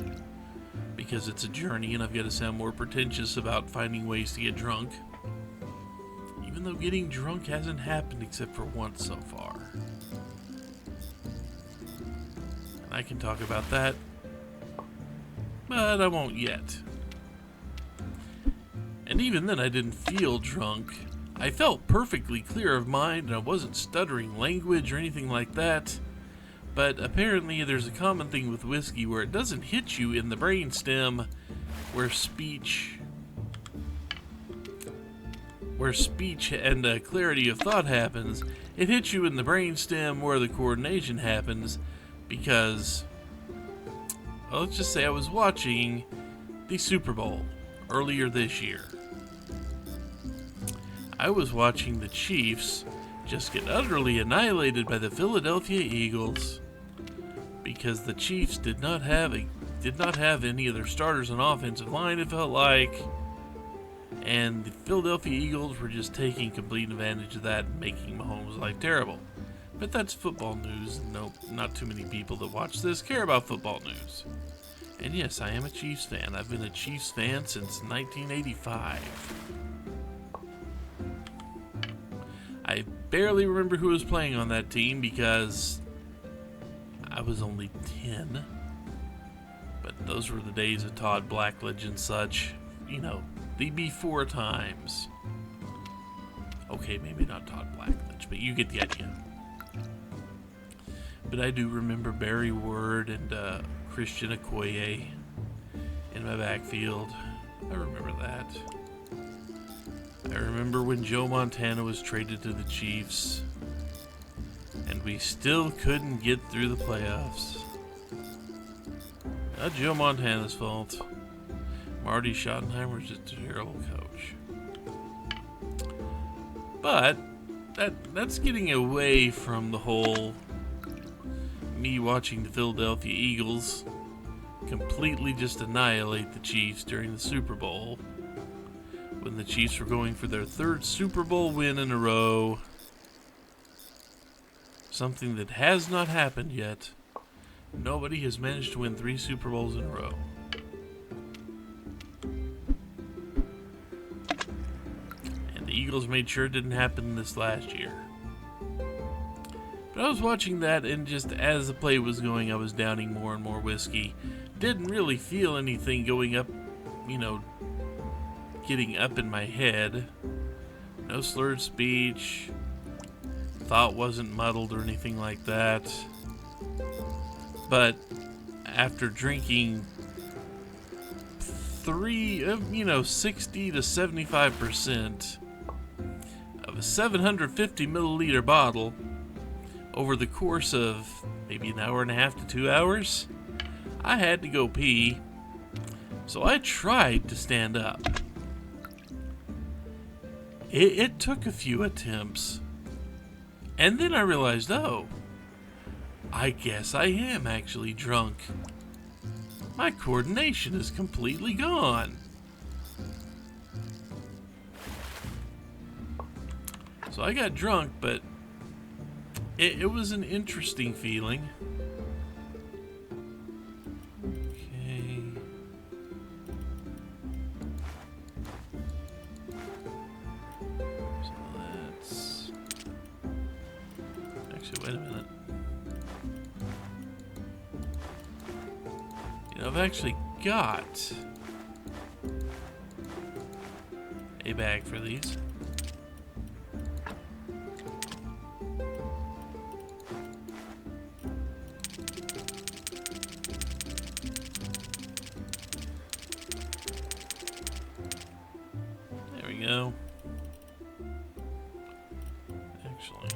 Because it's a journey and I've got to sound more pretentious about finding ways to get drunk. Even though getting drunk hasn't happened except for once so far. And I can talk about that, but I won't yet. And even then I didn't feel drunk. I felt perfectly clear of mind and I wasn't stuttering language or anything like that. But apparently there's a common thing with whiskey where it doesn't hit you in the brainstem where speech and clarity of thought happens. It hits you in the brainstem where the coordination happens because, well, let's just say I was watching the Super Bowl earlier this year. I was watching the Chiefs just get utterly annihilated by the Philadelphia Eagles because the Chiefs did not have any of their starters on offensive line, it felt like, and the Philadelphia Eagles were just taking complete advantage of that and making Mahomes' life terrible. But that's football news. Nope, not too many people that watch this care about football news. And yes, I am a Chiefs fan. I've been a Chiefs fan since 1985. I barely remember who was playing on that team because I was only 10. But those were the days of Todd Blackledge and such. You know, the before times. Okay, maybe not Todd Blackledge, but you get the idea. But I do remember Barry Ward and Christian Okoye in my backfield. I remember that. I remember when Joe Montana was traded to the Chiefs, and we still couldn't get through the playoffs. Not Joe Montana's fault. Marty Schottenheimer's just a terrible coach. But that's getting away from the whole me watching the Philadelphia Eagles completely just annihilate the Chiefs during the Super Bowl, when the Chiefs were going for their third Super Bowl win in a row. Something that has not happened yet. Nobody has managed to win 3 Super Bowls in a row. And the Eagles made sure it didn't happen this last year. But I was watching that, and just as the play was going, I was downing more and more whiskey. Didn't really feel anything going up, getting up in my head. No slurred speech. Thought wasn't muddled or anything like that. But after drinking 60 to 75% of a 750 milliliter bottle over the course of maybe an hour and a half to 2 hours, I had to go pee. So I tried to stand up. It took a few attempts. And then I realized, oh, I guess I am actually drunk. My coordination is completely gone. So I got drunk, but it was an interesting feeling. Okay. So that's... Actually, wait a minute. I've actually got a bag for these. There we go. Actually,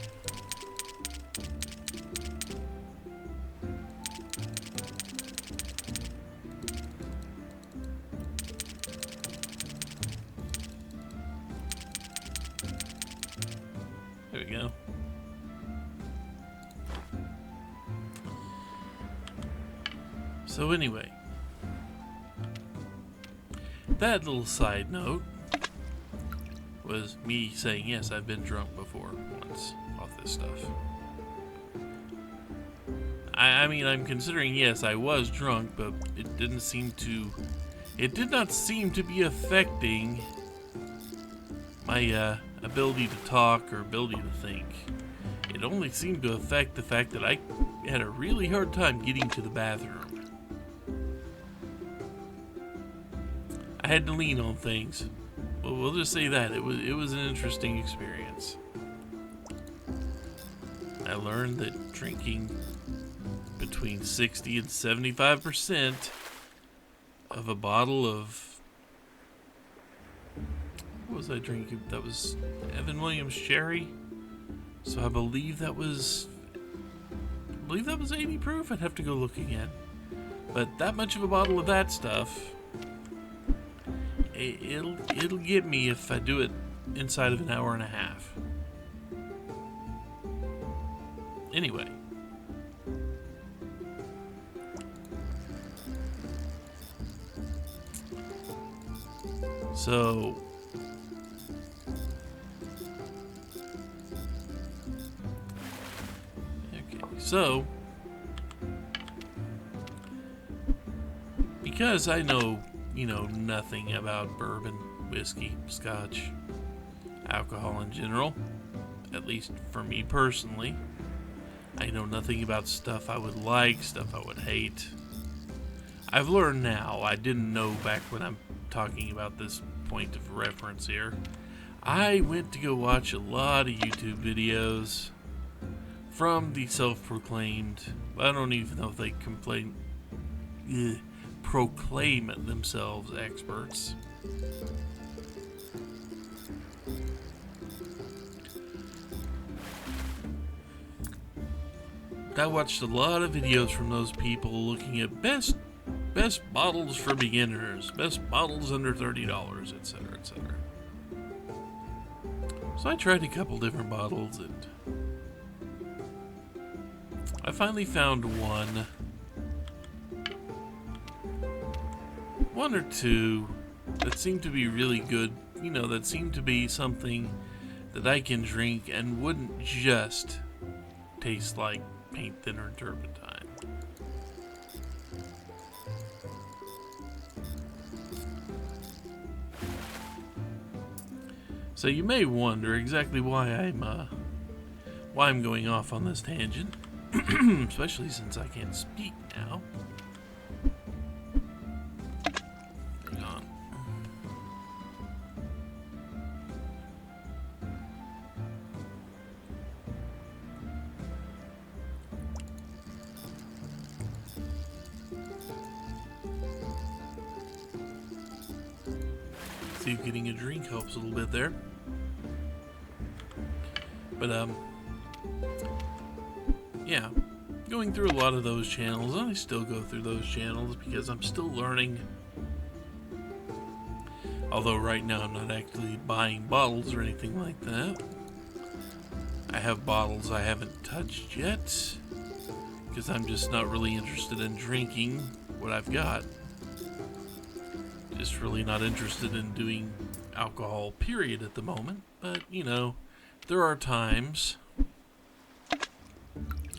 there we go. So anyway, that little side note was me saying, yes, I've been drunk before once off this stuff. I mean, I'm considering, yes, I was drunk, but it did not seem to be affecting my ability to talk or ability to think. It only seemed to affect the fact that I had a really hard time getting to the bathroom. I had to lean on things. Well, we'll just say that it was an interesting experience. I learned that drinking between 60 and 75% of a bottle of, what was I drinking? That was Evan Williams Sherry. So I believe that was 80 proof. I'd have to go look again. But that much of a bottle of that stuff, it'll get me if I do it inside of an hour and a half. Anyway. So So, because I know, nothing about bourbon, whiskey, scotch, alcohol in general, at least for me personally, I know nothing about stuff I would like, stuff I would hate. I've learned now, I didn't know back when I'm talking about this point of reference here. I went to go watch a lot of YouTube videos from the self-proclaimed, I don't even know if they proclaim themselves experts. I watched a lot of videos from those people looking at best bottles for beginners, best bottles under $30, etc., etc. So I tried a couple different bottles and I finally found one or two that seemed to be really good, that seemed to be something that I can drink and wouldn't just taste like paint thinner and turpentine. So you may wonder exactly why I'm going off on this tangent. Especially since I can't speak now. Hang on. See if getting a drink helps a little bit there. But yeah, going through a lot of those channels, and I still go through those channels because I'm still learning. Although right now I'm not actually buying bottles or anything like that. I have bottles I haven't touched yet because I'm just not really interested in drinking what I've got. Just really not interested in doing alcohol, period, at the moment. But, there are times,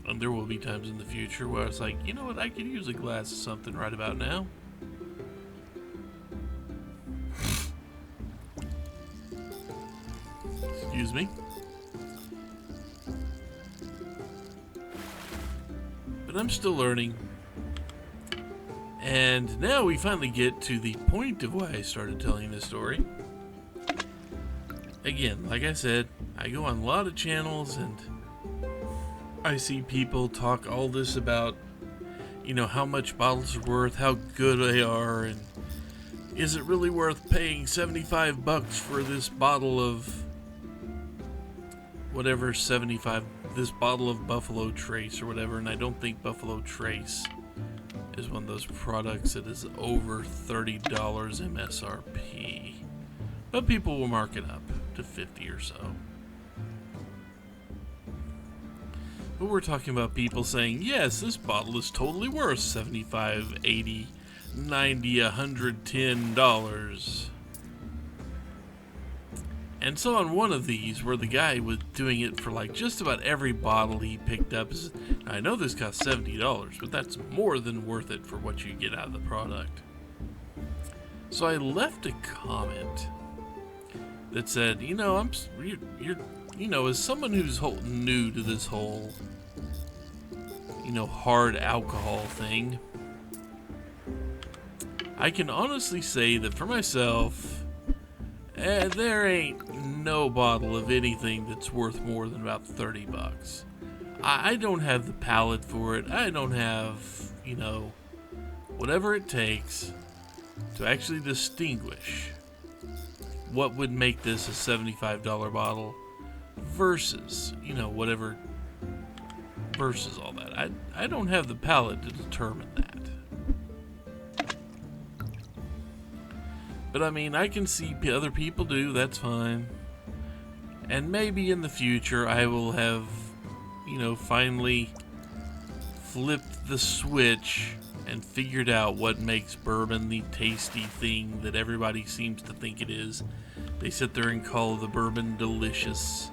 and there will be times in the future where it's like, you know what, I could use a glass of something right about now. Excuse me. But I'm still learning. And now we finally get to the point of why I started telling this story. Again, like I said, I go on a lot of channels and I see people talk all this about, how much bottles are worth, how good they are, and is it really worth paying $75 for this bottle of whatever, this bottle of Buffalo Trace or whatever. And I don't think Buffalo Trace is one of those products that is over $30 MSRP, but people will mark it up to 50 or so. But we're talking about people saying, yes, this bottle is totally worth $75, $80, $90, $110. And so on one of these, where the guy was doing it for like just about every bottle he picked up, I know this costs $70, but that's more than worth it for what you get out of the product. So I left a comment that said, you know, as someone who's new to this whole, hard alcohol thing, I can honestly say that for myself, there ain't no bottle of anything that's worth more than about 30 bucks. I don't have the palate for it. I don't have, whatever it takes to actually distinguish what would make this a $75 bottle versus, whatever, versus all that. I don't have the palate to determine that. But I mean, I can see other people do, that's fine. And maybe in the future I will have, finally flipped the switch and figured out what makes bourbon the tasty thing that everybody seems to think it is. They sit there and call the bourbon delicious.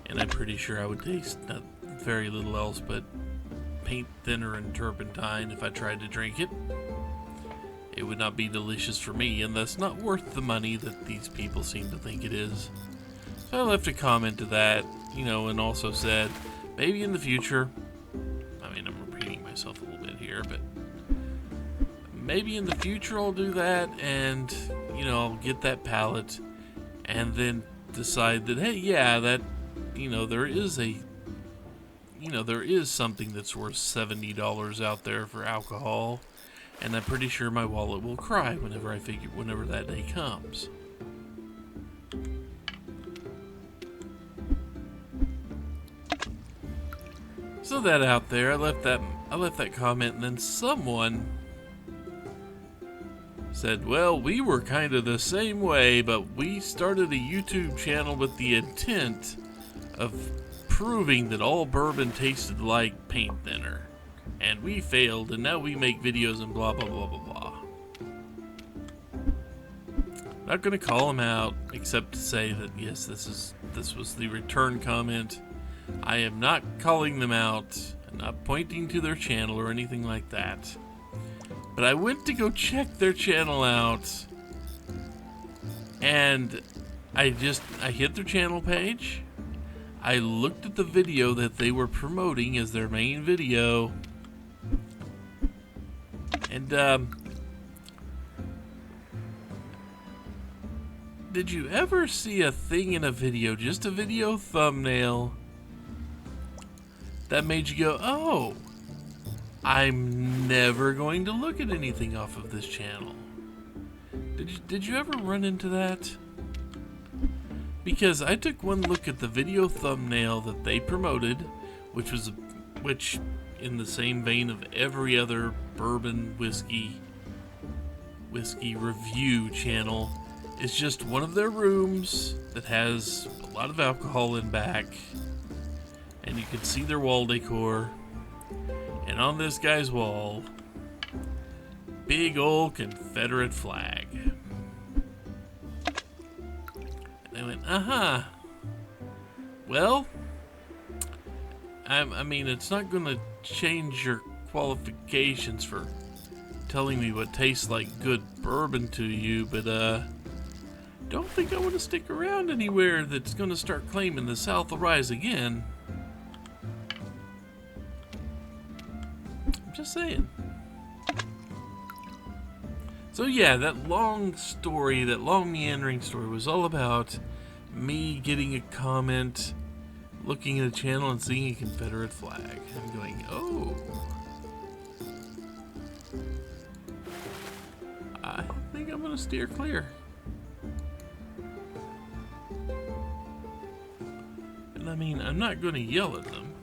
And I'm pretty sure I would taste very little else but paint thinner and turpentine if I tried to drink it. It would not be delicious for me, and thus not worth the money that these people seem to think it is. So I left a comment to that, and also said, maybe in the future, I mean, I'm repeating myself a little bit here, but maybe in the future I'll do that, and, I'll get that palate, and then decide that, hey, yeah, that, there is something that's worth $70 out there for alcohol. And I'm pretty sure my wallet will cry whenever that day comes. So that out there, I left that comment, and then someone said, well, we were kind of the same way, but we started a YouTube channel with the intent of proving that all bourbon tasted like paint thinner. And we failed, and now we make videos and blah, blah, blah, blah, blah. Not gonna call them out, except to say that, yes, this was the return comment. I am not calling them out. I'm not pointing to their channel or anything like that. But I went to go check their channel out, and I hit their channel page. I looked at the video that they were promoting as their main video. And, did you ever see a thing in a video, just a video thumbnail, that made you go, oh, I'm never going to look at anything off of this channel? Did you ever run into that? Because I took one look at the video thumbnail that they promoted, which in the same vein of every other bourbon whiskey review channel, is just one of their rooms that has a lot of alcohol in back, and you can see their wall decor, and on this guy's wall, big old Confederate flag. And I went, well, I mean, it's not gonna change your qualifications for telling me what tastes like good bourbon to you, but don't think I want to stick around anywhere that's gonna start claiming the South will rise again. I'm just saying. So yeah, that long meandering story was all about me getting a comment, looking at a channel and seeing a Confederate flag. I'm going, oh. I think I'm gonna steer clear. And I mean, I'm not gonna yell at them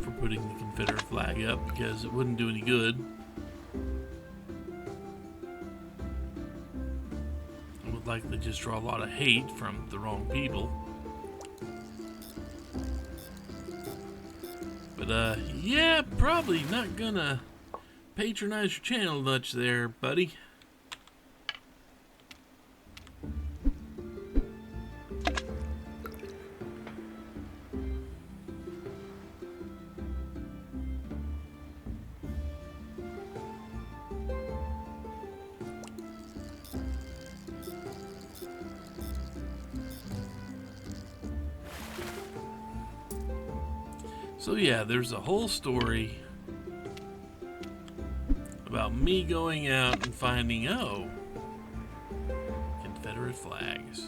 for putting the Confederate flag up, because it wouldn't do any good. It would likely just draw a lot of hate from the wrong people. But yeah, probably not gonna patronize your channel much there, buddy. So yeah, there's a whole story about me going out and finding, oh, Confederate flags.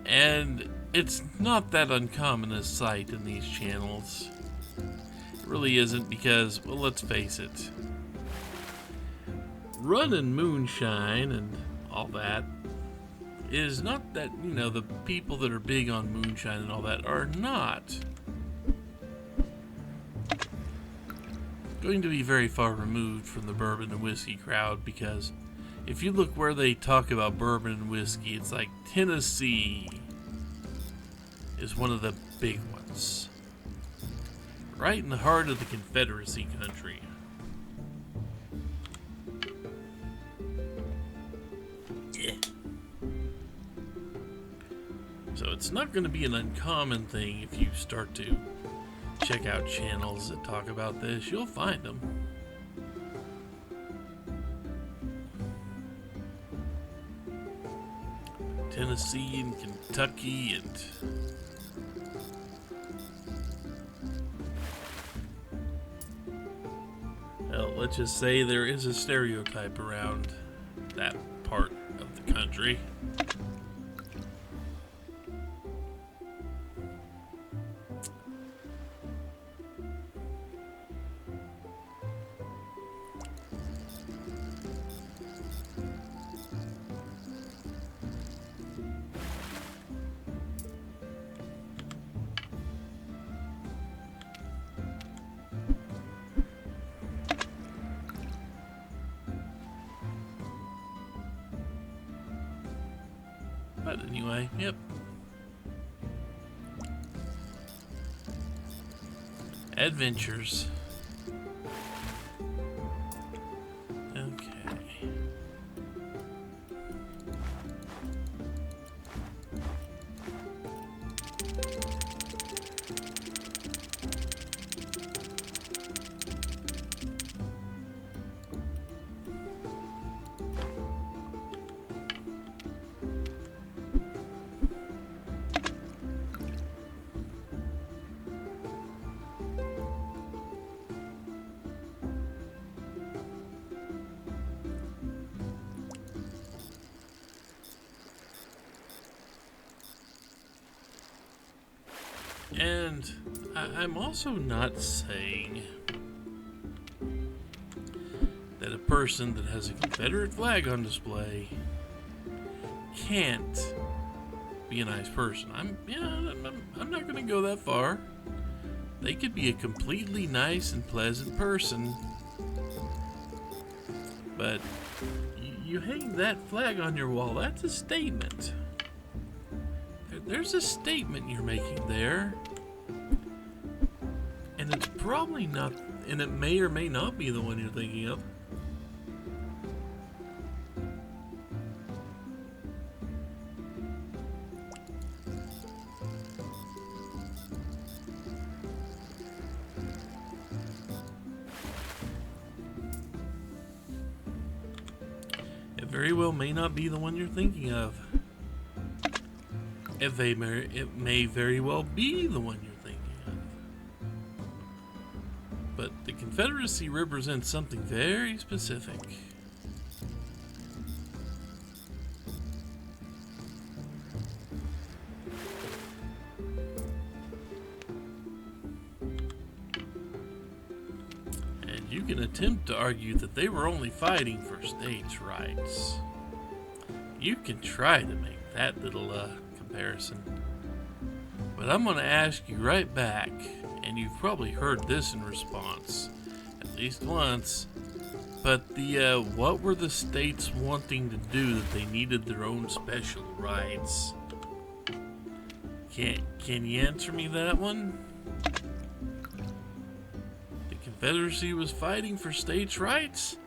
And it's not that uncommon a sight in these channels. It really isn't because, well, let's face it, running moonshine and all that is not that, you know, the people that are big on moonshine and all that are not going to be very far removed from the bourbon and whiskey crowd, because if you look where they talk about bourbon and whiskey, it's like Tennessee is one of the big ones. Right in the heart of the Confederacy country. Yeah. So it's not going to be an uncommon thing if you start to check out channels that talk about this. You'll find them. Tennessee and Kentucky and well, let's just say there is a stereotype around that part of the country. But anyway, yep. Adventures. Okay. And I'm also not saying that a person that has a Confederate flag on display can't be a nice person. I'm not going to go that far. They could be a completely nice and pleasant person, but you hang that flag on your wall, that's a statement. There's a statement you're making there. And it's probably not, and it may or may not be the one you're thinking of. It very well may not be the one you're thinking of. It may very well be the one you're thinking of. But the Confederacy represents something very specific. And you can attempt to argue that they were only fighting for states' rights. You can try to make that little comparison. But I'm going to ask you right back, and you've probably heard this in response at least once, but the what were the states wanting to do that they needed their own special rights? Can you answer me that one? The Confederacy was fighting for states' rights?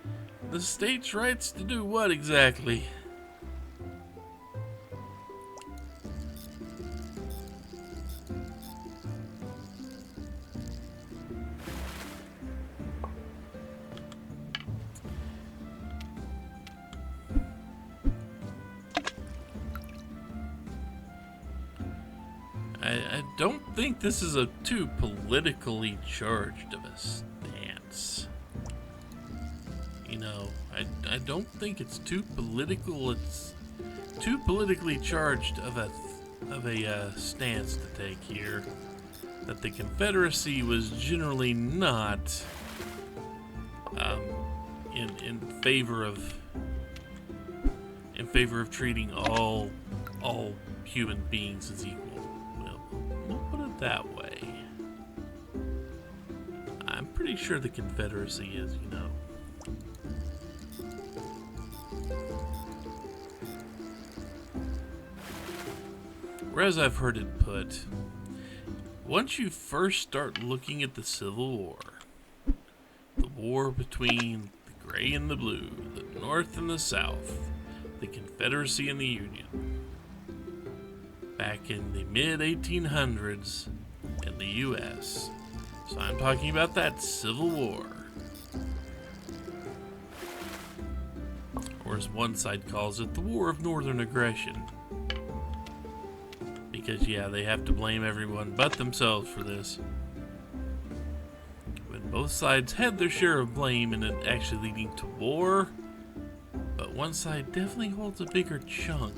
The states' rights to do what exactly? I don't think this is a too politically charged of a stance. You know, I don't think it's too political. It's too politically charged of a stance to take here. That the Confederacy was generally not in favor of treating all human beings as equal. Well, we'll put it that way. I'm pretty sure the Confederacy is, you know. Or as I've heard it put, once you first start looking at the Civil War, the war between the gray and the blue, the North and the South, the Confederacy and the Union, back in the mid-1800s in the U.S. So I'm talking about that Civil War. Or as one side calls it, the War of Northern Aggression. Because, yeah, they have to blame everyone but themselves for this. When both sides had their share of blame in it actually leading to war, but one side definitely holds a bigger chunk.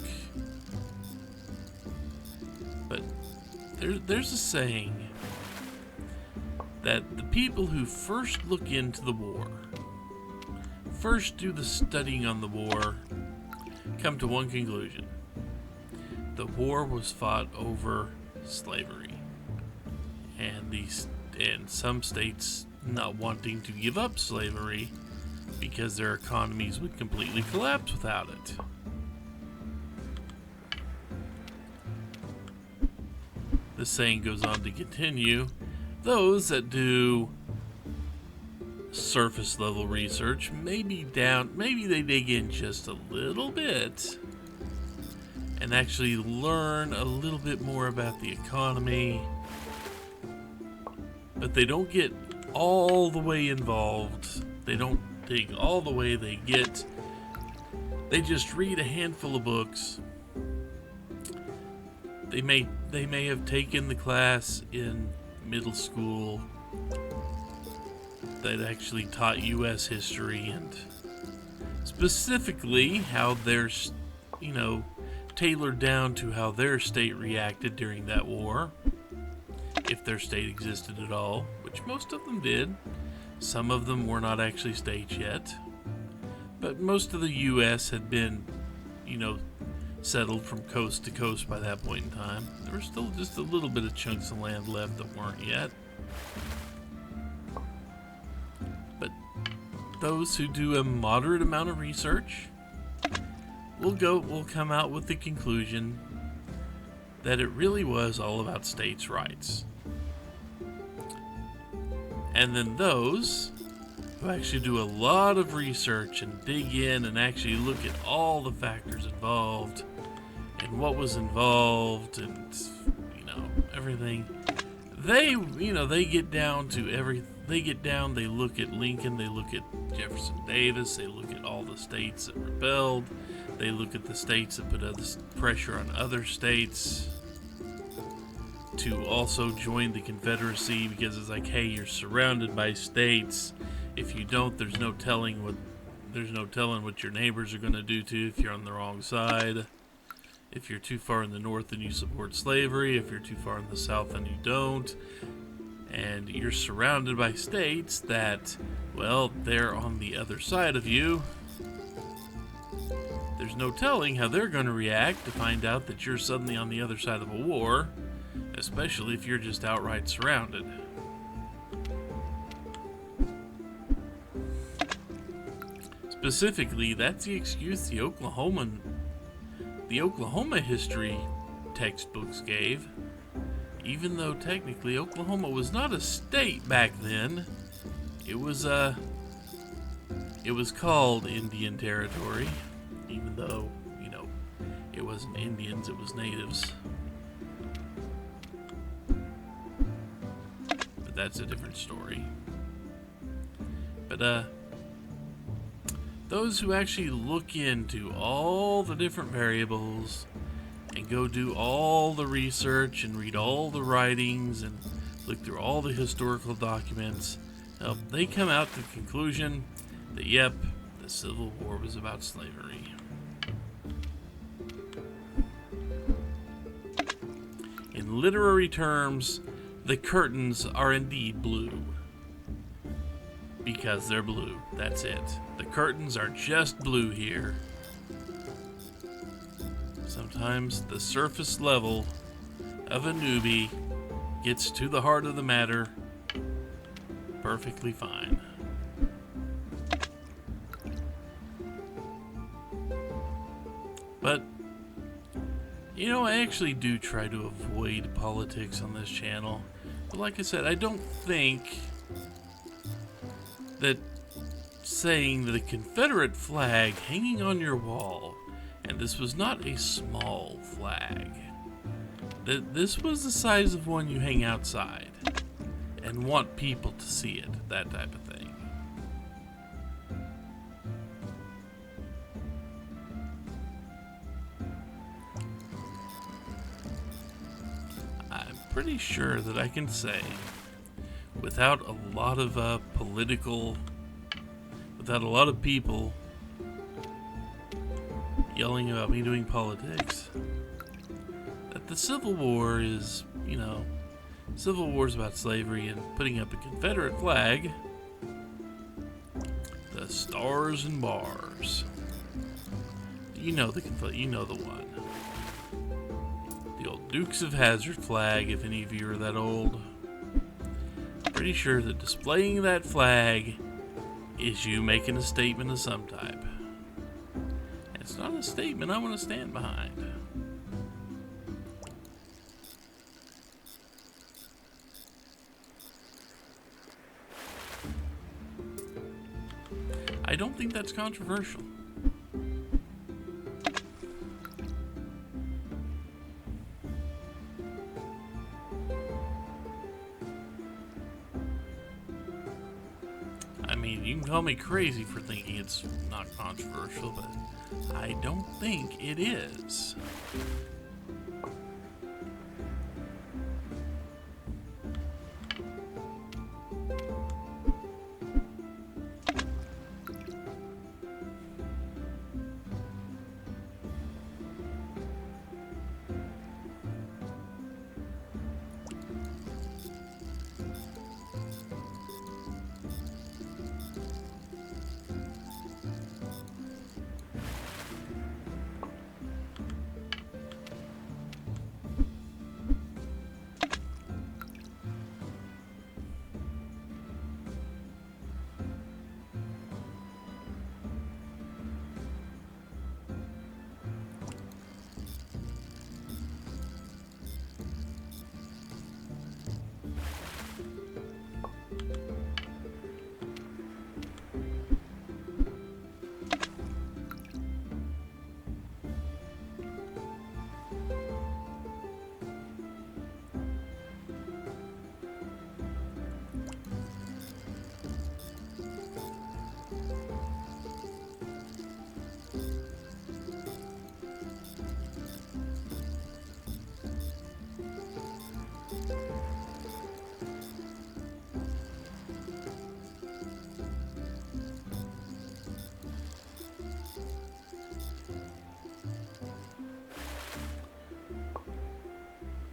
But there's a saying that the people who first look into the war, first do the studying on the war, come to one conclusion. The war was fought over slavery, and some states not wanting to give up slavery because their economies would completely collapse without it. The saying goes on to continue, those that do surface level research, maybe they dig in just a little bit and actually learn a little bit more about the economy, but they don't get all the way involved. They don't dig all the way. They just read a handful of books. They may have taken the class in middle school that actually taught U.S. history and specifically how there's, tailored down to how their state reacted during that war, if their state existed at all, which most of them did. Some of them were not actually states yet, but most of the U.S. had been, settled from coast to coast by that point in time. There were still just a little bit of chunks of land left that weren't yet. But those who do a moderate amount of research will come out with the conclusion that it really was all about states' rights. And then those who actually do a lot of research and dig in and actually look at all the factors involved and what was involved and everything, they get down to they look at Lincoln, they look at Jefferson Davis, they look at all the states that rebelled, they look at the states that put other pressure on other states to also join the Confederacy, because it's like, hey, you're surrounded by states. If you don't, there's no telling what your neighbors are going to do to you if you're on the wrong side. If you're too far in the north, then you support slavery. If you're too far in the south, then you don't. And you're surrounded by states that, well, they're on the other side of you. There's no telling how they're going to react to find out that you're suddenly on the other side of a war, especially if you're just outright surrounded. Specifically, that's the excuse the Oklahoma history textbooks gave. Even though technically Oklahoma was not a state back then, it was called Indian Territory, even though, it wasn't Indians, it was natives. But that's a different story. But those who actually look into all the different variables and go do all the research and read all the writings and look through all the historical documents, they come out to the conclusion that, yep, the Civil War was about slavery. In literary terms, the curtains are indeed blue. Because they're blue. That's it. The curtains are just blue here. Sometimes the surface level of a newbie gets to the heart of the matter perfectly fine. But, you know, I actually do try to avoid politics on this channel. But like I said, I don't think that saying that a Confederate flag hanging on your wall, and this was not a small flag, that this was the size of one you hang outside and want people to see it, that type of thing. I'm pretty sure that I can say, without a lot of without a lot of people yelling about me doing politics, that the Civil War is, you know, Civil War's about slavery and putting up a Confederate flag, the stars and bars. You know the one. The old Dukes of Hazzard flag, if any of you are that old. Pretty sure that displaying that flag is you making a statement of some type. And it's not a statement I want to stand behind. I don't think that's controversial. I mean, you can call me crazy for thinking it's not controversial, but I don't think it is.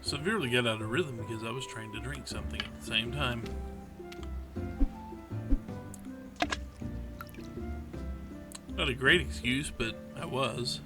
Severely got out of rhythm because I was trying to drink something at the same time. Not a great excuse, but I was.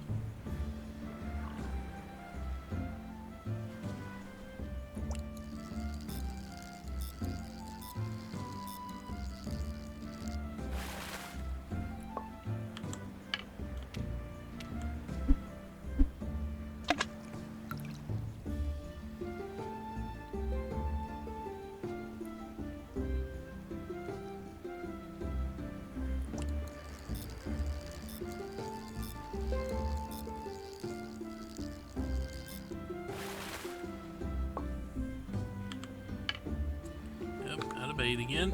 Bait again.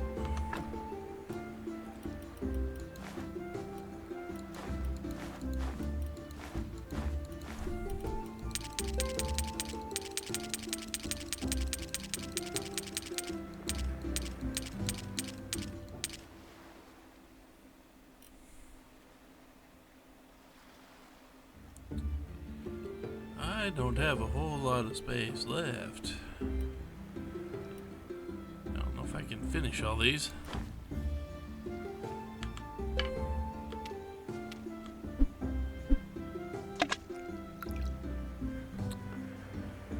I don't have a whole lot of space left. I don't know if I can finish all these.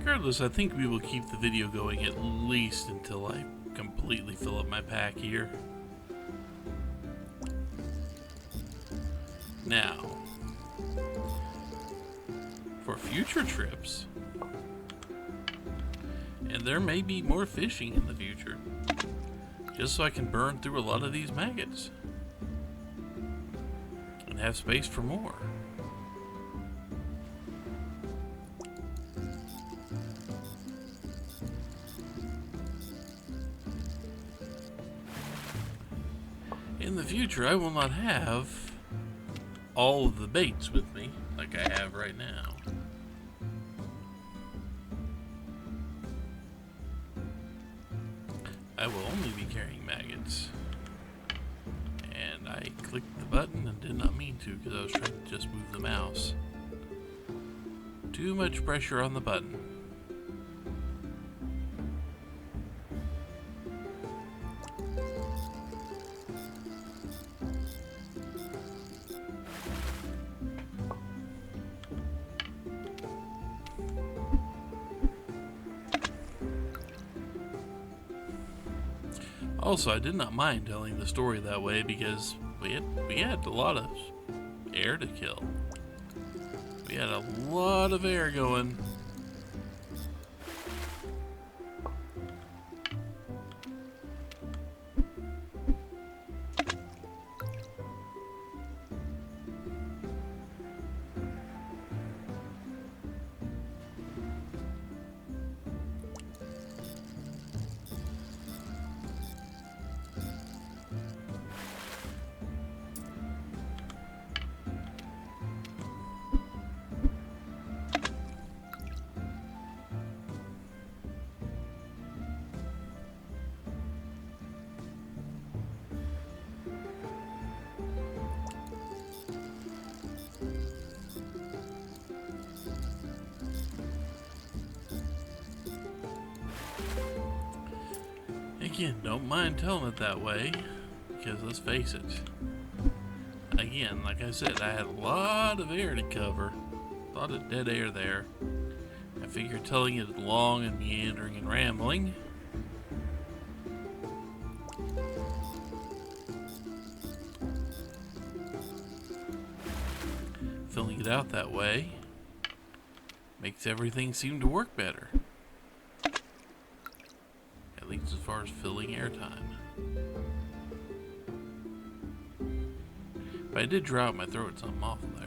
Regardless, I think we will keep the video going at least until I completely fill up my pack here. Now, for future trips, and there may be more fishing in the future, just so I can burn through a lot of these maggots and have space for more. In the future, I will not have all of the baits with me like I have right now. I will only be carrying maggots. And I clicked the button and did not mean to because I was trying to just move the mouse. Too much pressure on the button. Also, I did not mind telling the story that way because we had a lot of air to kill. We had a lot of air going. Again, don't mind telling it that way, because let's face it. Again, like I said, I had a lot of air to cover. A lot of dead air there. I figured telling it long and meandering and rambling. Filling it out that way makes everything seem to work better. At least as far as filling airtime. But I did dry out my throat something awful there.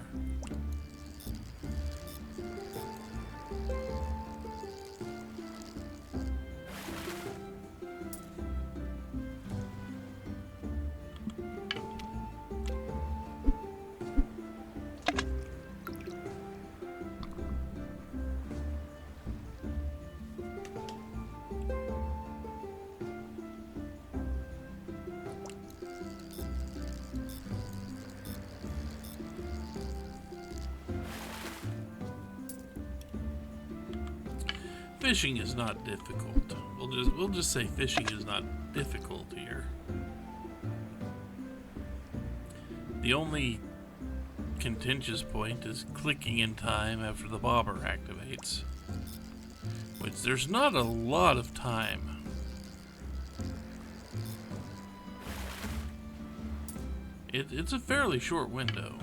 Fishing is not difficult. We'll just say fishing is not difficult here. The only contentious point is clicking in time after the bobber activates, which there's not a lot of time. It's a fairly short window.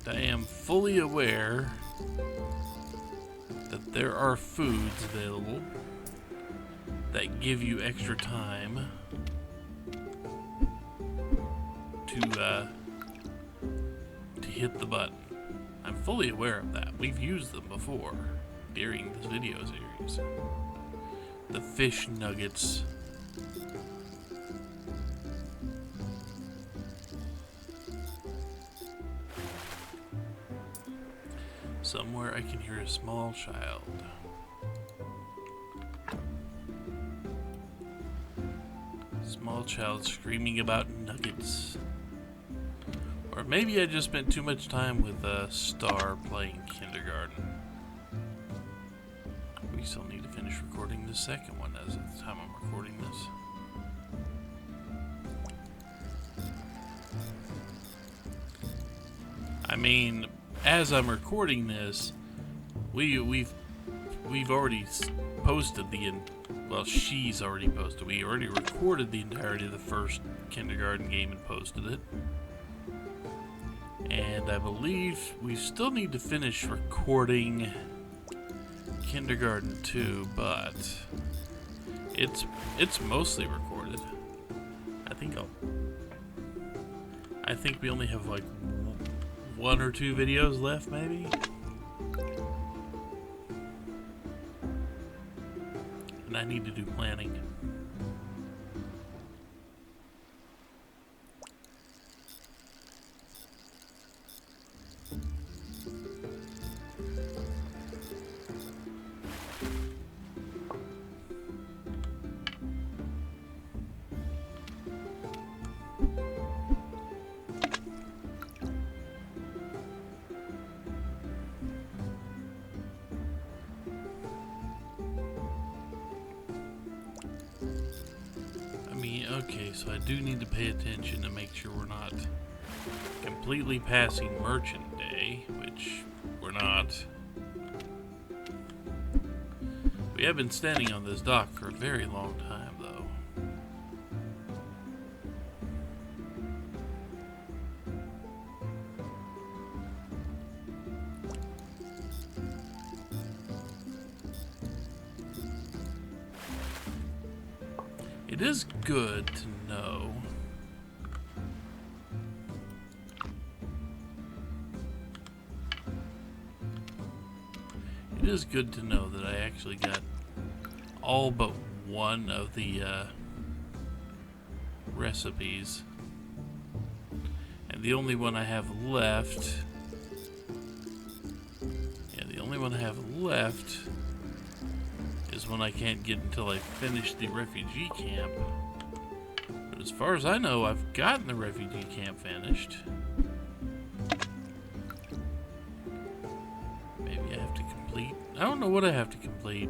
I am fully aware that there are foods available that give you extra time to hit the button. I'm fully aware of that. We've used them before during this video series. The fish nuggets. Somewhere I can hear a small child. Small child screaming about nuggets. Or maybe I just spent too much time with Star playing kindergarten. We still need to finish recording the second one as of the time I'm recording this. I mean, as I'm recording this, we've already posted well, she's already posted. We already recorded the entirety of the first kindergarten game and posted it. And I believe we still need to finish recording Kindergarten 2, but it's mostly recorded. I think we only have like 1 or 2 videos left, maybe. And I need to do planning. Okay, so I do need to pay attention to make sure we're not completely passing Merchant Day, which we're not. We have been standing on this dock for a very long time, though. It is good to know that I actually got all but one of the recipes, and the only one I have left is one I can't get until I finish the refugee camp. But as far as I know, I've gotten the refugee camp finished. Maybe I have to complete. I don't know what I have to complete.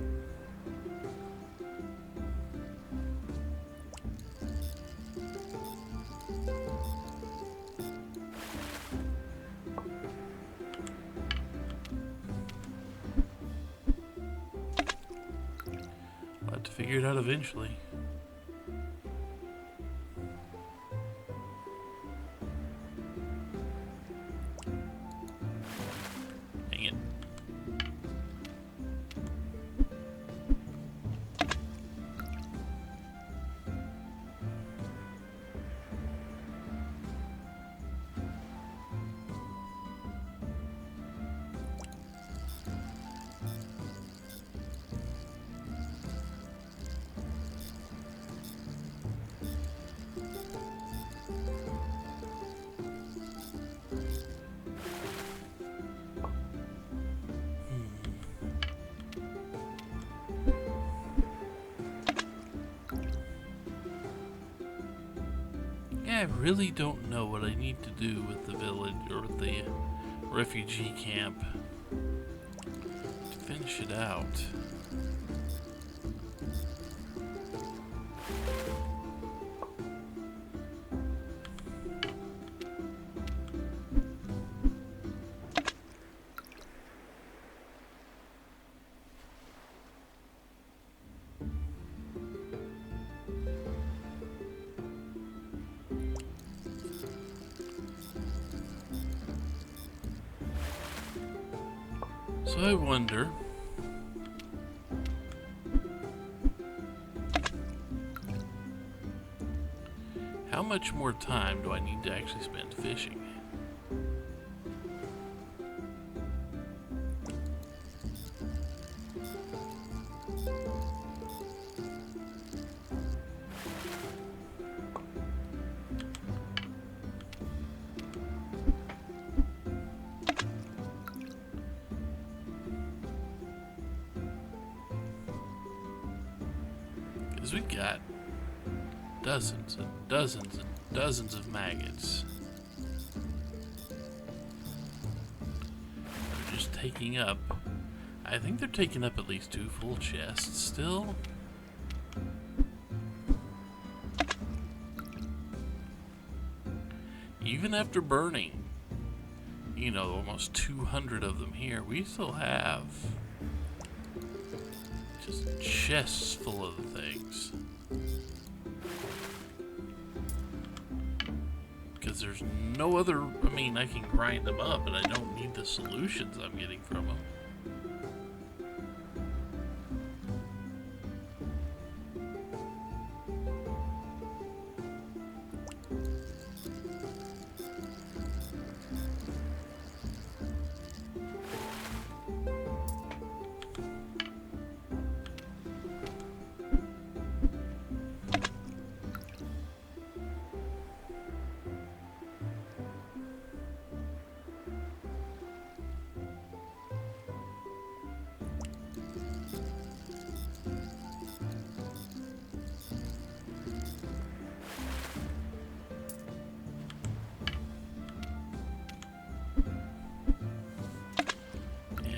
I'll have to figure it out eventually. Dang it. I really don't know what I need to do with the village or with the refugee camp to finish it out. So I wonder, how much more time do I need to actually spend fishing? Because we got dozens and dozens and dozens of maggots. They're just taking up. I think they're taking up at least 2 full chests still. Even after burning, you know, almost 200 of them here, we still have just chests full of the things. Because there's no other, I mean, I can grind them up, but I don't need the solutions I'm getting from them.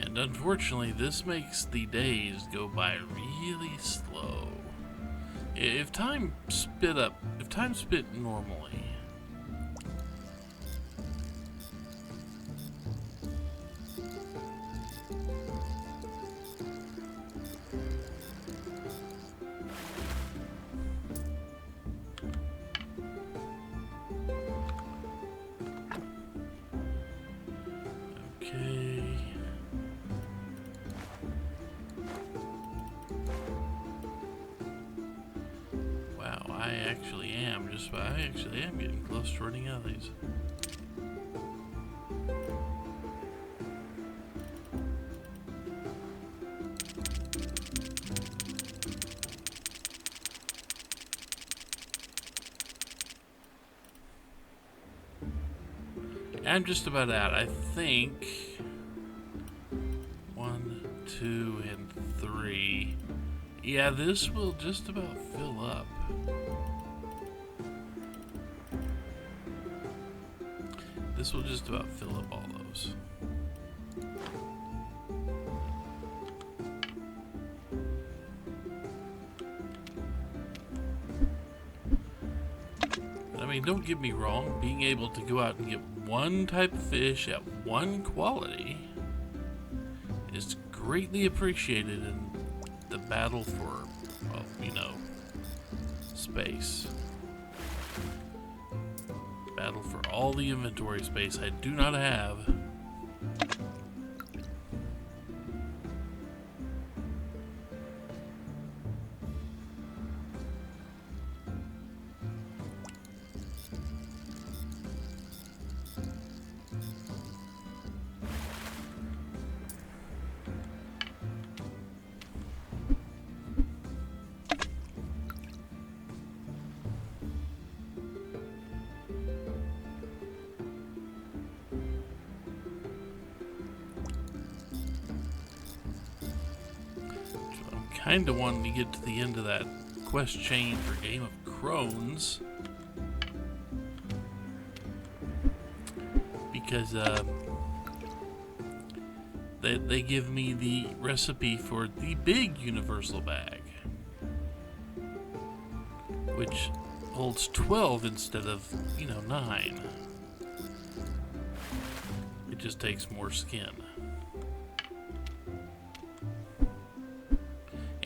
And unfortunately, this makes the days go by really slow. If time sped normally, okay. I actually am getting close to running out of these. I'm just about out. I think 1, 2, and 3. Yeah, this will just about fill up. This will just about fill up all those. I mean, don't get me wrong, being able to go out and get one type of fish at one quality is greatly appreciated in the battle for, well, you know, space. Battle for all the inventory space I do not have. Kind of wanting to get to the end of that quest chain for Game of Crones, because they give me the recipe for the big universal bag, which holds 12 instead of, you know, 9. It just takes more skin.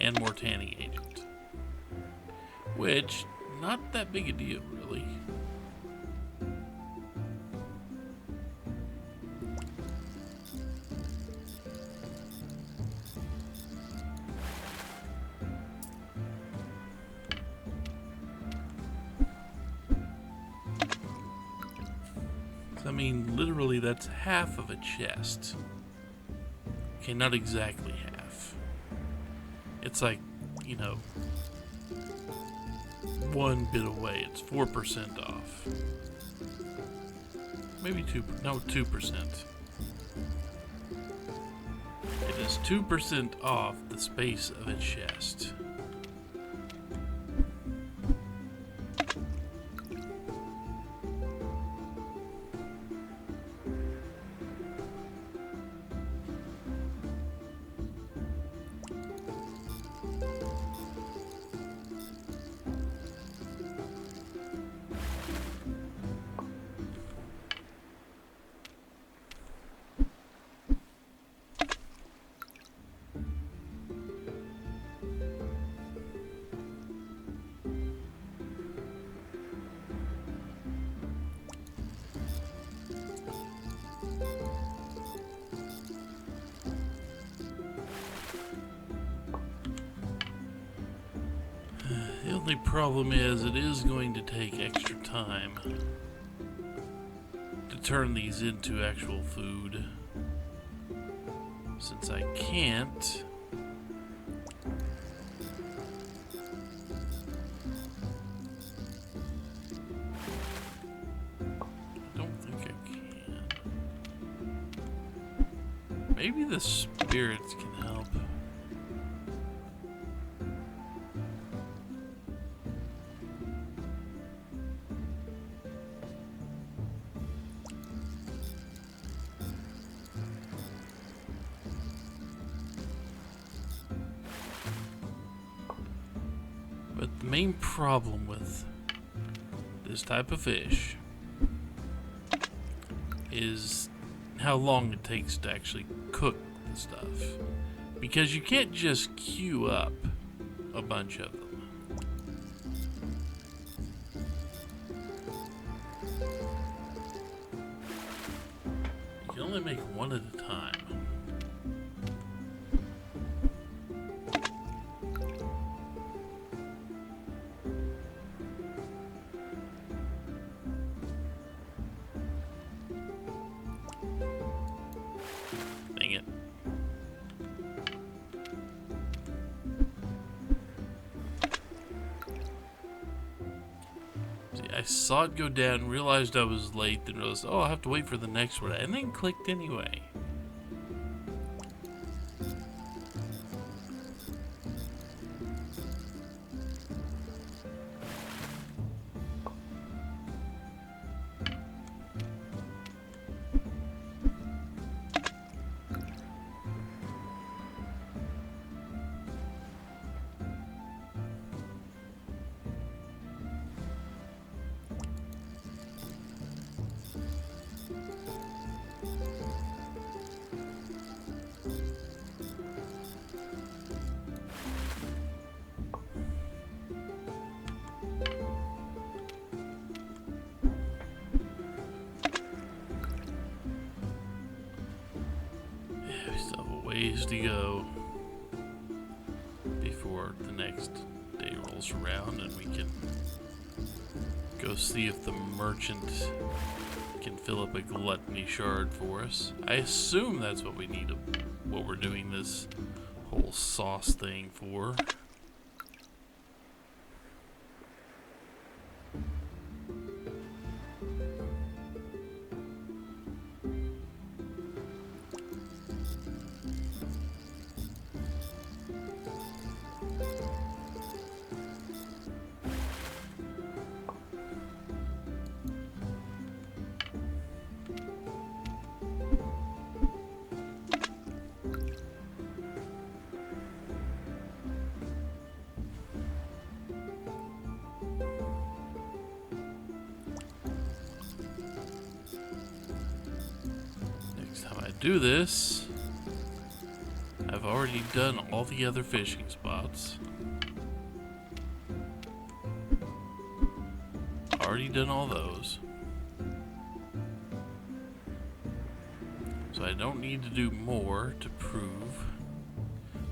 And more tanning agent, which not that big a deal really. I mean, literally that's half of a chest. Okay, not exactly half. It's like, you know, 1 bit away. It's 4% off. Maybe 2%. It is 2% off the space of a chest. problem is, it is going to take extra time to turn these into actual food. Since I can't... I don't think I can. Maybe the spirits can help. But the main problem with this type of fish is how long it takes to actually cook the stuff. Because you can't just queue up a bunch of them. You can only make one at a time. Dang it. See, I saw it go down, realized I was late, then realized, oh, I'll have to wait for the next one, and then clicked anyway. We still have a ways to go before the next day rolls around and we can go see if the merchant can fill up a gluttony shard for us. I assume that's what we need, what we're doing this whole sauce thing for. Do this. I've already done all the other fishing spots. Already done all those. So I don't need to do more to prove.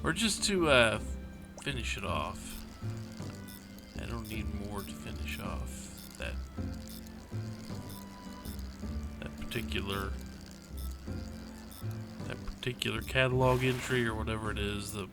Or just to finish it off. I don't need more to finish off that particular catalog entry or whatever it is. The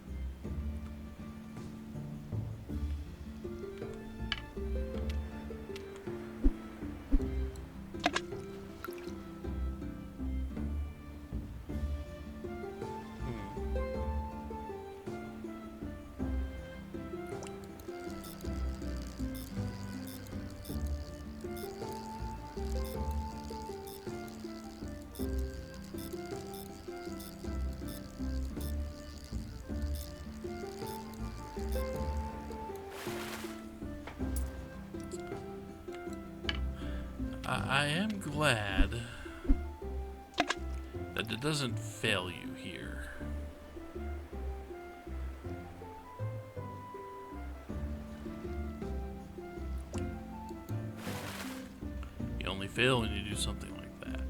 I am glad that it doesn't fail you here. You only fail when you do something like that.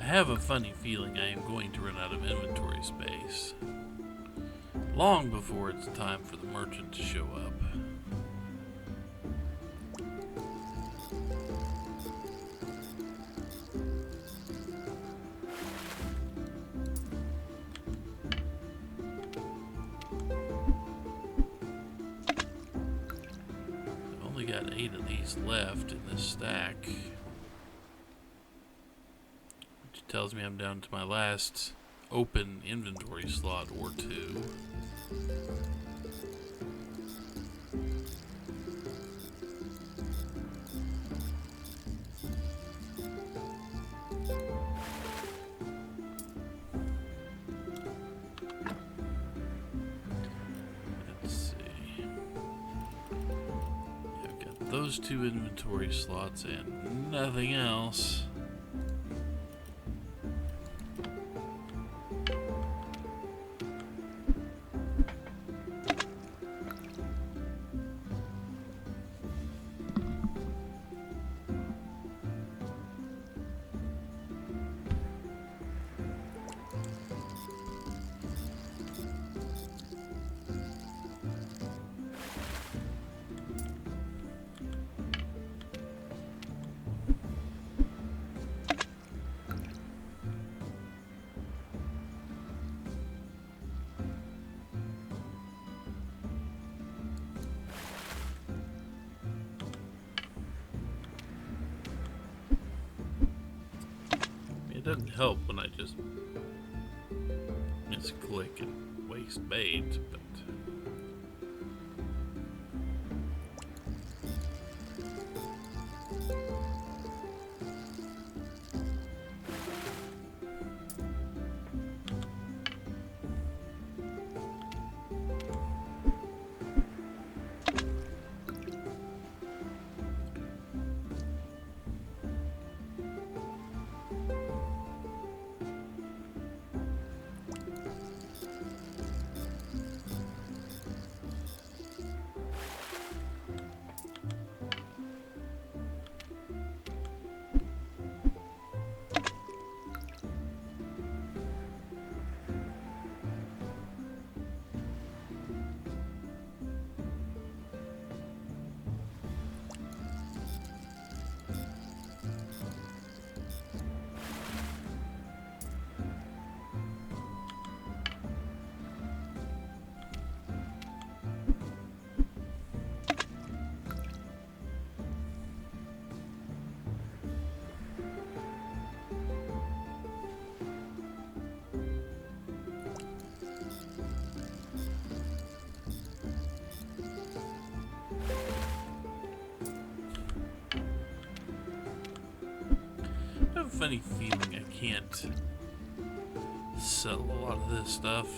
have a funny feeling I am going to run out of inventory space long before it's time for the merchant to show up. I've only got 8 of these left in this stack, which tells me I'm down to my last open inventory slot or 2. Let's see. I've got those 2 inventory slots and nothing else. It doesn't help when I just misclick and waste bait, but I have a funny feeling I can't sell a lot of this stuff.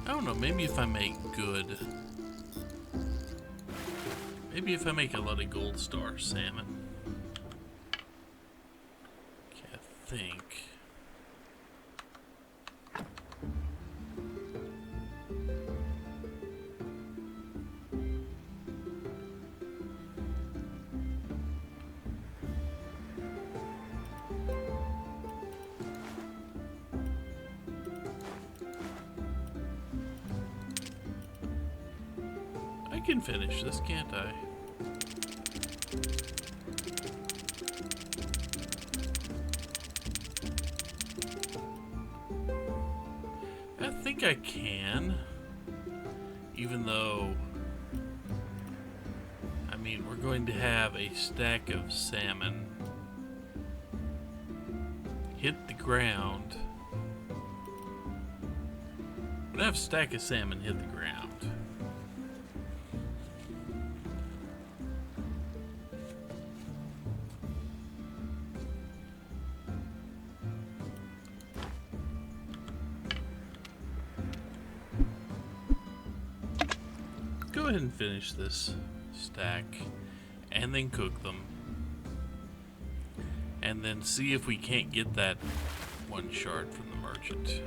I don't know, maybe if I make a lot of gold star salmon. Okay, I think. I can finish this, can't I? I think I can. Even though, I mean, we're going to have a stack of salmon hit the ground. We're gonna have a stack of salmon hit the ground. Go ahead and finish this stack and then cook them, and then see if we can't get that 1 shard from the merchant.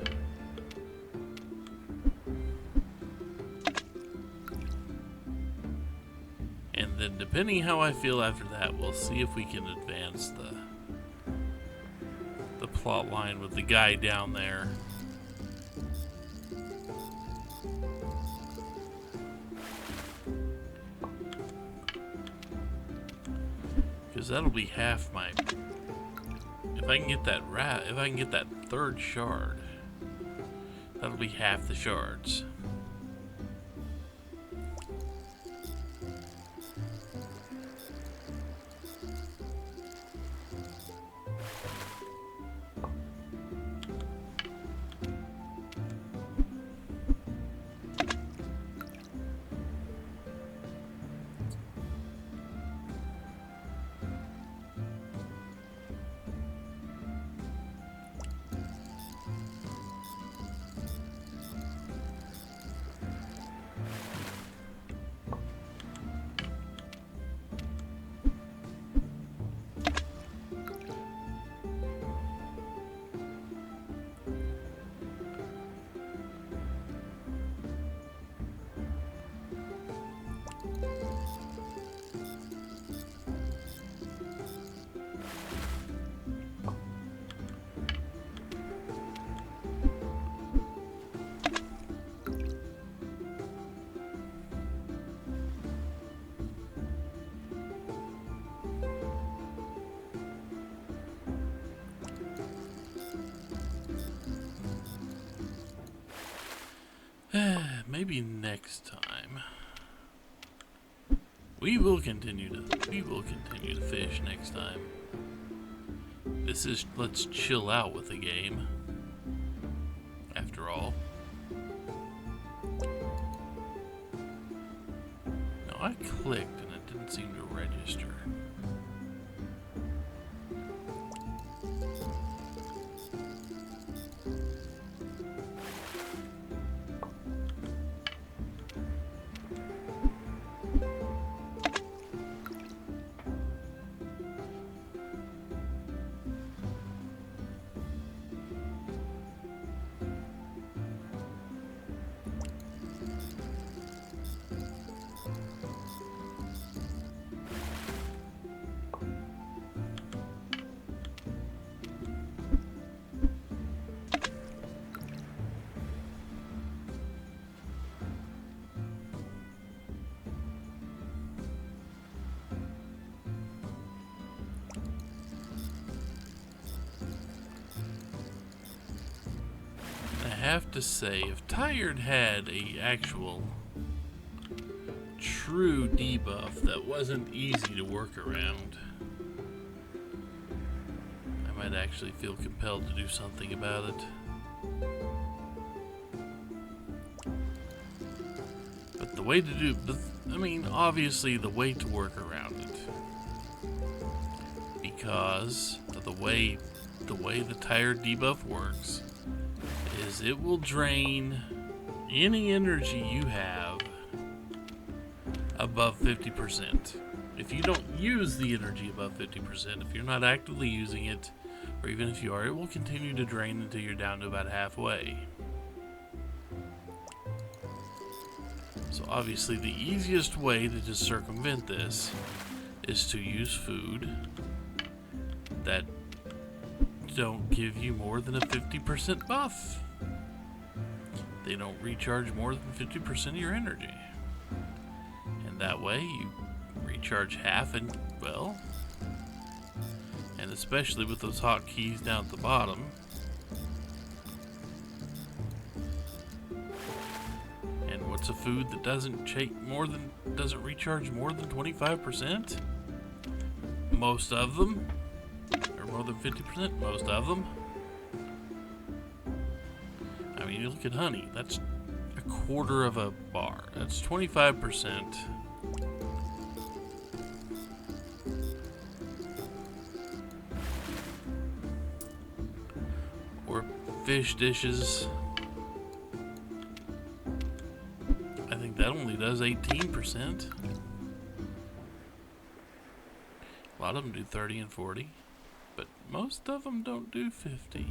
then depending how I feel after that, we'll see if we can advance the plot line with the guy down there. Because that'll be half my... If I can get that if I can get that third shard, that'll be half the shards. Maybe next time. We will continue to fish next time. This is let's chill out with the game. After all. No, I clicked and it didn't seem to register. I have to say, if Tired had a actual true debuff that wasn't easy to work around, I might actually feel compelled to do something about it. But the way to do, I mean, obviously the way to work around it, because of the way the Tired debuff works, is it will drain any energy you have above 50%. If you don't use the energy above 50%, if you're not actively using it, or even if you are, it will continue to drain until you're down to about halfway. So obviously the easiest way to just circumvent this is to use food that don't give you more than a 50% buff. They don't recharge more than 50% of your energy. And that way you recharge half and, well, and especially with those hotkeys down at the bottom. And what's a food that doesn't recharge more than 25%? Most of them. Or more than 50%? Most of them. I mean, you look at honey, that's a quarter of a bar. That's 25%. Or fish dishes. I think that only does 18%. A lot of them do 30 and 40, but most of them don't do 50.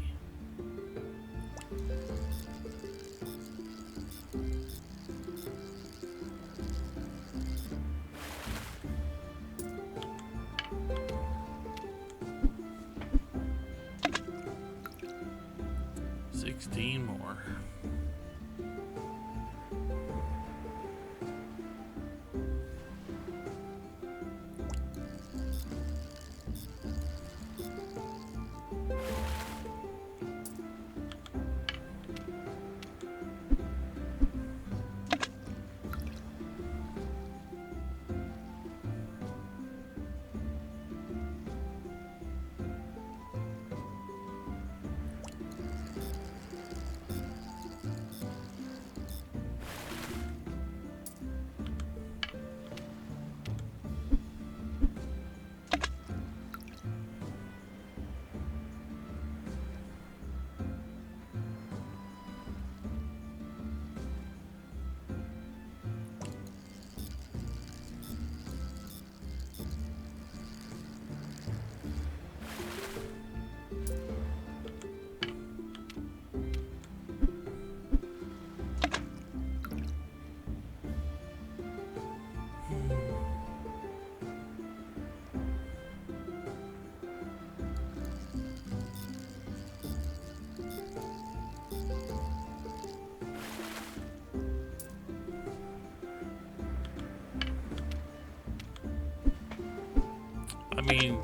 I mean,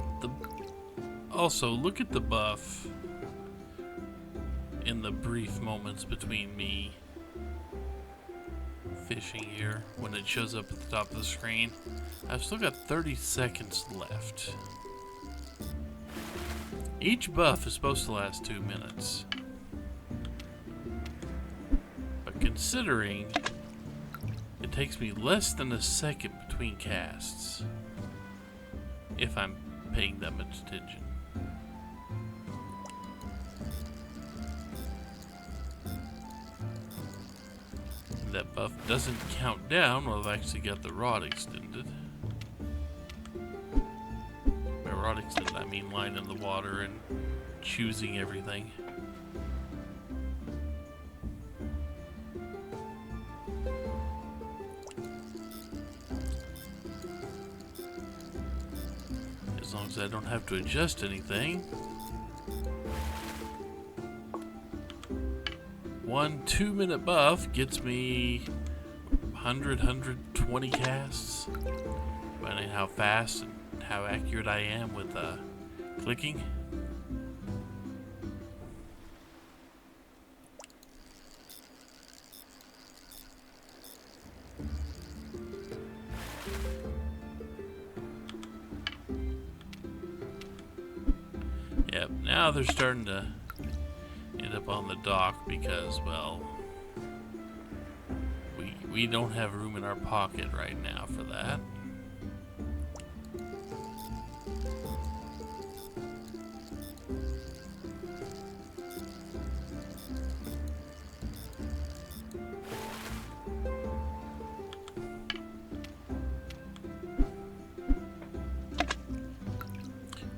also, look at the buff in the brief moments between me fishing here when it shows up at the top of the screen. I've still got 30 seconds left. Each buff is supposed to last 2 minutes. But considering it takes me less than a second between casts, if I'm paying that much attention. That buff doesn't count down while I've actually got the rod extended. By rod extended, I mean line in the water and choosing everything. As long as I don't have to adjust anything. 1 2-minute buff gets me 120 casts, depending on how fast and how accurate I am with clicking. Yep, now they're starting to end up on the dock because, well, we don't have room in our pocket right now for that.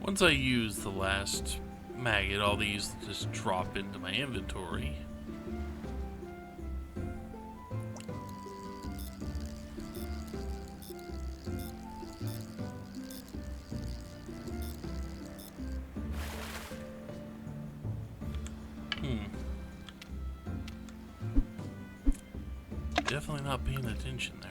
Once I use the last maggot, all these just drop into my inventory. Definitely not paying attention there.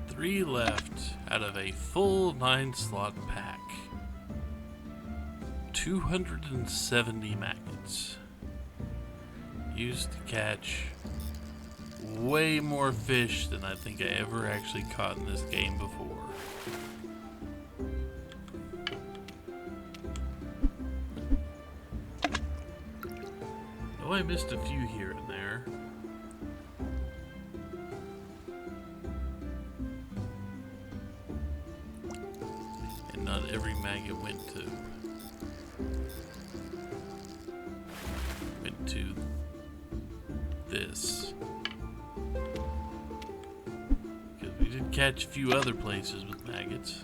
Three left out of a full 9-slot pack. 270 maggots. Used to catch way more fish than I think I ever actually caught in this game before. Oh, I missed a few here and there. And not every maggot went to this. Because we did catch a few other places with maggots.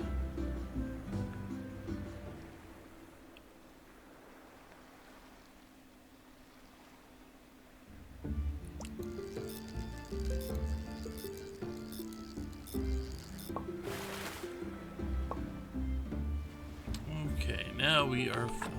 Okay, now we are full.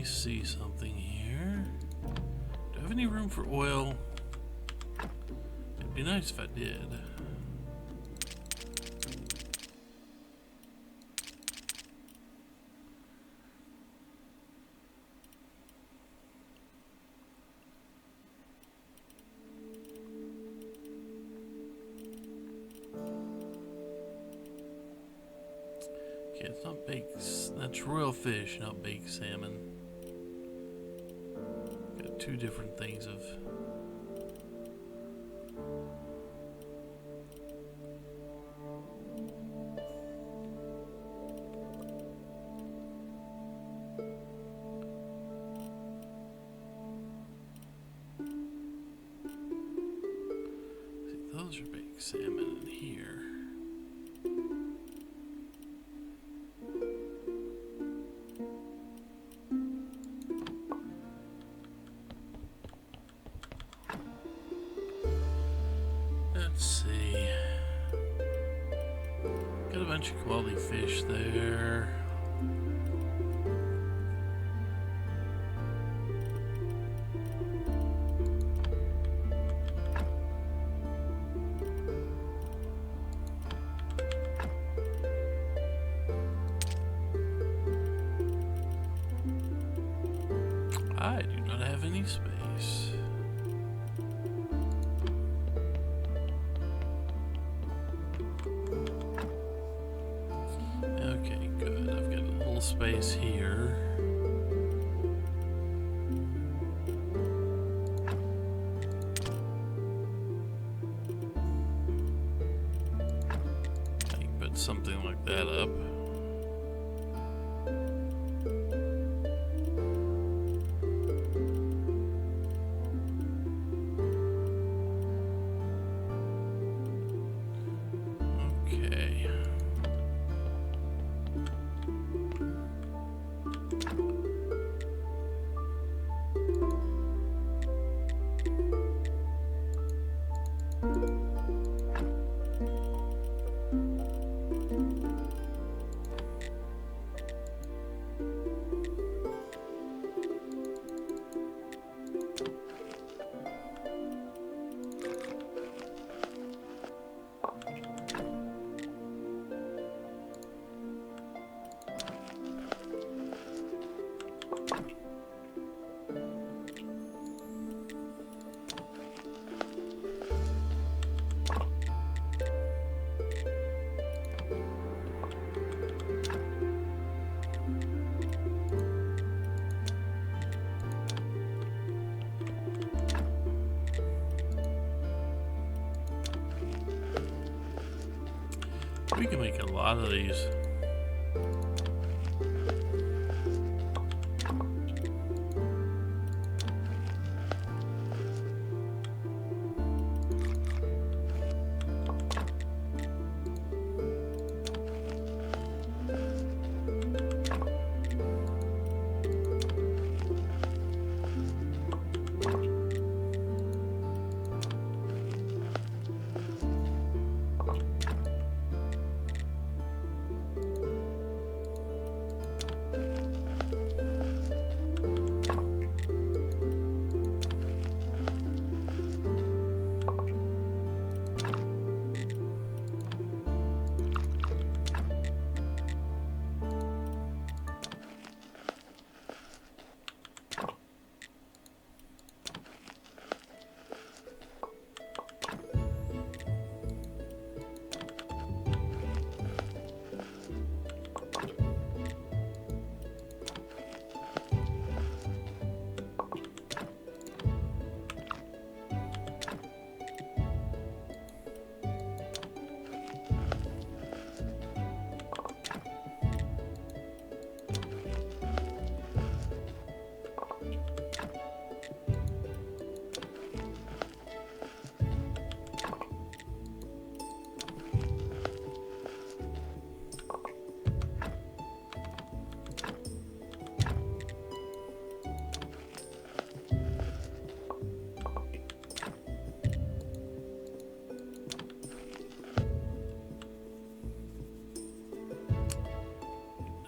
me see something here. Do I have any room for oil? It'd be nice if I did. Okay, it's not baked. That's royal fish, not baked salmon. Got two different things of. See, those are baked salmon in here. Let's see. Got a bunch of quality fish there. I do not have any space. Okay, good. I've got a little space here. I can put something like that up. Okay. We can make a lot of these.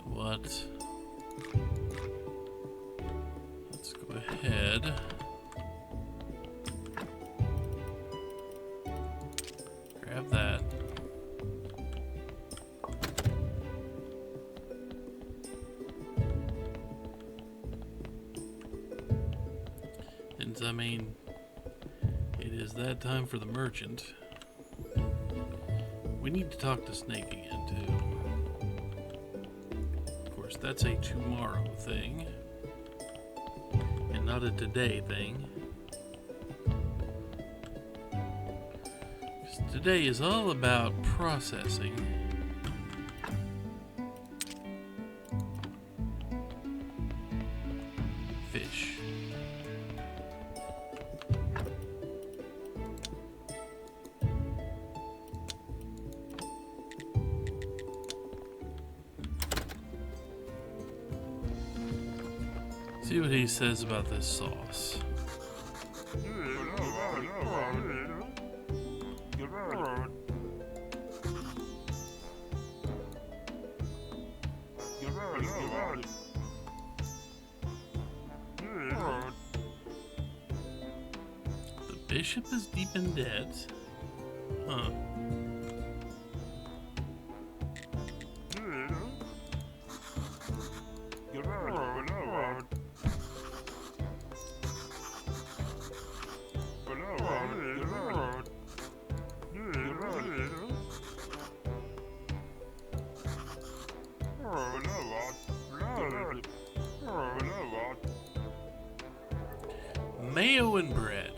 What? Grab that. Since, I mean, it is that time for the merchant. We need to talk to Snake again, too. Of course, that's a tomorrow thing, and not a today thing. 'Cause today is all about processing. Fish. See what he says about this sauce. The bishop is deep in debt. Huh. Mayo and bread.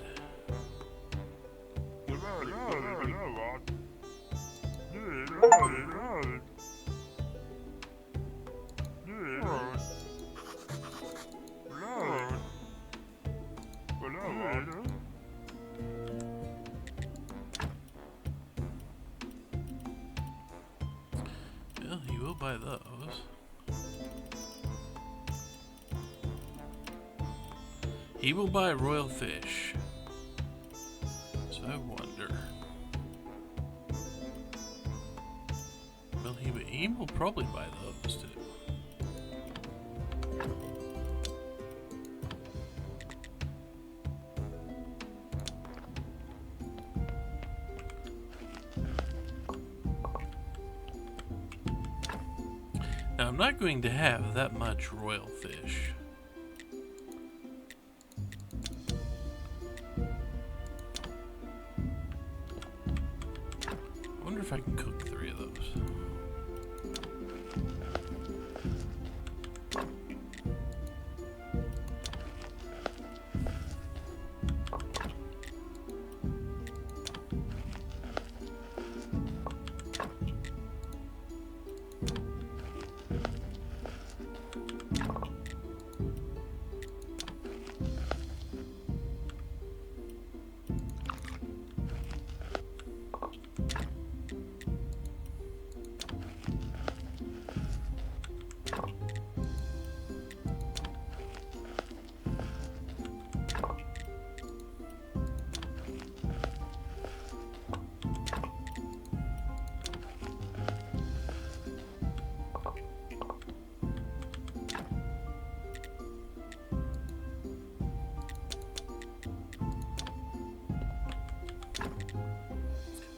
Well, you will buy those. He will buy royal fish. So I wonder. Well, he will probably buy those too. Now, I'm not going to have that much royal fish. I wonder if I can cook 3 of those.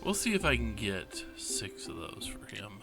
We'll see if I can get 6 of those for him.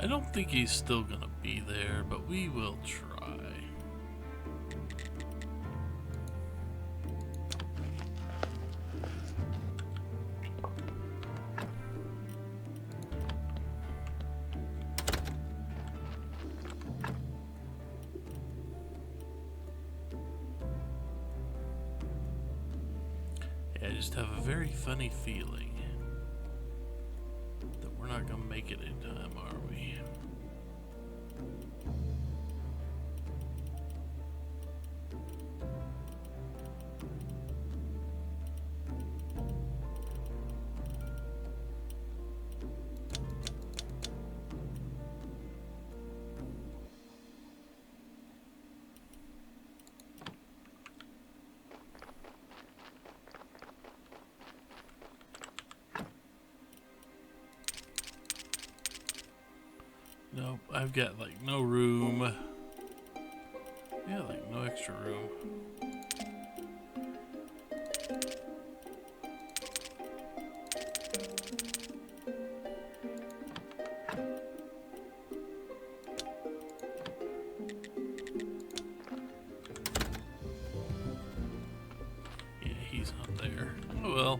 I don't think he's still gonna be there, but we will try. Yeah, I just have a very funny feeling that we're not gonna make it in time, are we? Nope, I've got like no room. Yeah, like no extra room. Yeah, he's not there. Oh well.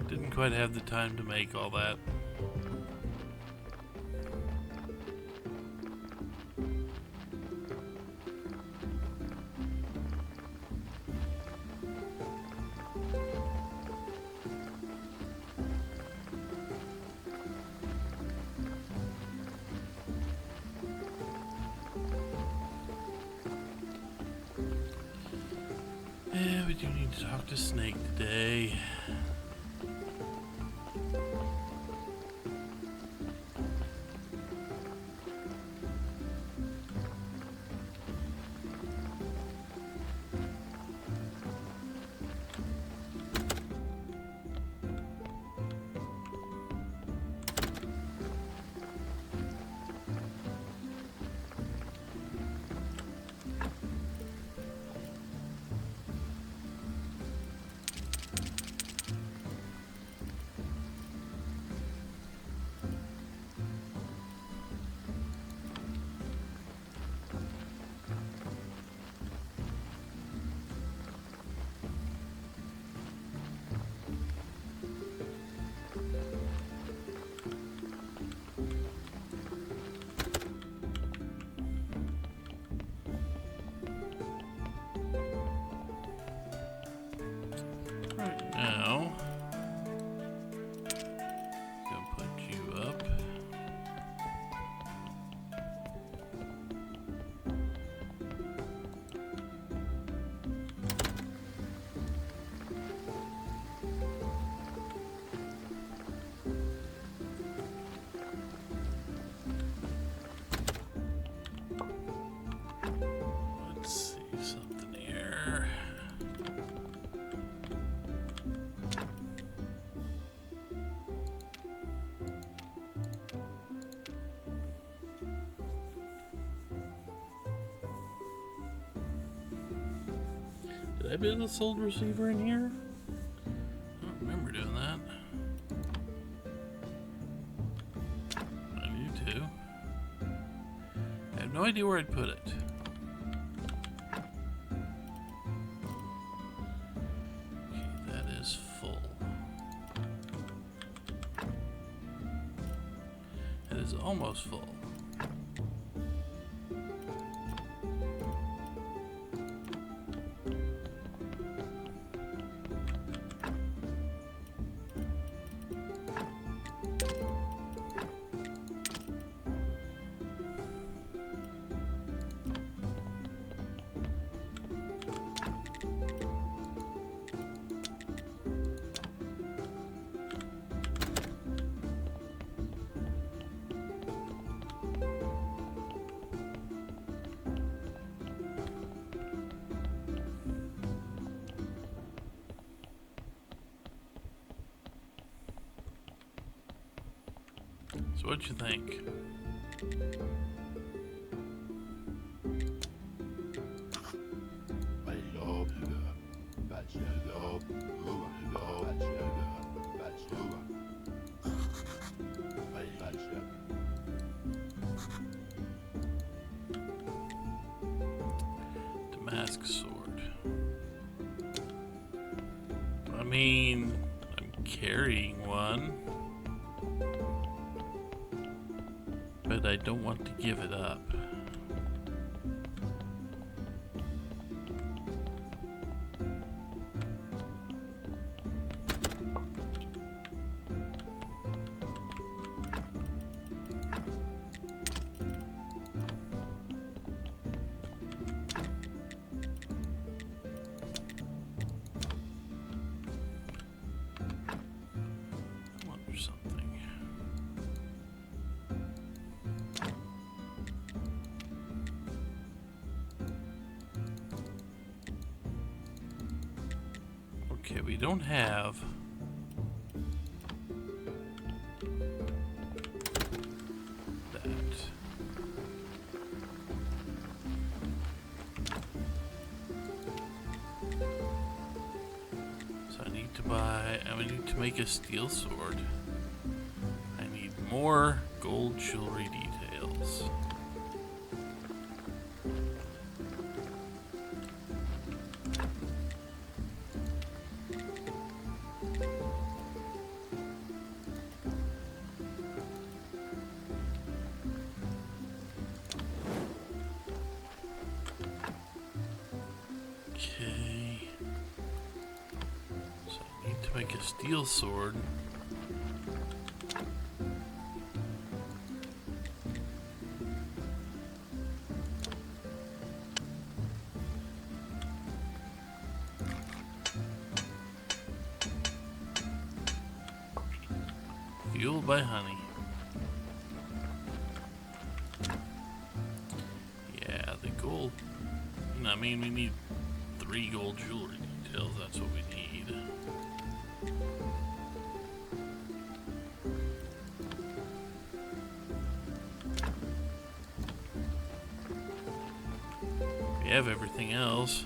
Didn't quite have the time to make all that. Yeah, we do need to talk to Snake today. Right now, gonna put you up. Let's see something here. Did I build a sold receiver in here? I don't remember doing that. I do too. I have no idea where I'd put it. Okay, that is full. is almost full. So what'd you think? Damask sword. I mean, I'm carrying one. But I don't want to give it up. I wonder something. Okay, we don't have that. So I need to buy, I need to make a steel sword. I need more gold jewelry details. Okay. So I need to make a steel sword. Fueled by honey. Yeah, the gold. I mean, we need 3 gold jewelry details. That's what we need. We have everything else.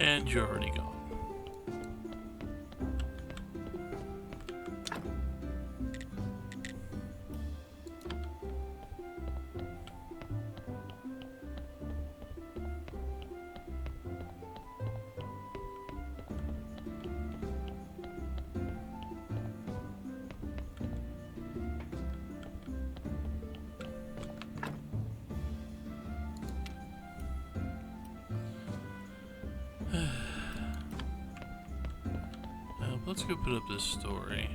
And you're already gone. Let's go put up this story.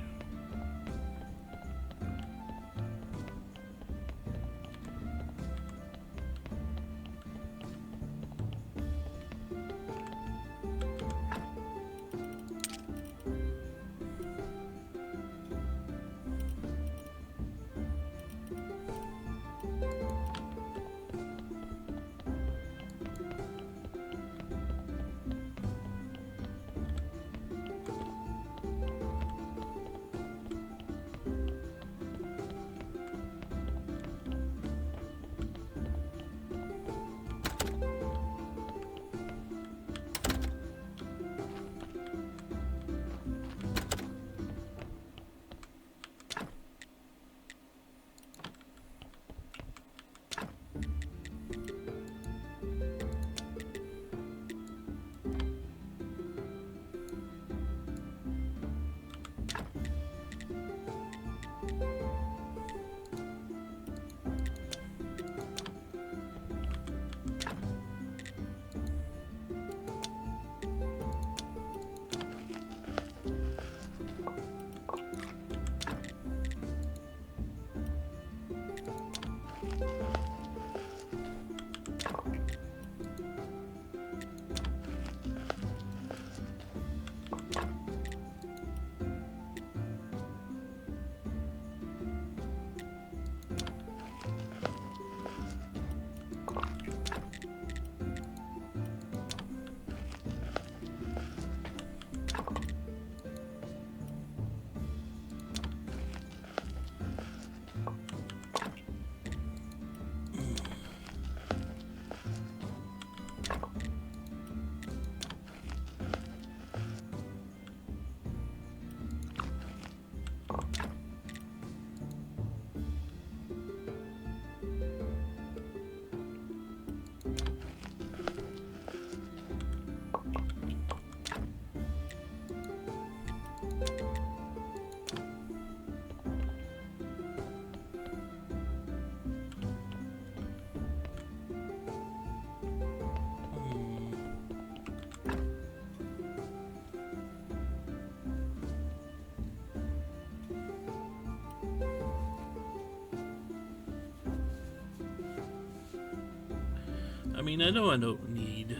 I mean, I know I don't need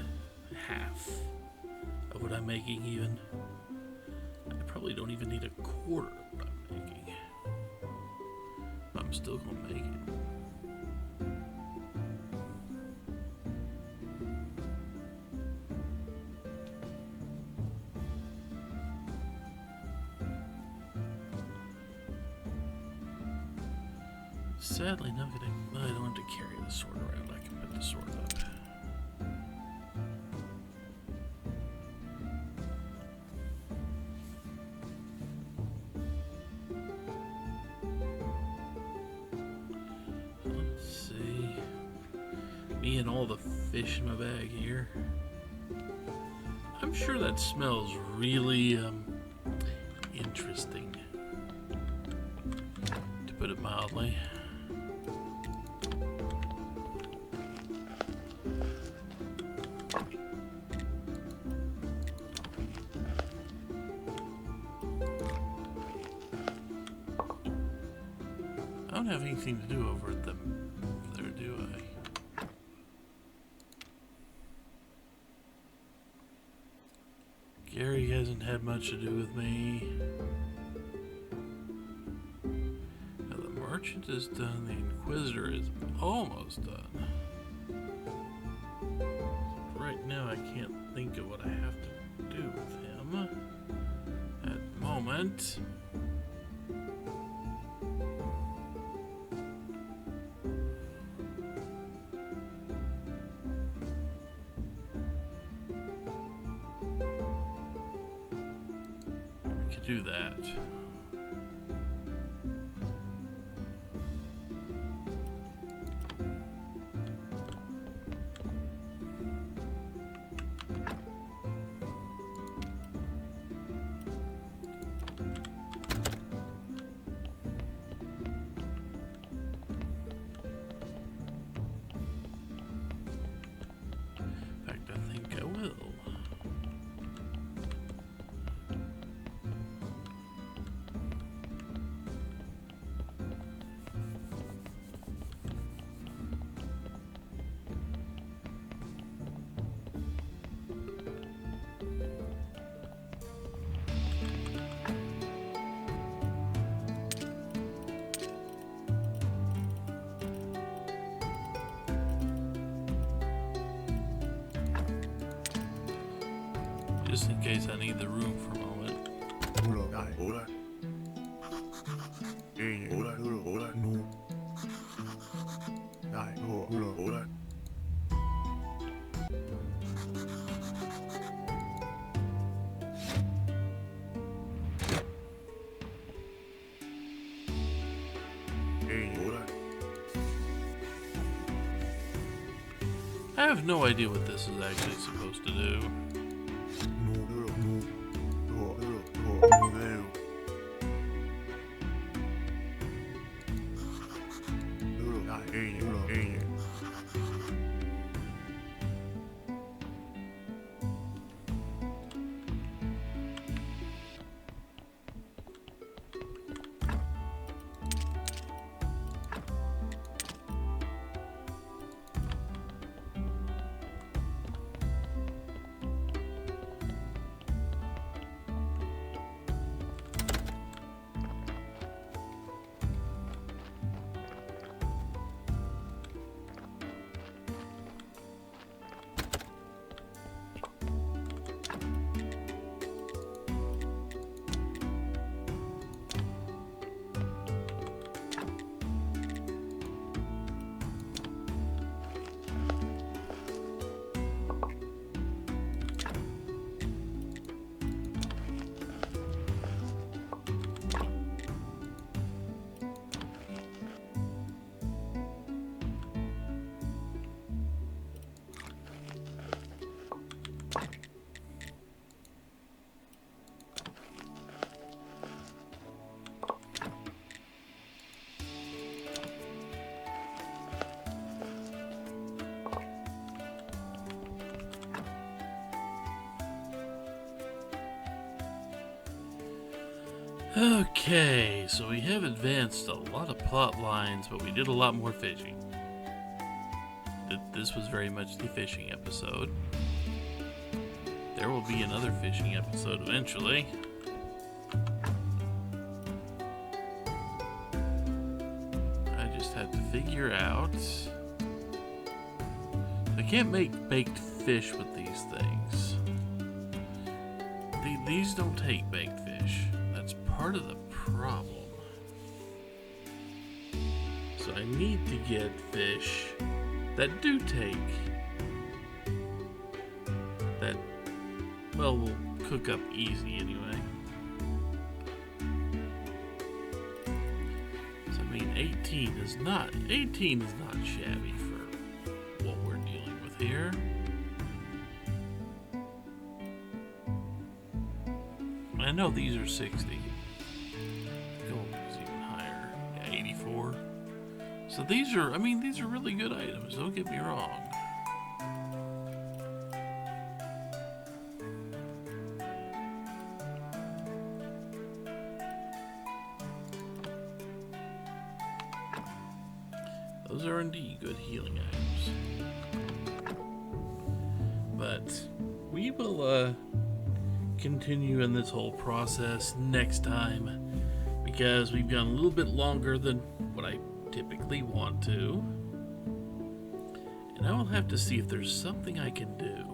half of what I'm making even. I probably don't even need a quarter of what I'm making. I'm still gonna make it. Sadly, not gonna. I don't have to carry the sword around. I can put the sword up. Let's see. Me and all the fish in my bag here. I'm sure that smells really interesting, to put it mildly. I don't have anything to do over at there, do I? Gary hasn't had much to do with me. Now the merchant is done, the Inquisitor is almost done. Right now I can't think of what I have to do with him at the moment. do that. In fact, I think I will. Just in case I need the room for a moment. I have no idea what this is actually supposed to do. Okay, so we have advanced a lot of plot lines, but we did a lot more fishing. This was very much the fishing episode. There will be another fishing episode eventually. I just had to figure out... I can't make baked fish with these things. These don't take baked fish. That's part of the problem. So I need to get fish that do take, that, well, will cook up easy anyway. So I mean, 18 is not shabby for what we're dealing with here. I know these are 60. Gold is even higher. Yeah, 84. So these are really good items, don't get me wrong. Those are indeed good healing items. But we will continue in this whole process next time, because we've gone a little bit longer than what I typically want to, and I will have to see if there's something I can do.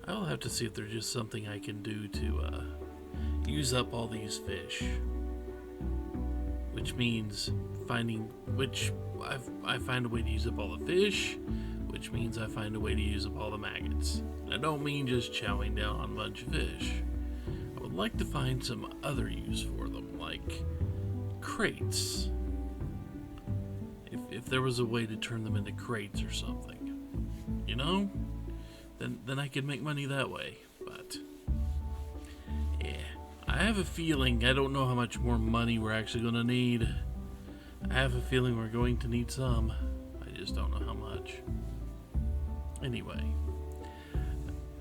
I will have to see if there's just something I can do to use up all these fish, which means I find a way to use up all the fish, which means I find a way to use up all the maggots. I don't mean just chowing down on a bunch of fish. I would like to find some other use for them, like crates. If there was a way to turn them into crates or something, you know? Then I could make money that way, but yeah. I have a feeling, I don't know how much more money we're actually going to need. I have a feeling we're going to need some. I just don't know how much. Anyway,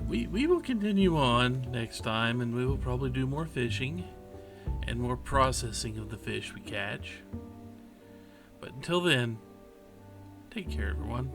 we will continue on next time, and we will probably do more fishing and more processing of the fish we catch. But until then, take care, everyone.